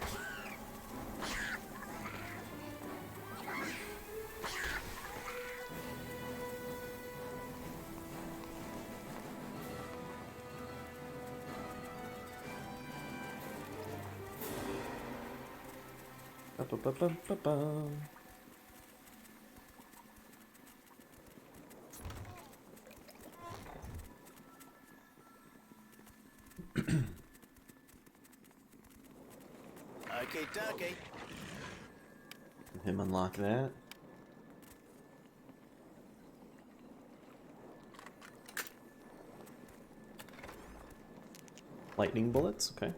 Ba-ba-ba-ba-ba. Okay, dokie. Him unlock that. Lightning bullets, okay.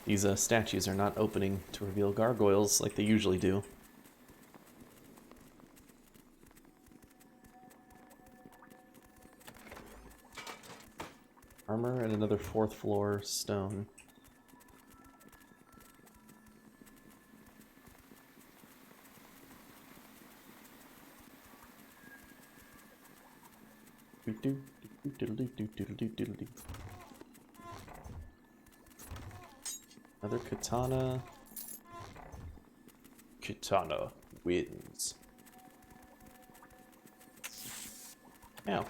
These statues are not opening to reveal gargoyles like they usually do. Armor and another 4th floor stone. Another katana. Katana wins. Ow.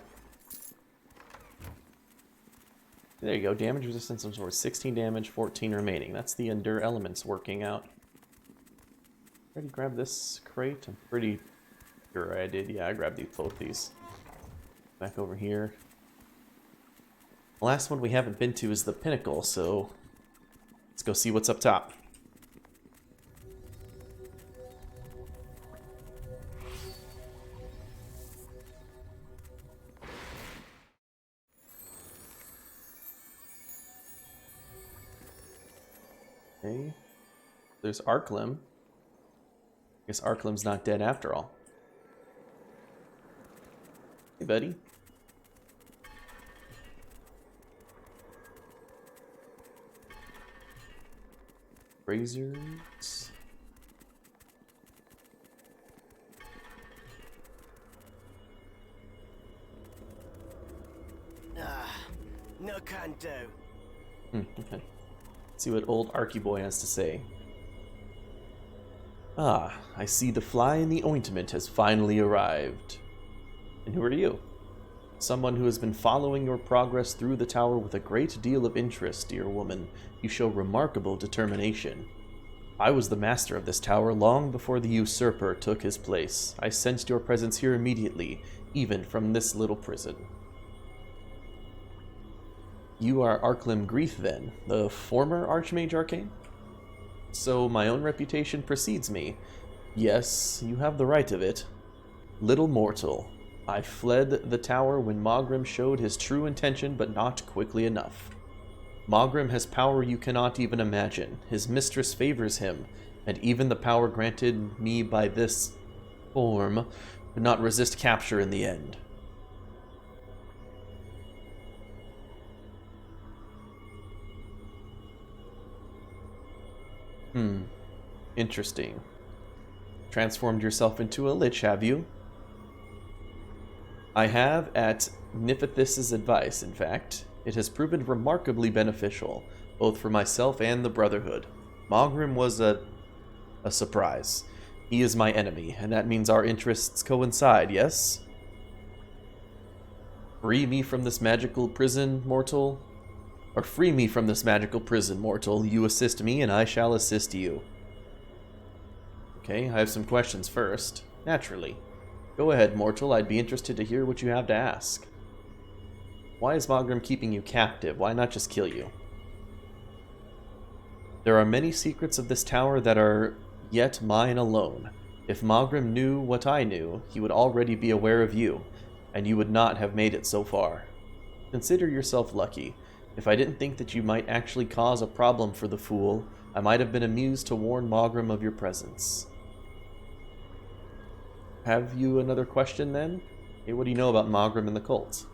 There you go. Damage resistance of sort 16 damage, 14 remaining. That's the Endure elements working out. Ready to grab this crate? I'm pretty sure I did. Yeah, I grabbed both these. Back over here. The last one we haven't been to is the Pinnacle, so let's go see what's up top. Okay. There's Arclim. I guess Arclim's not dead after all. Hey, buddy. Razors. No can do. Okay. Let's see what old Arky Boy has to say. Ah, I see the fly in the ointment has finally arrived. And who are you? Someone who has been following your progress through the tower with a great deal of interest, dear woman. You show remarkable determination. I was the master of this tower long before the usurper took his place. I sensed your presence here immediately, even from this little prison. You are Arclim Grief, then, the former Archmage Arcane? So my own reputation precedes me. Yes, you have the right of it. Little mortal, I fled the tower when Maugrim showed his true intention, but not quickly enough. Maugrim has power you cannot even imagine. His mistress favors him, and even the power granted me by this form could not resist capture in the end. Interesting. Transformed yourself into a lich, have you? I have, at Niphothys' advice, in fact. It has proven remarkably beneficial, both for myself and the Brotherhood. Maugrim was a surprise. He is my enemy, and that means our interests coincide, yes? Free me from this magical prison, mortal? Or free me from this magical prison, mortal. You assist me, and I shall assist you. Okay, I have some questions first. Naturally. Go ahead, mortal. I'd be interested to hear what you have to ask. Why is Maugrim keeping you captive? Why not just kill you? There are many secrets of this tower that are yet mine alone. If Maugrim knew what I knew, he would already be aware of you, and you would not have made it so far. Consider yourself lucky. If I didn't think that you might actually cause a problem for the fool, I might have been amused to warn Maugrim of your presence. Have you another question, then? Hey, what do you know about Maugrim and the cult?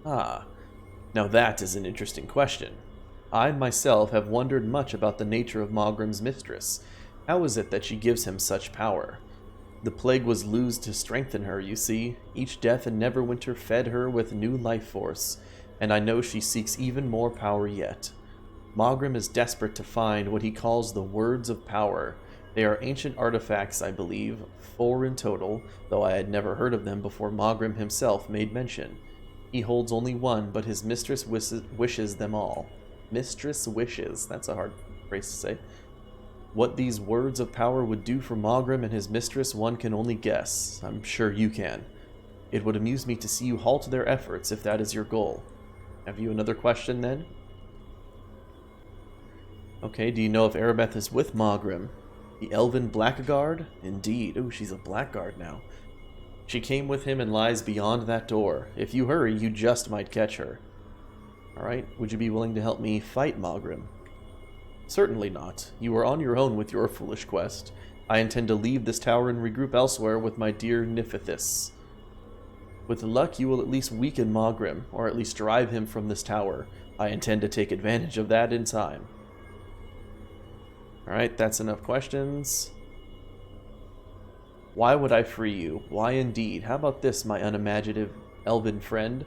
Ah, now that is an interesting question. I myself have wondered much about the nature of Maugrim's mistress. How is it that she gives him such power? The plague was loosed to strengthen her, you see. Each death in Neverwinter fed her with new life force, and I know she seeks even more power yet. Maugrim is desperate to find what he calls the Words of Power. They are ancient artifacts, I believe, 4 in total, though I had never heard of them before Maugrim himself made mention. He holds only one, but his mistress wishes them all. Mistress wishes. That's a hard phrase to say. What these Words of Power would do for Maugrim and his mistress, one can only guess. I'm sure you can. It would amuse me to see you halt their efforts if that is your goal. Have you another question, then? Okay, do you know if Erebeth is with Maugrim? The elven blackguard? Indeed. Oh, she's a blackguard now. She came with him and lies beyond that door. If you hurry, you just might catch her. Alright, would you be willing to help me fight Maugrim? Certainly not. You are on your own with your foolish quest. I intend to leave this tower and regroup elsewhere with my dear Nifithis. With luck, you will at least weaken Maugrim, or at least drive him from this tower. I intend to take advantage of that in time. Alright, that's enough questions. Why would I free you? Why indeed? How about this, my unimaginative elven friend?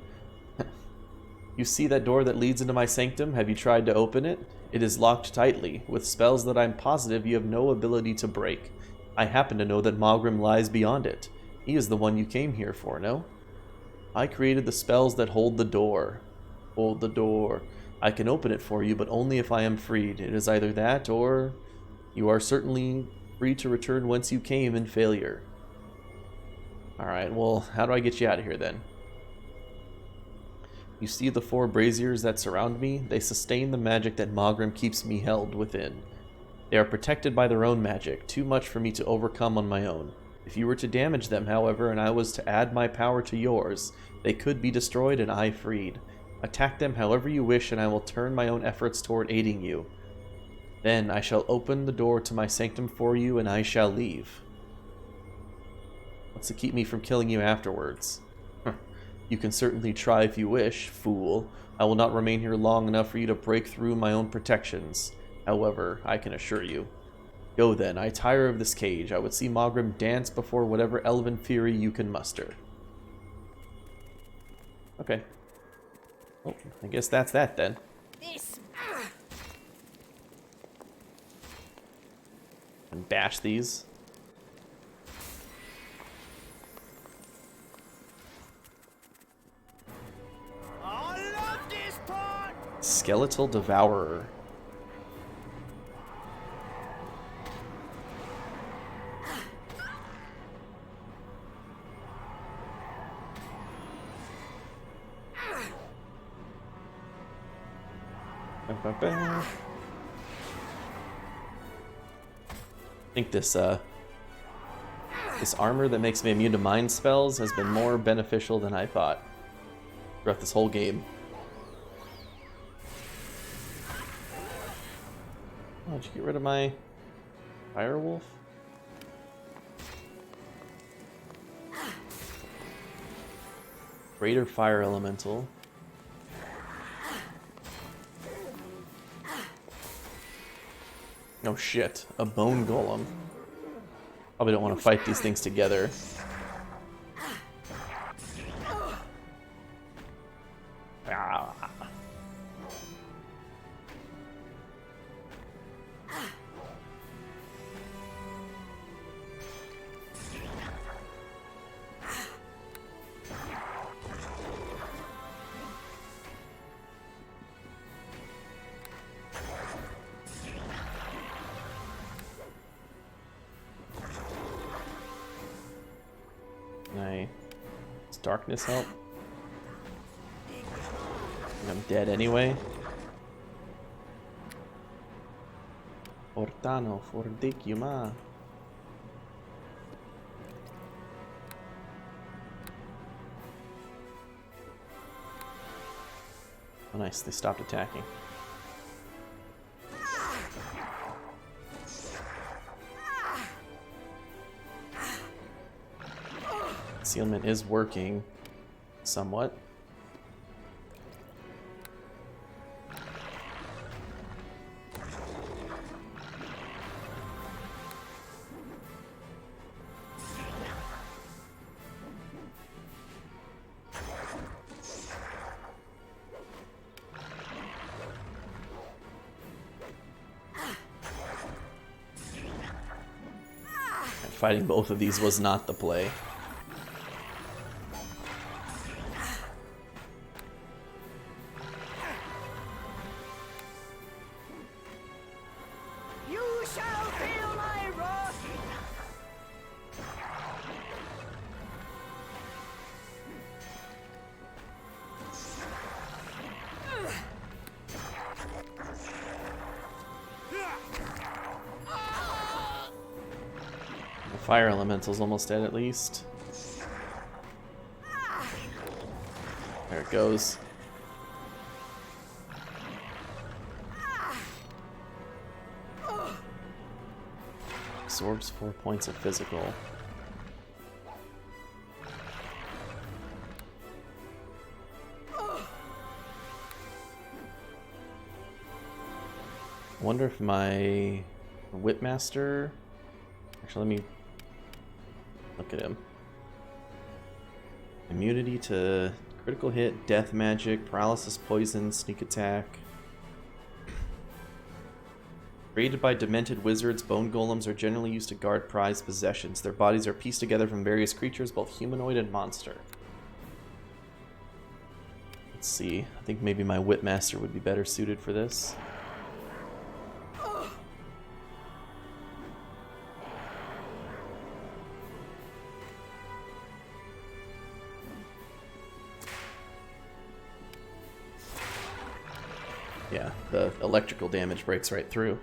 You see that door that leads into my sanctum? Have you tried to open it? It is locked tightly, with spells that I'm positive you have no ability to break. I happen to know that Maugrim lies beyond it. He is the one you came here for, no? I created the spells that hold the door. Hold the door. I can open it for you, but only if I am freed. It is either that, or you are certainly free to return whence you came in failure. Alright, well, how do I get you out of here, then? You see the 4 braziers that surround me? They sustain the magic that Maugrim keeps me held within. They are protected by their own magic, too much for me to overcome on my own. If you were to damage them, however, and I was to add my power to yours, they could be destroyed and I freed. Attack them however you wish, and I will turn my own efforts toward aiding you. Then I shall open the door to my sanctum for you, and I shall leave. What's to keep me from killing you afterwards? You can certainly try if you wish, fool. I will not remain here long enough for you to break through my own protections. However, I can assure you. Go then, I tire of this cage. I would see Maugrim dance before whatever elven fury you can muster. Okay. Well, I guess that's that then. This. And bash these. I love this part! Skeletal Devourer. I think this armor that makes me immune to mind spells has been more beneficial than I thought throughout this whole game. Oh, did you get rid of my Firewolf? Greater Fire Elemental. Oh shit, a bone golem. Probably don't want to fight these things together. Ah. Does darkness help? I'm dead anyway. Portano forticiuma. Oh nice, they stopped attacking. Concealment is working somewhat. And fighting both of these was not the play. Fire elemental's almost dead at least. There it goes. Absorbs 4 points of physical. I wonder if my Whipmaster... Actually, let me look at him. Immunity to critical hit, death magic, paralysis, poison, sneak attack. Created by demented wizards, bone golems are generally used to guard prized possessions. Their bodies are pieced together from various creatures, both humanoid and monster. Let's see. I think maybe my Whipmaster would be better suited for this. Yeah, the electrical damage breaks right through.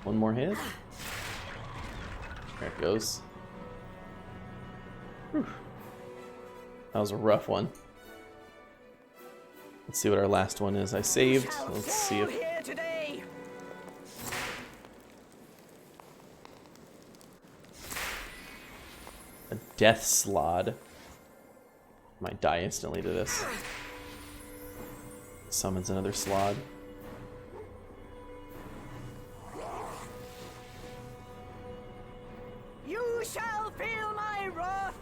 One more hit. There it goes. Whew. That was a rough one. Let's see what our last one is. I saved. Let's see if... A death slod. Might die instantly to this. Summons another slod. You shall feel my wrath.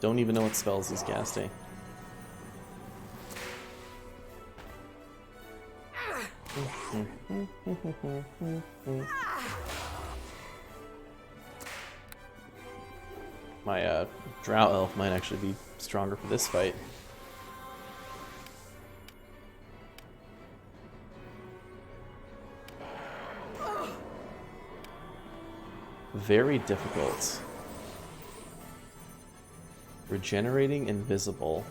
Don't even know what spells he's casting. My Drow Elf might actually be stronger for this fight. Very difficult. Regenerating invisible.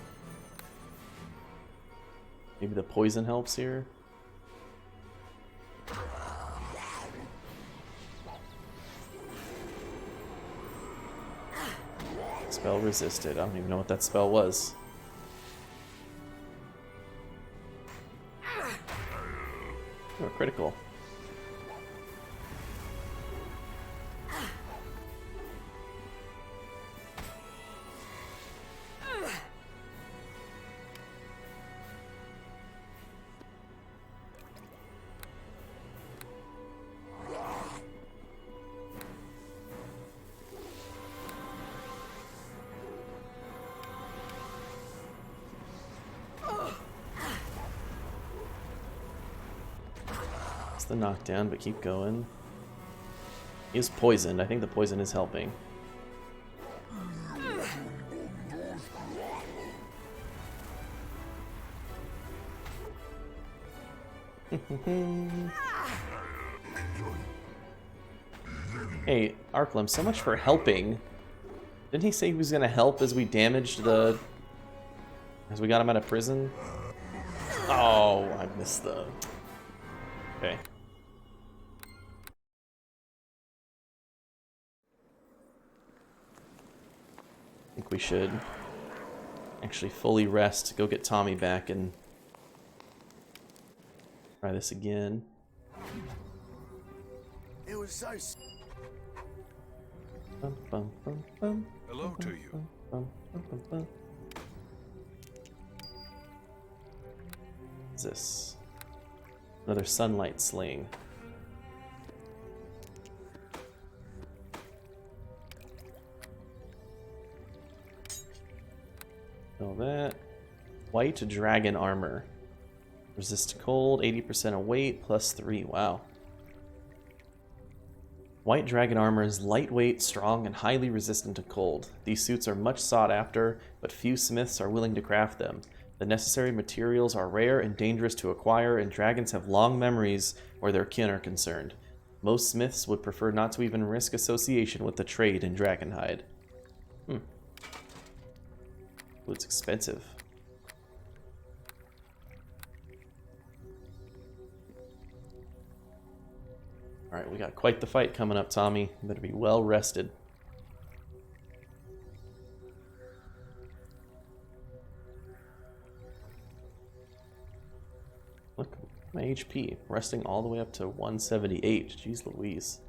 Maybe the poison helps here. Spell resisted. I don't even know what that spell was. Oh, critical. It's the knockdown, but keep going. He is poisoned. I think the poison is helping. Hey, Arklem, so much for helping. Didn't he say he was gonna help as we damaged the... as we got him out of prison? Oh, I missed the... Okay. I think we should actually fully rest, go get Tommy back, and try this again. It was so. Bum, bum, bum, bum, Hello to you. bum, bum, bum, bum. What's this? Another sunlight sling. All that. White dragon armor. Resist cold, 80% of weight, +3. Wow. White dragon armor is lightweight, strong, and highly resistant to cold. These suits are much sought after, but few smiths are willing to craft them. The necessary materials are rare and dangerous to acquire, and dragons have long memories where their kin are concerned. Most smiths would prefer not to even risk association with the trade in dragonhide. Ooh, it's expensive. Alright, we got quite the fight coming up, Tommy. You better be well rested. Look, my HP resting all the way up to 178. Jeez Louise.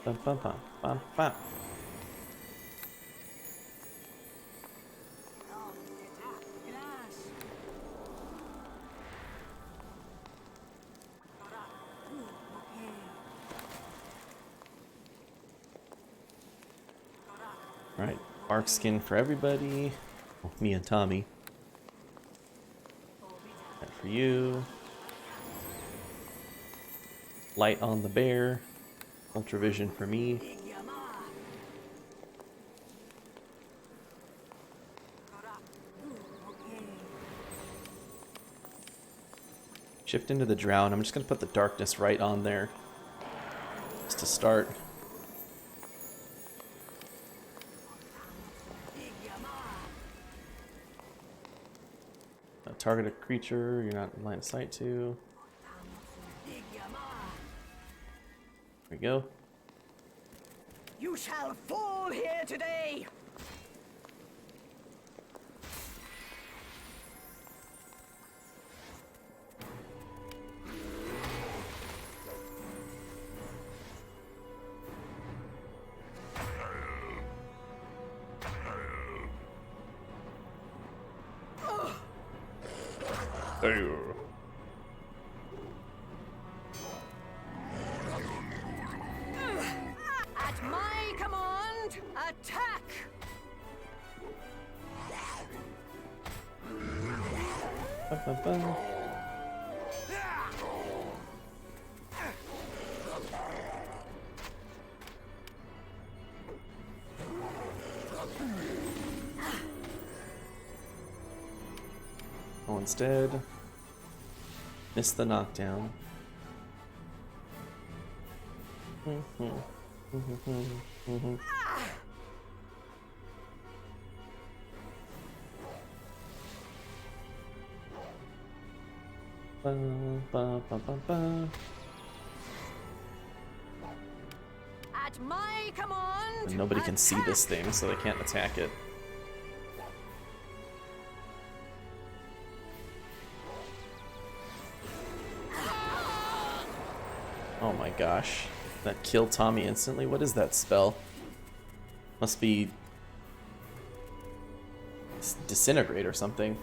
Bum, bum, bum, bum, bum. Alright, bark skin for everybody. Well, me and Tommy. That for you. Light on the bear. Ultravision for me. Shift into the drown. I'm just going to put the darkness right on there. Just to start. Target a creature you're not in line of sight to. There we go. You shall fall here today! At my command, attack! Ba-ba-ba. One's dead. Missed the knockdown. Ba, ba, ba, ba, ba. At my command, And nobody can see this thing, so they can't attack it. Oh my gosh. That killed Tommy instantly? What is that spell? Must be disintegrate or something.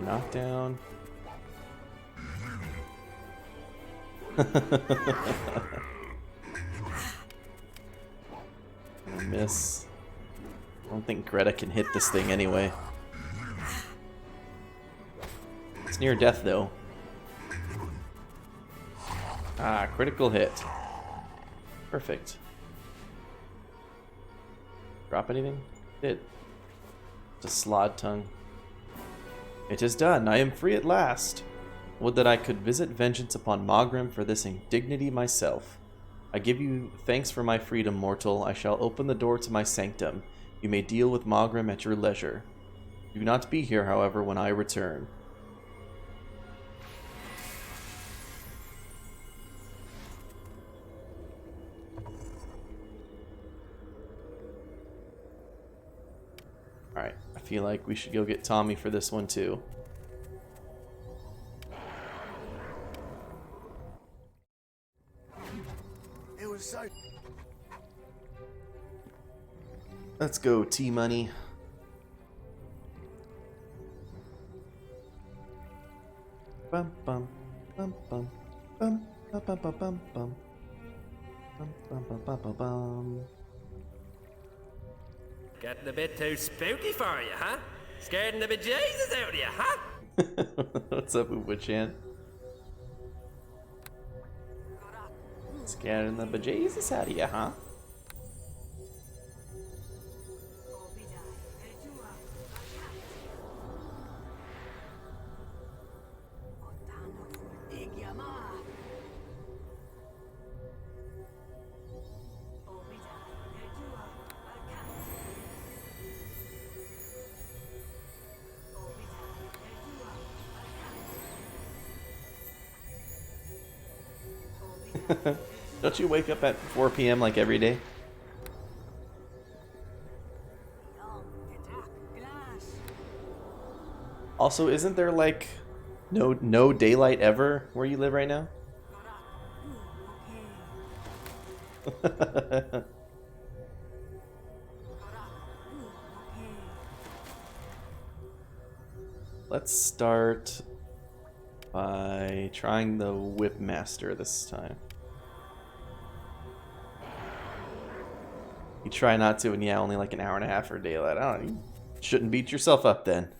Knockdown. Miss. I don't think Greta can hit this thing anyway. It's near death though. Ah, critical hit. Perfect. Drop anything? Did. It's a slod tongue. It is done. I am free at last. Would that I could visit vengeance upon Maugrim for this indignity myself. I give you thanks for my freedom, mortal. I shall open the door to my sanctum. You may deal with Maugrim at your leisure. Do not be here, however, when I return. Alright, I feel like we should go get Tommy for this one too. It was so... Let's go, T-Money. Bum bum bum bum bum bum bum bum bum bum bum bum bum bum bum. Getting a bit too spooky for you, huh? Scaring the bejesus out of you, huh? What's up, Uba-chan? Scaring the bejesus out of you, huh? Don't you wake up at 4 p.m. like every day? Also, isn't there like no daylight ever where you live right now? Let's start by trying the Whip Master this time. You try not to, and yeah, only like an hour and a half for daylight. I don't know. You shouldn't beat yourself up then.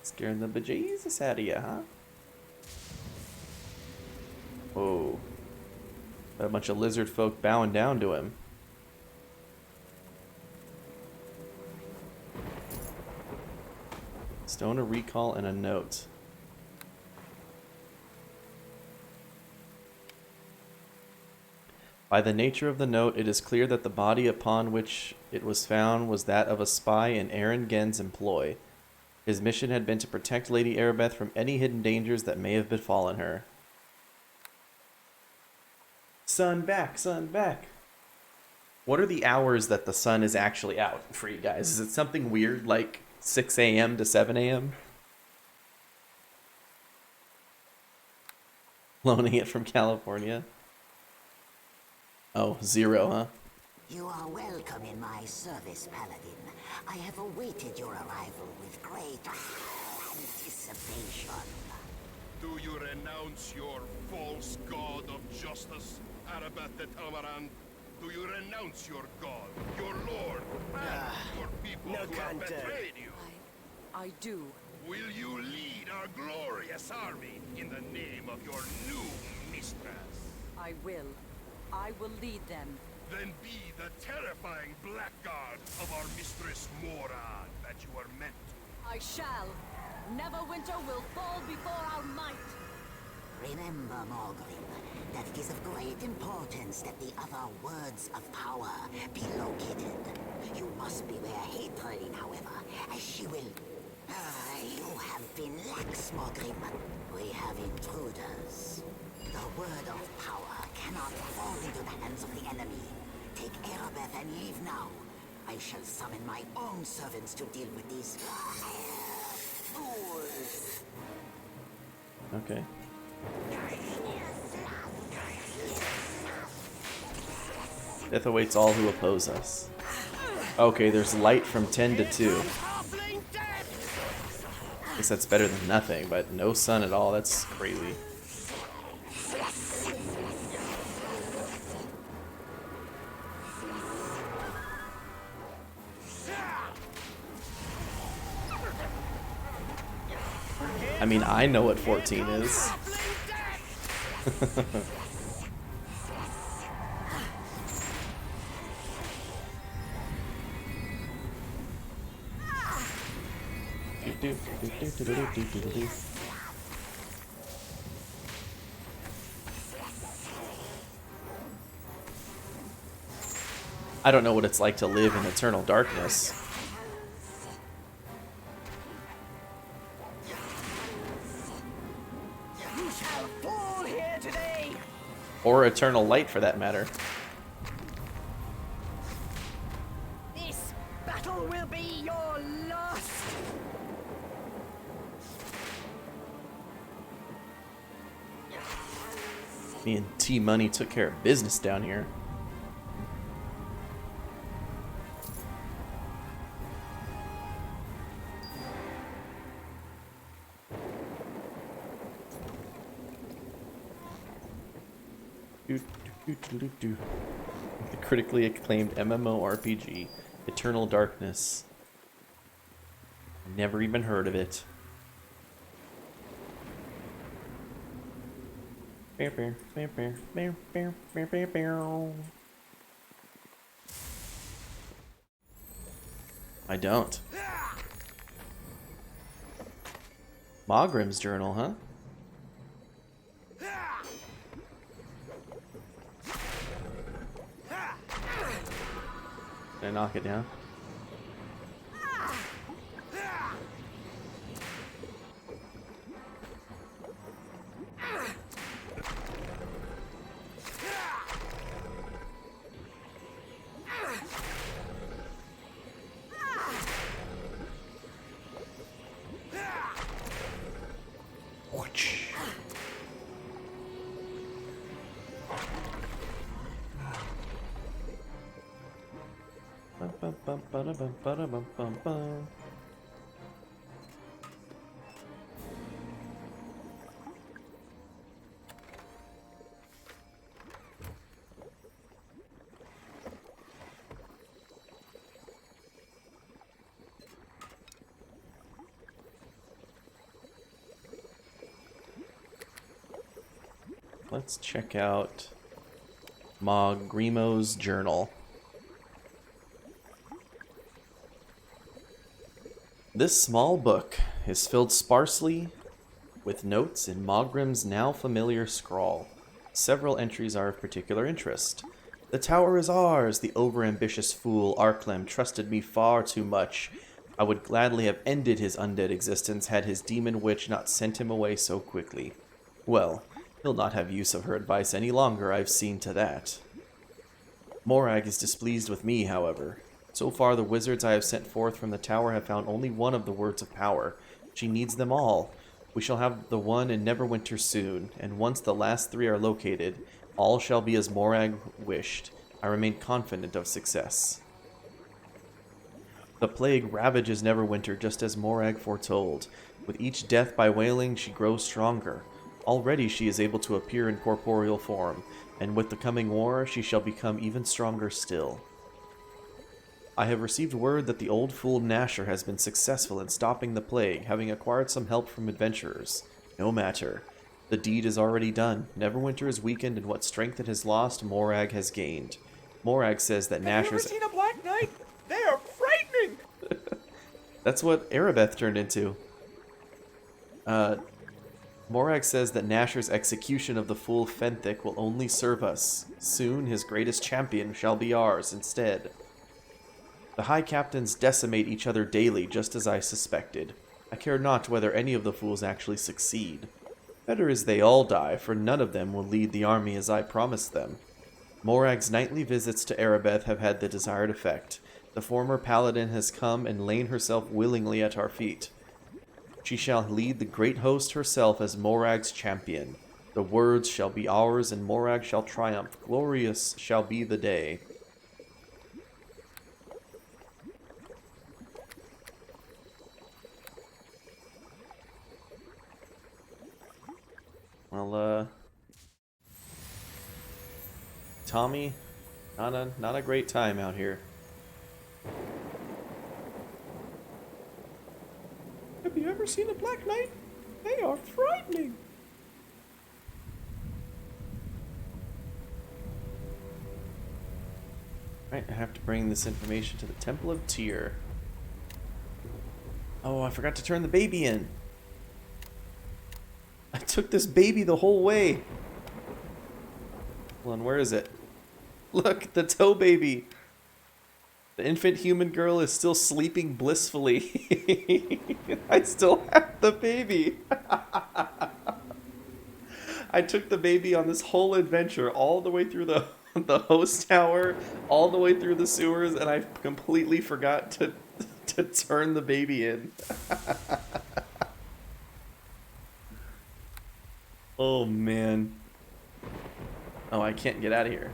Scaring the bejesus out of you, huh? Whoa. Got a bunch of lizard folk bowing down to him. Stone, a recall, and a note. By the nature of the note, it is clear that the body upon which it was found was that of a spy in Aaron Gen's employ. His mission had been to protect Lady Arabeth from any hidden dangers that may have befallen her. Sun back, sun back. What are the hours that the sun is actually out for you guys? Is it something weird like 6 a.m. to 7 a.m.? Loaning it from California. Oh, 0, huh? You are welcome in my service, Paladin. I have awaited your arrival with great anticipation. Do you renounce your false god of justice, Arabeth the Talmarand? Do you renounce your god, your lord, and your people who have betrayed you? I do. Will you lead our glorious army in the name of your new mistress? I will. I will lead them. Then be the terrifying blackguard of our mistress Morad that you are meant to. I shall. Neverwinter will fall before our might. Remember, Maugrim, that it is of great importance that the other words of power be located. You must beware Hatrane, however, She will. You have been lax, Maugrim. We have intruders. The word of power cannot fall into the hands of the enemy. Take Erebeth and leave now. I shall summon my own servants to deal with these fools. Okay. Death awaits all who oppose us. Okay, there's light from 10 to 2. I guess that's better than nothing, but no sun at all, that's crazy. I mean, I know what 14 is. I don't know what it's like to live in eternal darkness. You shall fall here today. Or eternal light, for that matter. This battle will be your last. Me and T-Money took care of business down here. The critically acclaimed MMORPG, Eternal Darkness. Never even heard of it. I don't. Maugrim's journal, huh? Did I knock it down? Let's check out Maugrim's journal. This small book is filled sparsely with notes in Maugrim's now familiar scrawl. Several entries are of particular interest. The tower is ours. The overambitious fool Arcane trusted me far too much. I would gladly have ended his undead existence had his demon witch not sent him away so quickly. Well, he'll not have use of her advice any longer, I've seen to that. Morag is displeased with me, however. So far, the wizards I have sent forth from the tower have found only one of the words of power. She needs them all. We shall have the one in Neverwinter soon, and once the last three are located, all shall be as Morag wished. I remain confident of success. The plague ravages Neverwinter just as Morag foretold. With each death by wailing, she grows stronger. Already she is able to appear in corporeal form, and with the coming war, she shall become even stronger still. I have received word that the old fool Nasher has been successful in stopping the plague, having acquired some help from adventurers. No matter. The deed is already done. Neverwinter is weakened, and what strength it has lost, Morag has gained. Morag says that Nasher's... Have you ever seen a Black Knight? They are frightening! That's what Erebeth turned into. Morag says that Nasher's execution of the fool Fenthic will only serve us. Soon his greatest champion shall be ours instead. The High Captains decimate each other daily, just as I suspected. I care not whether any of the fools actually succeed. Better is they all die, for none of them will lead the army as I promised them. Morag's nightly visits to Erebeth have had the desired effect. The former paladin has come and lain herself willingly at our feet. She shall lead the great host herself as Morag's champion. The words shall be ours, and Morag shall triumph. Glorious shall be the day. Well, Tommy, not a great time out here. Have you ever seen a Black Knight? They are frightening. Right, I have to bring this information to the Temple of Tyr. Oh, I forgot to turn the baby in. I took this baby the whole way. Hold on, where is it? Look, the toe baby. The infant human girl is still sleeping blissfully. I still have the baby. I took the baby on this whole adventure all the way through the host tower, all the way through the sewers, and I completely forgot to turn the baby in. Oh, man. Oh, I can't get out of here.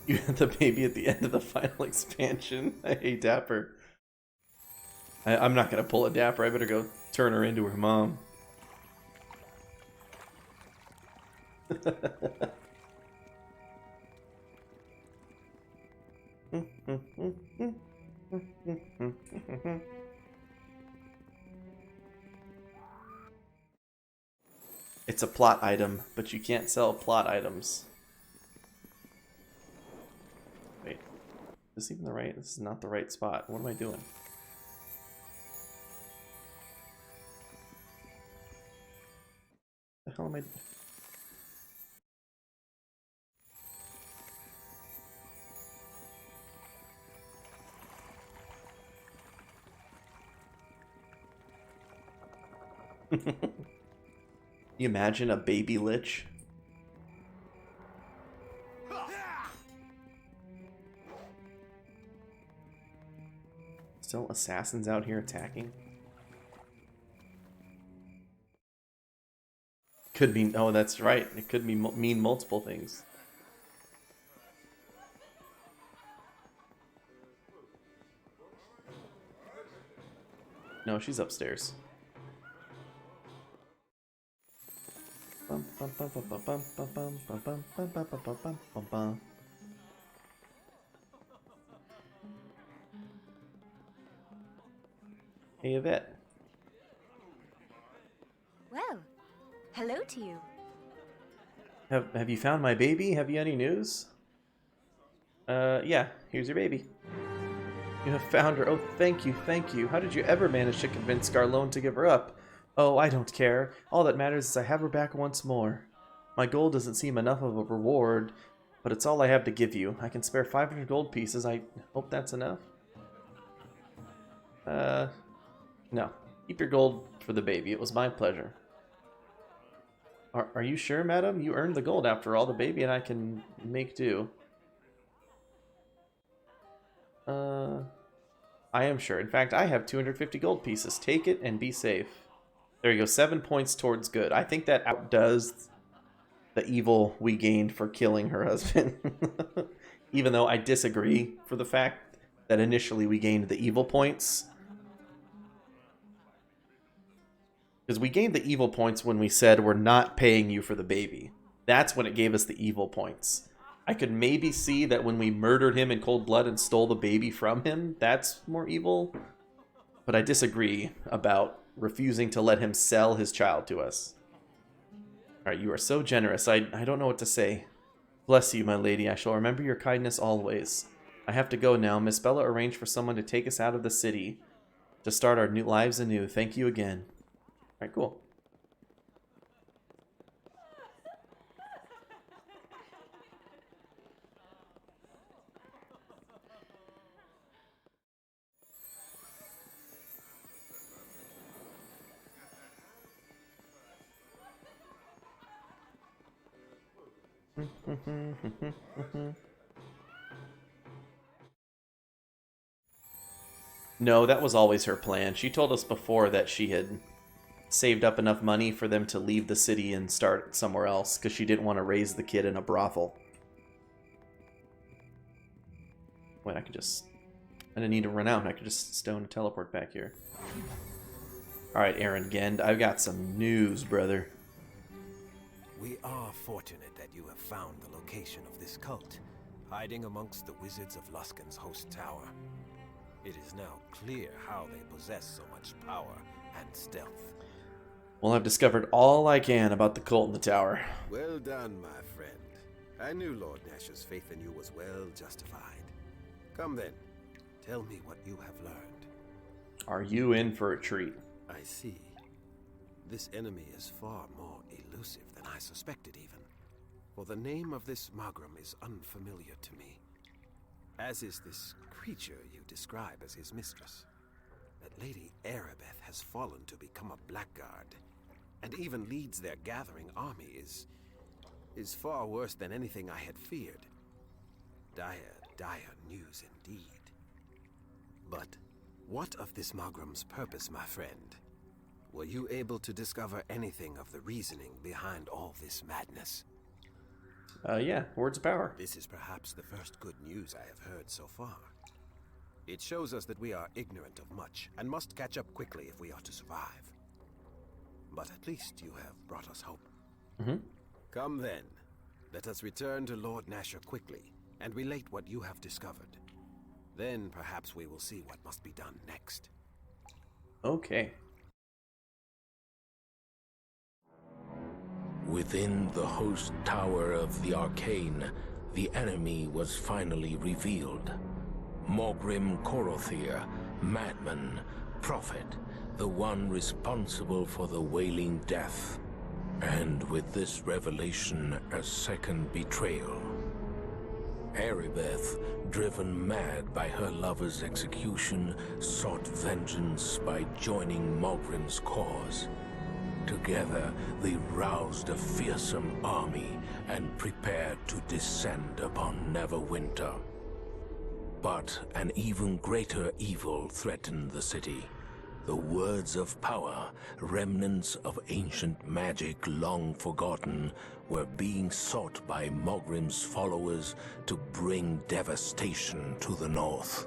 You had the baby at the end of the final expansion. Hey, Dapper. I'm not going to pull a Dapper. I better go turn her into her mom. It's a plot item, but you can't sell plot items. Wait, is this even the right? This is not the right spot. What am I doing? The hell am I? You imagine a baby lich? Still assassins out here attacking? Could mean, oh, that's right. It could mean multiple things. No, she's upstairs. Hey, Yvette. Well, hello to you. Have you found my baby? Have you any news? Yeah, here's your baby. You have found her. Oh, thank you, thank you. How did you ever manage to convince Garlone to give her up? Oh, I don't care. All that matters is I have her back once more. My gold doesn't seem enough of a reward, but it's all I have to give you. I can spare 500 gold pieces. I hope that's enough. No. Keep your gold for the baby. It was my pleasure. Are you sure, madam? You earned the gold after all. The baby and I can make do. I am sure. In fact, I have 250 gold pieces. Take it and be safe. There you go. 7 points towards good. I think that outdoes the evil we gained for killing her husband. Even though I disagree for the fact that initially we gained the evil points. Because we gained the evil points when we said we're not paying you for the baby. That's when it gave us the evil points. I could maybe see that when we murdered him in cold blood and stole the baby from him, that's more evil. But I disagree about refusing to let him sell his child to us. Alright, you are so generous. I don't know what to say. Bless you, my lady. I shall remember your kindness always. I have to go now. Miss Bella arranged for someone to take us out of the city to start our new lives anew. Thank you again. Alright, cool. No, that was always her plan. She told us before that she had saved up enough money for them to leave the city and start somewhere else because she didn't want to raise the kid in a brothel. Wait, I didn't need to run out. I could just stone teleport back here. Alright, Aaron Gend, I've got some news, brother. We are fortunate that you have found the location of this cult, hiding amongst the wizards of Luskan's host tower. It is now clear how they possess so much power and stealth. Well, I've discovered all I can about the cult in the tower. Well done, my friend. I knew Lord Nash's faith in you was well justified. Come then, tell me what you have learned. Are you in for a treat? I see. This enemy is far more elusive than I suspected even. For the name of this Maugrim is unfamiliar to me. As is this creature you describe as his mistress. That Lady Erebeth has fallen to become a blackguard, and even leads their gathering army is far worse than anything I had feared. Dire news indeed. But what of this Maugrim's purpose, my friend? Were you able to discover anything of the reasoning behind all this madness? Yeah, words of power. This is perhaps the first good news I have heard so far. It shows us that we are ignorant of much, and must catch up quickly if we are to survive. But at least you have brought us hope. Come then. Let us return to Lord Nasher quickly, and relate what you have discovered. Then perhaps we will see what must be done next. Okay. Within the host tower of the Arcane, the enemy was finally revealed. Maugrim Korothir, madman, prophet, the one responsible for the wailing death. And with this revelation, a second betrayal. Erebeth, driven mad by her lover's execution, sought vengeance by joining Maugrim's cause. Together, they roused a fearsome army and prepared to descend upon Neverwinter. But an even greater evil threatened the city. The words of power, remnants of ancient magic long forgotten, were being sought by Maugrim's followers to bring devastation to the north.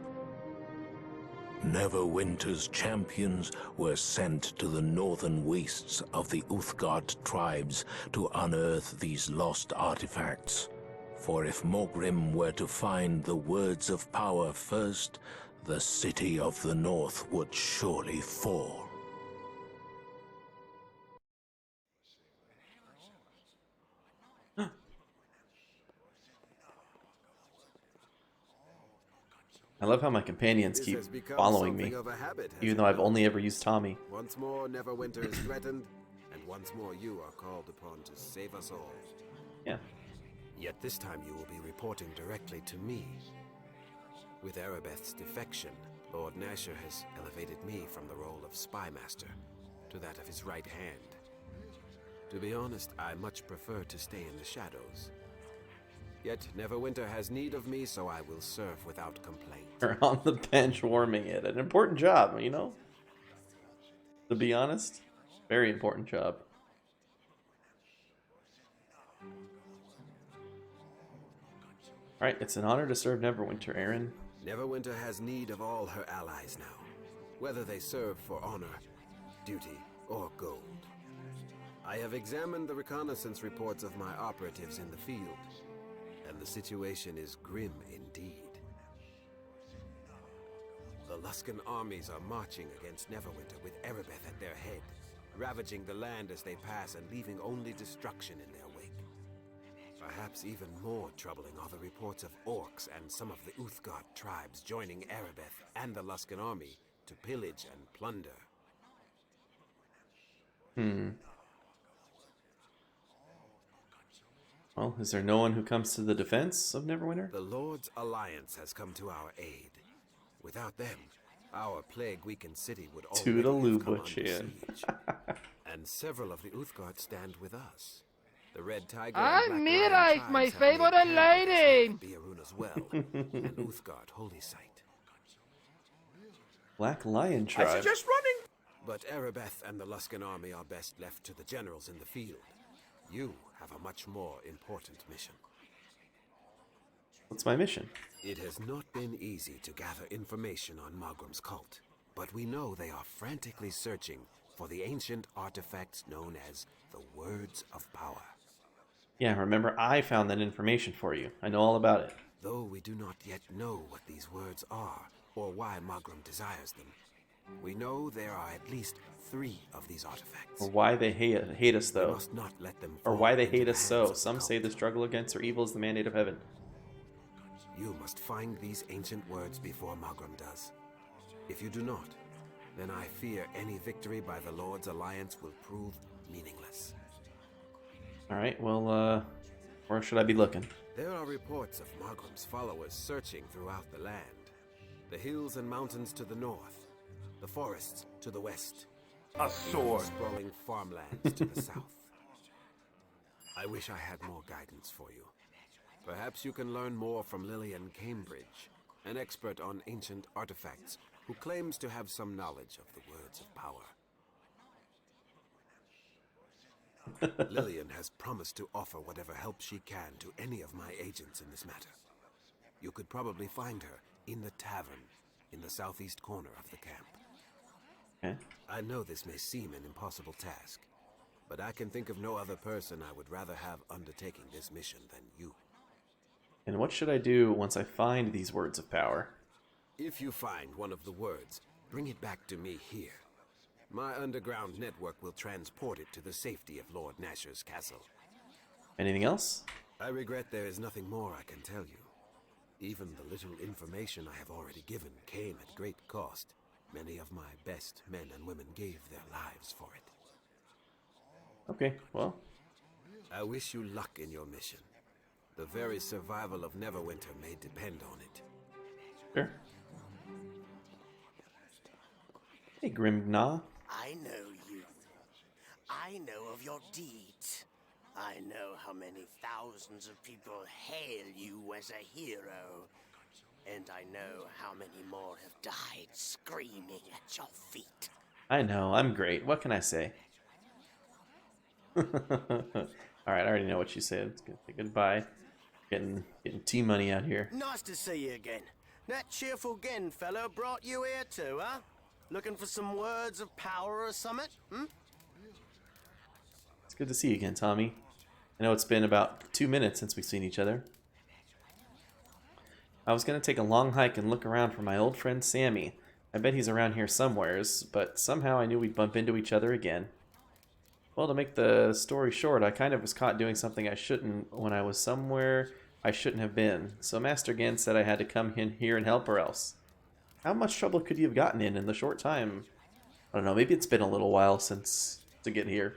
Neverwinter's champions were sent to the northern wastes of the Uthgard tribes to unearth these lost artifacts. For if Maugrim were to find the words of power first, the city of the north would surely fall. I love how my companions keep following me, even though I've only ever used Tommy. Once more, Neverwinter is threatened, and once more you are called upon to save us all. Yeah. Yet this time you will be reporting directly to me. With Erebeth's defection, Lord Nasher has elevated me from the role of spy master to that of his right hand. To be honest, I much prefer to stay in the shadows. Yet Neverwinter has need of me, so I will serve without complaint. You're on the bench warming it. An important job, you know? To be honest, very important job. Alright, it's an honor to serve Neverwinter, Aaron. Neverwinter has need of all her allies now, whether they serve for honor, duty, or gold. I have examined the reconnaissance reports of my operatives in the field, and the situation is grim indeed. The Luskan armies are marching against Neverwinter with Erebeth at their head, ravaging the land as they pass and leaving only destruction in their wake. Perhaps even more troubling are the reports of orcs and some of the Uthgard tribes joining Erebeth and the Luskan army to pillage and plunder. Well, is there no one who comes to the defense of Neverwinter? The Lord's Alliance has come to our aid. Without them, our plague-weakened city would already have come under siege. And several of the Uthgard stand with us. The Red Tiger I'm and Black Mirai, Lion my tribes have made favorite camp at this lady. Biaruna's well, an Uthgard holy site. Black Lion I tribe. suggest running. But Erebeth and the Luskan army are best left to the generals in the field. You have a much more important mission. What's my mission? It has not been easy to gather information on Maugrim's cult, but we know they are frantically searching for the ancient artifacts known as the Words of Power. Yeah, remember I found that information for you. I know all about it. Though we do not yet know what these words are, or why Maugrim desires them, we know there are at least 3 of these artifacts. Or why they hate us, We though. must not let them Or fall why they into hate the us hands so. of the Some say cult. the struggle against their evil is the mandate of heaven. You must find these ancient words before Maugrim does. If you do not, then I fear any victory by the Lord's alliance will prove meaningless. Alright, well, where should I be looking? There are reports of Maugrim's followers searching throughout the land. The hills and mountains to the north, the forests to the west, A sword. even sprawling farmlands to the south. I wish I had more guidance for you. Perhaps you can learn more from Lillian Cambridge, an expert on ancient artifacts who claims to have some knowledge of the Words of Power. Lillian has promised to offer whatever help she can to any of my agents in this matter. You could probably find her in the tavern in the southeast corner of the camp. Okay. I know this may seem an impossible task, but I can think of no other person I would rather have undertaking this mission than you. And what should I do once I find these words of power? If you find one of the words, bring it back to me here. My underground network will transport it to the safety of Lord Nasher's castle. Anything else? I regret there is nothing more I can tell you. Even the little information I have already given came at great cost. Many of my best men and women gave their lives for it. Okay, well, I wish you luck in your mission. The very survival of Neverwinter may depend on it. sure. Hey, Grimgnaw. I know you. I know of your deeds. I know how many thousands of people hail you as a hero. And I know how many more have died screaming at your feet. I know, I'm great. What can I say? Alright, I already know what you said. It's good. Goodbye. Getting T-money out here. Nice to see you again. That cheerful Gen fellow brought you here too, huh? Looking for some words of power or something, hmm? It's good to see you again, Tommy. I know it's been about 2 minutes since we've seen each other. I was going to take a long hike and look around for my old friend Sammy. I bet he's around here somewheres, but somehow I knew we'd bump into each other again. Well, to make the story short, I kind of was caught doing something I shouldn't when I was somewhere I shouldn't have been, so Master Gen said I had to come in here and help or else. How much trouble could you have gotten in the short time? I don't know, maybe it's been a little while since to get here.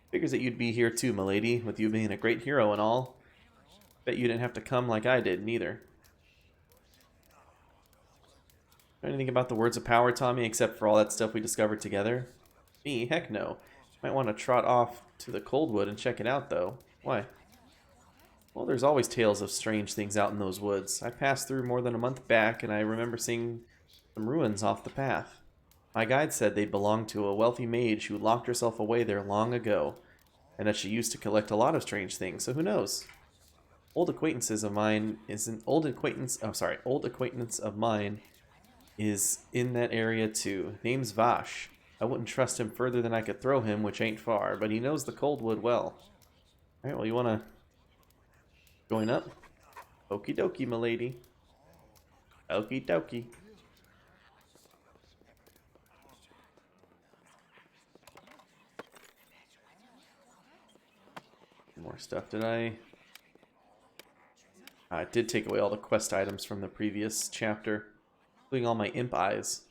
Figures that you'd be here too, milady, with you being a great hero and all. Bet you didn't have to come like I did, neither. Know anything about the words of power, Tommy, except for all that stuff we discovered together? Me? Heck no. Might want to trot off to the Coldwood and check it out, though. Why? Well, there's always tales of strange things out in those woods. I passed through more than a month back, and I remember seeing some ruins off the path. My guide said they belonged to a wealthy mage who locked herself away there long ago, and that she used to collect a lot of strange things, so who knows? Old acquaintance of mine is in that area too. Name's Vash. I wouldn't trust him further than I could throw him, which ain't far, but he knows the Coldwood well. Alright, well, you wanna join up? Okie dokie, milady. Okie dokie. More stuff. Did I did take away all the quest items from the previous chapter, including all my imp eyes.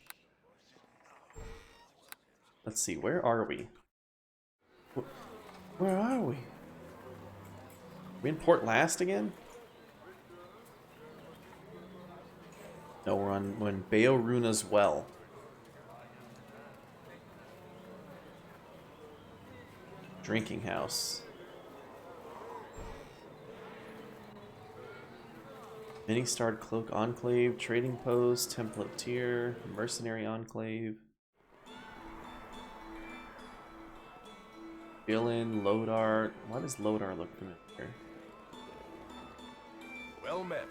Let's see, where are we? Where are we? We in Port Last again? No, we're in Beoruna's Well. Drinking house. Mini-starred Cloak Enclave, Trading Post, Temple of Tyr, Mercenary Enclave. Villain, Lodar. Why does Lodar look familiar? Well met.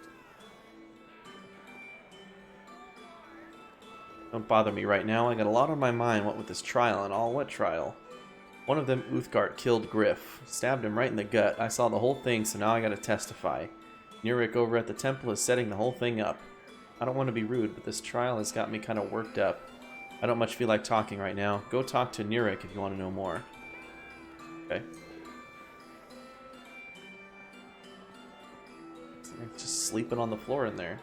Don't bother me right now. I got a lot on my mind, what with this trial and all. What trial? One of them, Uthgard, killed Griff. Stabbed him right in the gut. I saw the whole thing, so now I gotta testify. Nuric over at the temple is setting the whole thing up. I don't want to be rude, but this trial has got me kind of worked up. I don't much feel like talking right now. Go talk to Nuric if you want to know more. Okay. Just sleeping on the floor in there.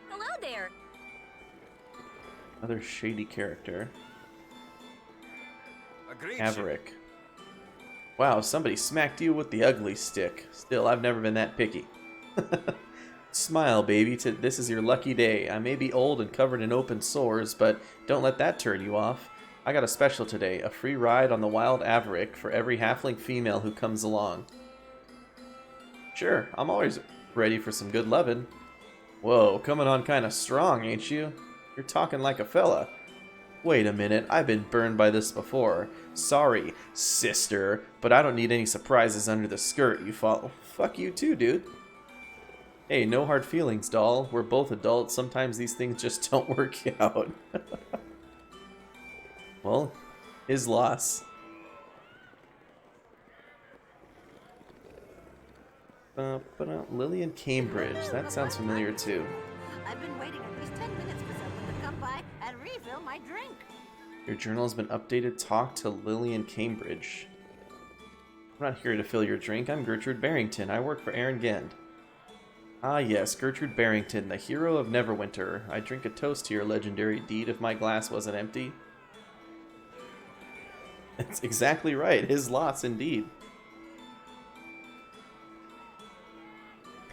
Hello there. Another shady character. Agreed. Averick. Wow, somebody smacked you with the ugly stick. Still, I've never been that picky. Smile, baby. This is your lucky day. I may be old and covered in open sores, but don't let that turn you off. I got a special today. A free ride on the Wild Averick for every halfling female who comes along. Sure, I'm always ready for some good lovin'. Whoa, coming on kind of strong, ain't you? You're talking like a fella. Wait a minute, I've been burned by this before. Sorry, sister, but I don't need any surprises under the skirt you follow. Fuck you too, dude. Hey, no hard feelings, doll. We're both adults. Sometimes these things just don't work out. Well, his loss. Lillian Cambridge. That sounds familiar too. I've been waiting at least 10 minutes for someone to come by and refill my drink. Your journal has been updated. Talk to Lillian Cambridge. I'm not here to fill your drink. I'm Gertrude Barrington. I work for Aaron Gend. Ah yes, Gertrude Barrington, the hero of Neverwinter. I drink a toast to your legendary deed if my glass wasn't empty. That's exactly right. His loss, indeed.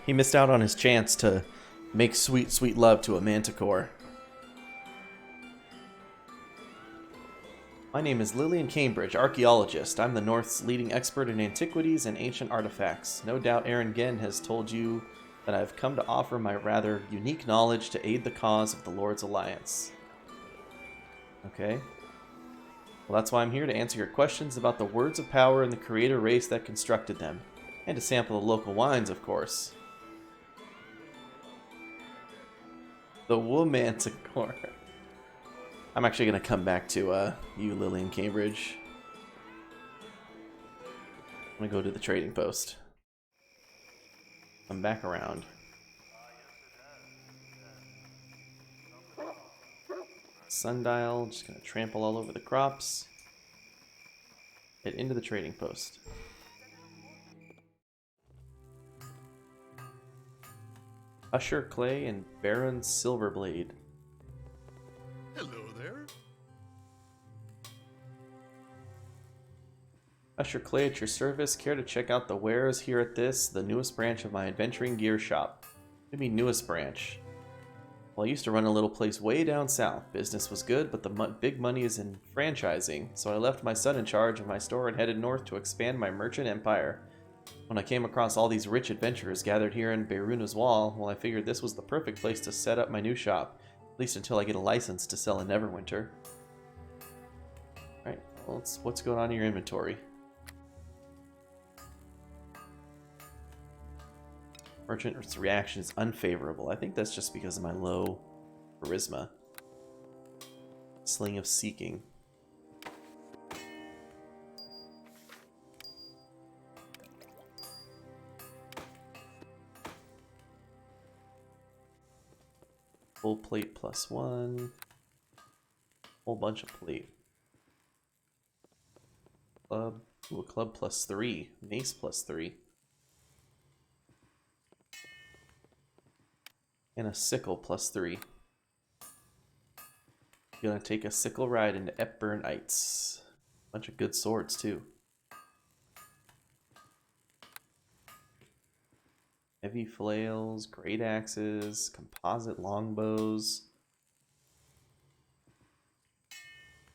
He missed out on his chance to make sweet, sweet love to a manticore. My name is Lillian Cambridge, archaeologist. I'm the North's leading expert in antiquities and ancient artifacts. No doubt Aaron Gend has told you that I've come to offer my rather unique knowledge to aid the cause of the Lord's Alliance. Okay. Well, that's why I'm here, to answer your questions about the words of power and the creator race that constructed them. And to sample the local wines, of course. The Womanticore. I'm actually going to come back to you, Lillian Cambridge. I'm going to go to the trading post. Come back around. Sundial, just going to trample all over the crops. Head into the trading post. Usher Clay and Baron Silverblade. Hello there. Usher Clay at your service. Care to check out the wares here at the newest branch of my adventuring gear shop? What do you mean newest branch? Well, I used to run a little place way down south. Business was good, but the big money is in franchising, so I left my son in charge of my store and headed north to expand my merchant empire. When I came across all these rich adventurers gathered here in Beiruna's Wall, well, I figured this was the perfect place to set up my new shop, at least until I get a license to sell in Neverwinter. Alright, well, what's going on in your inventory? Merchant's reaction is unfavorable. I think that's just because of my low charisma. Sling of Seeking. Full plate +1. Whole bunch of plate. Club. Ooh, a club +3. Mace +3. And a sickle +3. Gonna take a sickle ride into Epburn Heights. Bunch of good swords too. Heavy flails, great axes, composite longbows,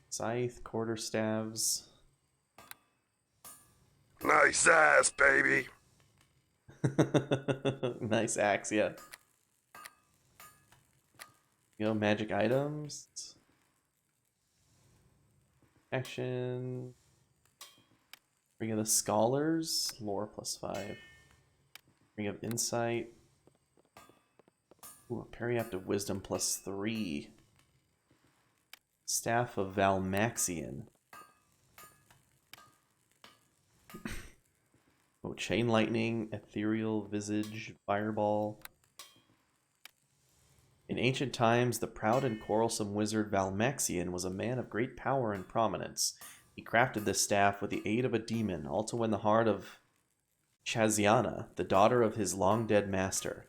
scythe, quarterstaves. Nice ass, baby. Nice axe, yeah. You know, magic items. Action. Bring up the scholars. Lore +5. Bring up insight. Ooh, periaptive wisdom +3. Staff of Valmaxian. Oh, chain lightning, ethereal visage, fireball. In ancient times, the proud and quarrelsome wizard Valmaxian was a man of great power and prominence. He crafted this staff with the aid of a demon, all to win the heart of Chaziana, the daughter of his long-dead master.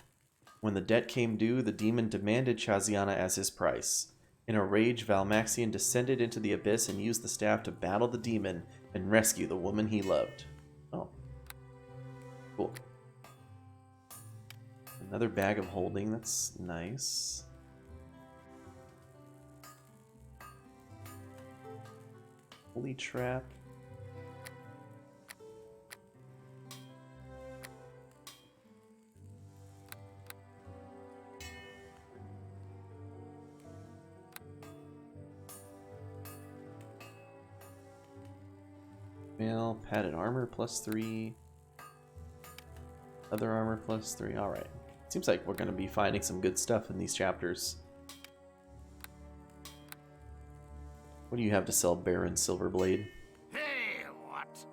When the debt came due, the demon demanded Chaziana as his price. In a rage, Valmaxian descended into the abyss and used the staff to battle the demon and rescue the woman he loved. Oh. Cool. Another bag of holding, that's nice. Holy trap. Mail, padded armor +3. Other armor +3. Alright. Seems like we're going to be finding some good stuff in these chapters. What do you have to sell, Baron Silverblade? Hey, what?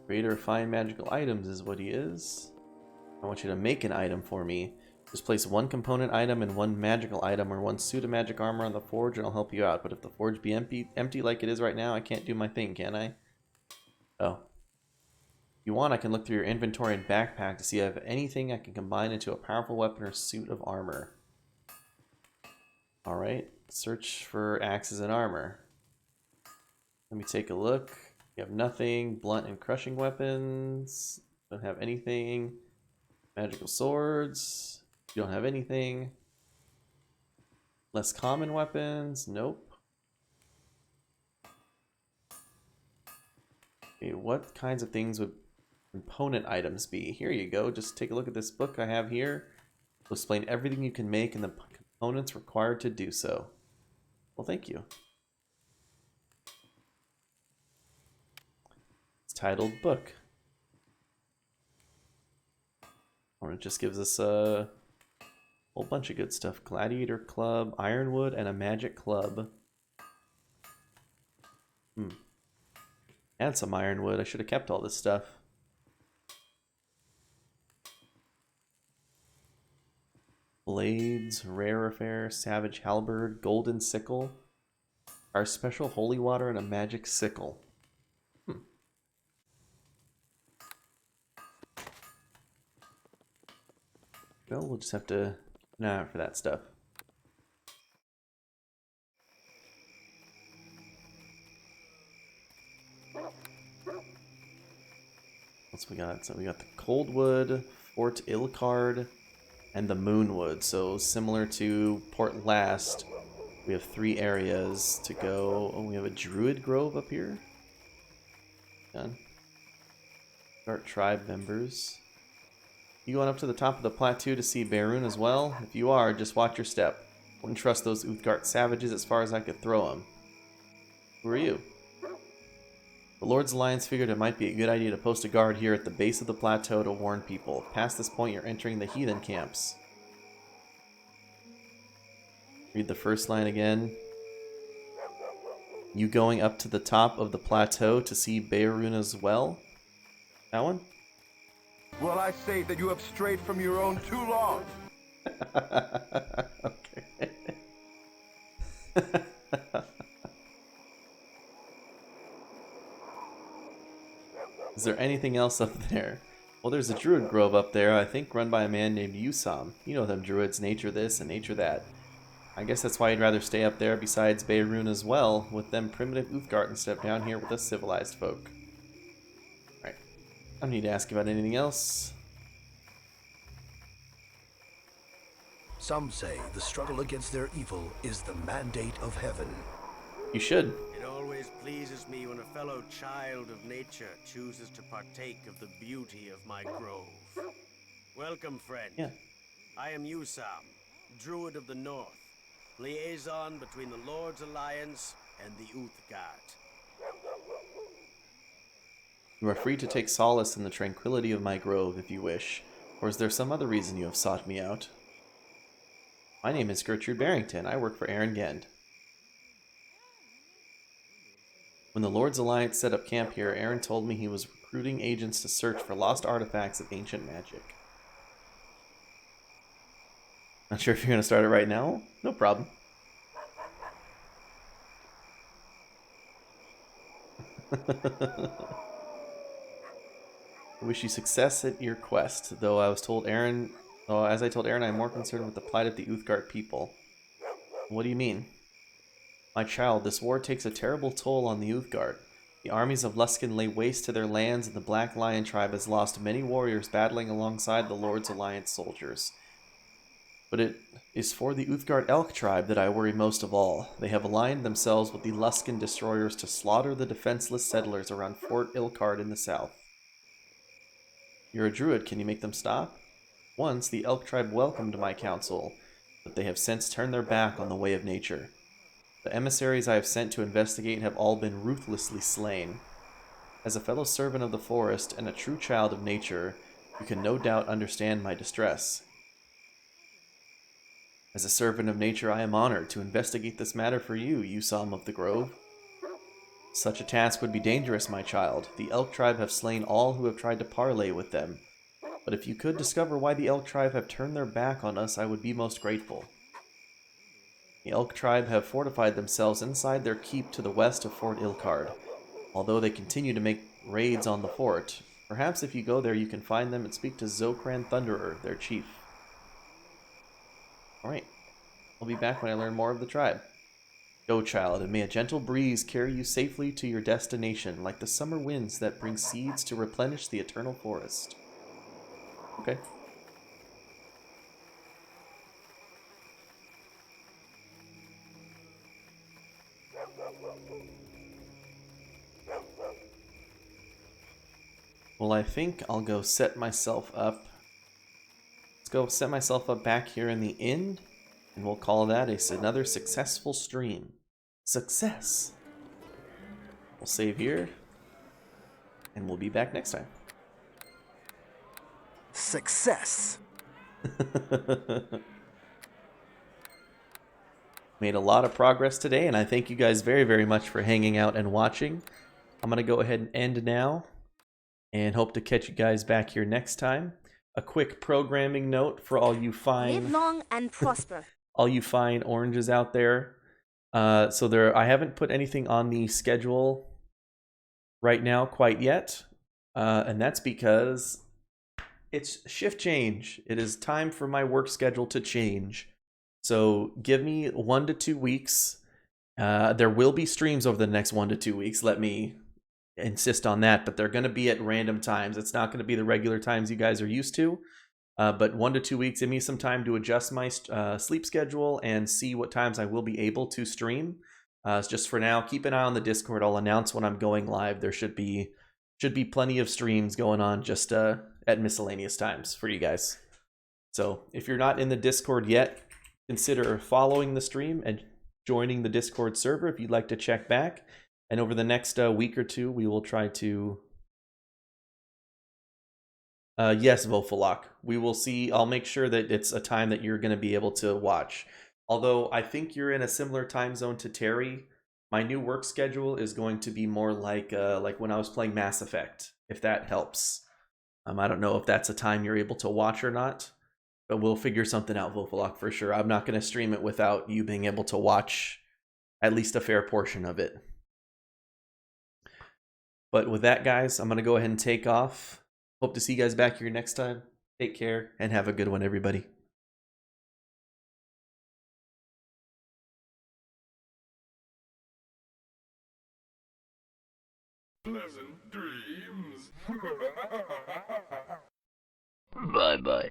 Creator of fine magical items is what he is. I want you to make an item for me. Just place one component item and one magical item or one suit of magic armor on the forge and I'll help you out. But if the forge be empty like it is right now, I can't do my thing, can I? Oh. If you want, I can look through your inventory and backpack to see if I have anything I can combine into a powerful weapon or suit of armor. Alright, search for axes and armor. Let me take a look. You have nothing. Blunt and crushing weapons. Don't have anything. Magical swords. You don't have anything. Less common weapons. Nope. Okay, what kinds of things would component items be? Here you go. Just take a look at this book I have here. It'll explain everything you can make and the components required to do so. Well, thank you. It's titled Book. Or it just gives us a whole bunch of good stuff. Gladiator Club, Ironwood, and a Magic Club. And some Ironwood. I should have kept all this stuff. Blades, Rare Affair, Savage Halberd, Golden Sickle. Our special holy water and a magic sickle. Well, we'll just have to keep an eye out for that stuff. What's we got? So we got the Coldwood, Fort Ilcard, and the Moonwood. So similar to Port Last, we have 3 areas to go. Oh, we have a Druid Grove up here. Done. Start tribe members. You going up to the top of the plateau to see Berun as well? If you are, just watch your step. Wouldn't trust those Uthgard savages as far as I could throw them. Who are you? The Lord's Alliance figured it might be a good idea to post a guard here at the base of the plateau to warn people. Past this point, you're entering the heathen camps. Read the first line again. You going up to the top of the plateau to see Berun as well? That one? Well, I say that you have strayed from your own too long. Okay. Is there anything else up there? Well, there's a druid grove up there, I think run by a man named Yusam. You know them druids, nature this and nature that. I guess that's why you'd rather stay up there besides Beirun as well, with them primitive Uthgard instead of down here with us civilized folk. Right. I don't need to ask about anything else. Some say the struggle against their evil is the mandate of heaven. You should. It all always pleases me when a fellow child of nature chooses to partake of the beauty of my grove. Welcome, friend. Yeah. I am Usam, Druid of the North, liaison between the Lord's Alliance and the Uthgard. You are free to take solace in the tranquility of my grove if you wish, or is there some other reason you have sought me out? My name is Gertrude Barrington. I work for Aaron Gend. When the Lord's Alliance set up camp here, Aaron told me he was recruiting agents to search for lost artifacts of ancient magic. Not sure if you're going to start it right now? No problem. I wish you success at your quest, though as I told Aaron, I'm more concerned with the plight of the Uthgard people. What do you mean? My child, this war takes a terrible toll on the Uthgard. The armies of Luskan lay waste to their lands, and the Black Lion tribe has lost many warriors battling alongside the Lord's Alliance soldiers. But it is for the Uthgard Elk tribe that I worry most of all. They have aligned themselves with the Luskan destroyers to slaughter the defenseless settlers around Fort Ilkard in the south. You're a druid, can you make them stop? Once, the Elk tribe welcomed my counsel, but they have since turned their back on the way of nature. The emissaries I have sent to investigate have all been ruthlessly slain. As a fellow servant of the forest and a true child of nature, you can no doubt understand my distress. As a servant of nature, I am honored to investigate this matter for you, Usam of the Grove. Such a task would be dangerous, my child. The Elk tribe have slain all who have tried to parley with them. But if you could discover why the Elk tribe have turned their back on us, I would be most grateful. The Elk tribe have fortified themselves inside their keep to the west of Fort Ilkard, although they continue to make raids on the fort. Perhaps if you go there you can find them and speak to Zokran Thunderer, their chief. Alright, I'll be back when I learn more of the tribe. Go, child, and may a gentle breeze carry you safely to your destination, like the summer winds that bring seeds to replenish the eternal forest. Okay. Well, I think I'll go set myself up. Let's go set myself up back here in the inn, and we'll call that another successful stream. Success! We'll save here, and we'll be back next time. Success! Made a lot of progress today, and I thank you guys very, very much for hanging out and watching. I'm going to go ahead and end now, and hope to catch you guys back here next time. A quick programming note for all you fine... Live long and prosper. all you fine oranges out there. I haven't put anything on the schedule right now quite yet, and that's because it's shift change. It is time for my work schedule to change. So give me 1 to 2 weeks. There will be streams over the next 1 to 2 weeks. Let me insist on that, but they're going to be at random times. It's not going to be the regular times you guys are used to. But 1 to 2 weeks, give me some time to adjust my sleep schedule and see what times I will be able to stream. Just for now, keep an eye on the Discord. I'll announce when I'm going live. There should be plenty of streams going on just at miscellaneous times for you guys. So if you're not in the Discord yet, consider following the stream and joining the Discord server if you'd like to check back. And over the next week or two, we will try to... yes, Vofalok. We will see. I'll make sure that it's a time that you're going to be able to watch. Although I think you're in a similar time zone to Terry. My new work schedule is going to be more like when I was playing Mass Effect, if that helps. I don't know if that's a time you're able to watch or not, but we'll figure something out, Vofalok, for sure. I'm not going to stream it without you being able to watch at least a fair portion of it. But with that, guys, I'm going to go ahead and take off. Hope to see you guys back here next time. Take care and have a good one, everybody. Pleasant dreams. Bye-bye.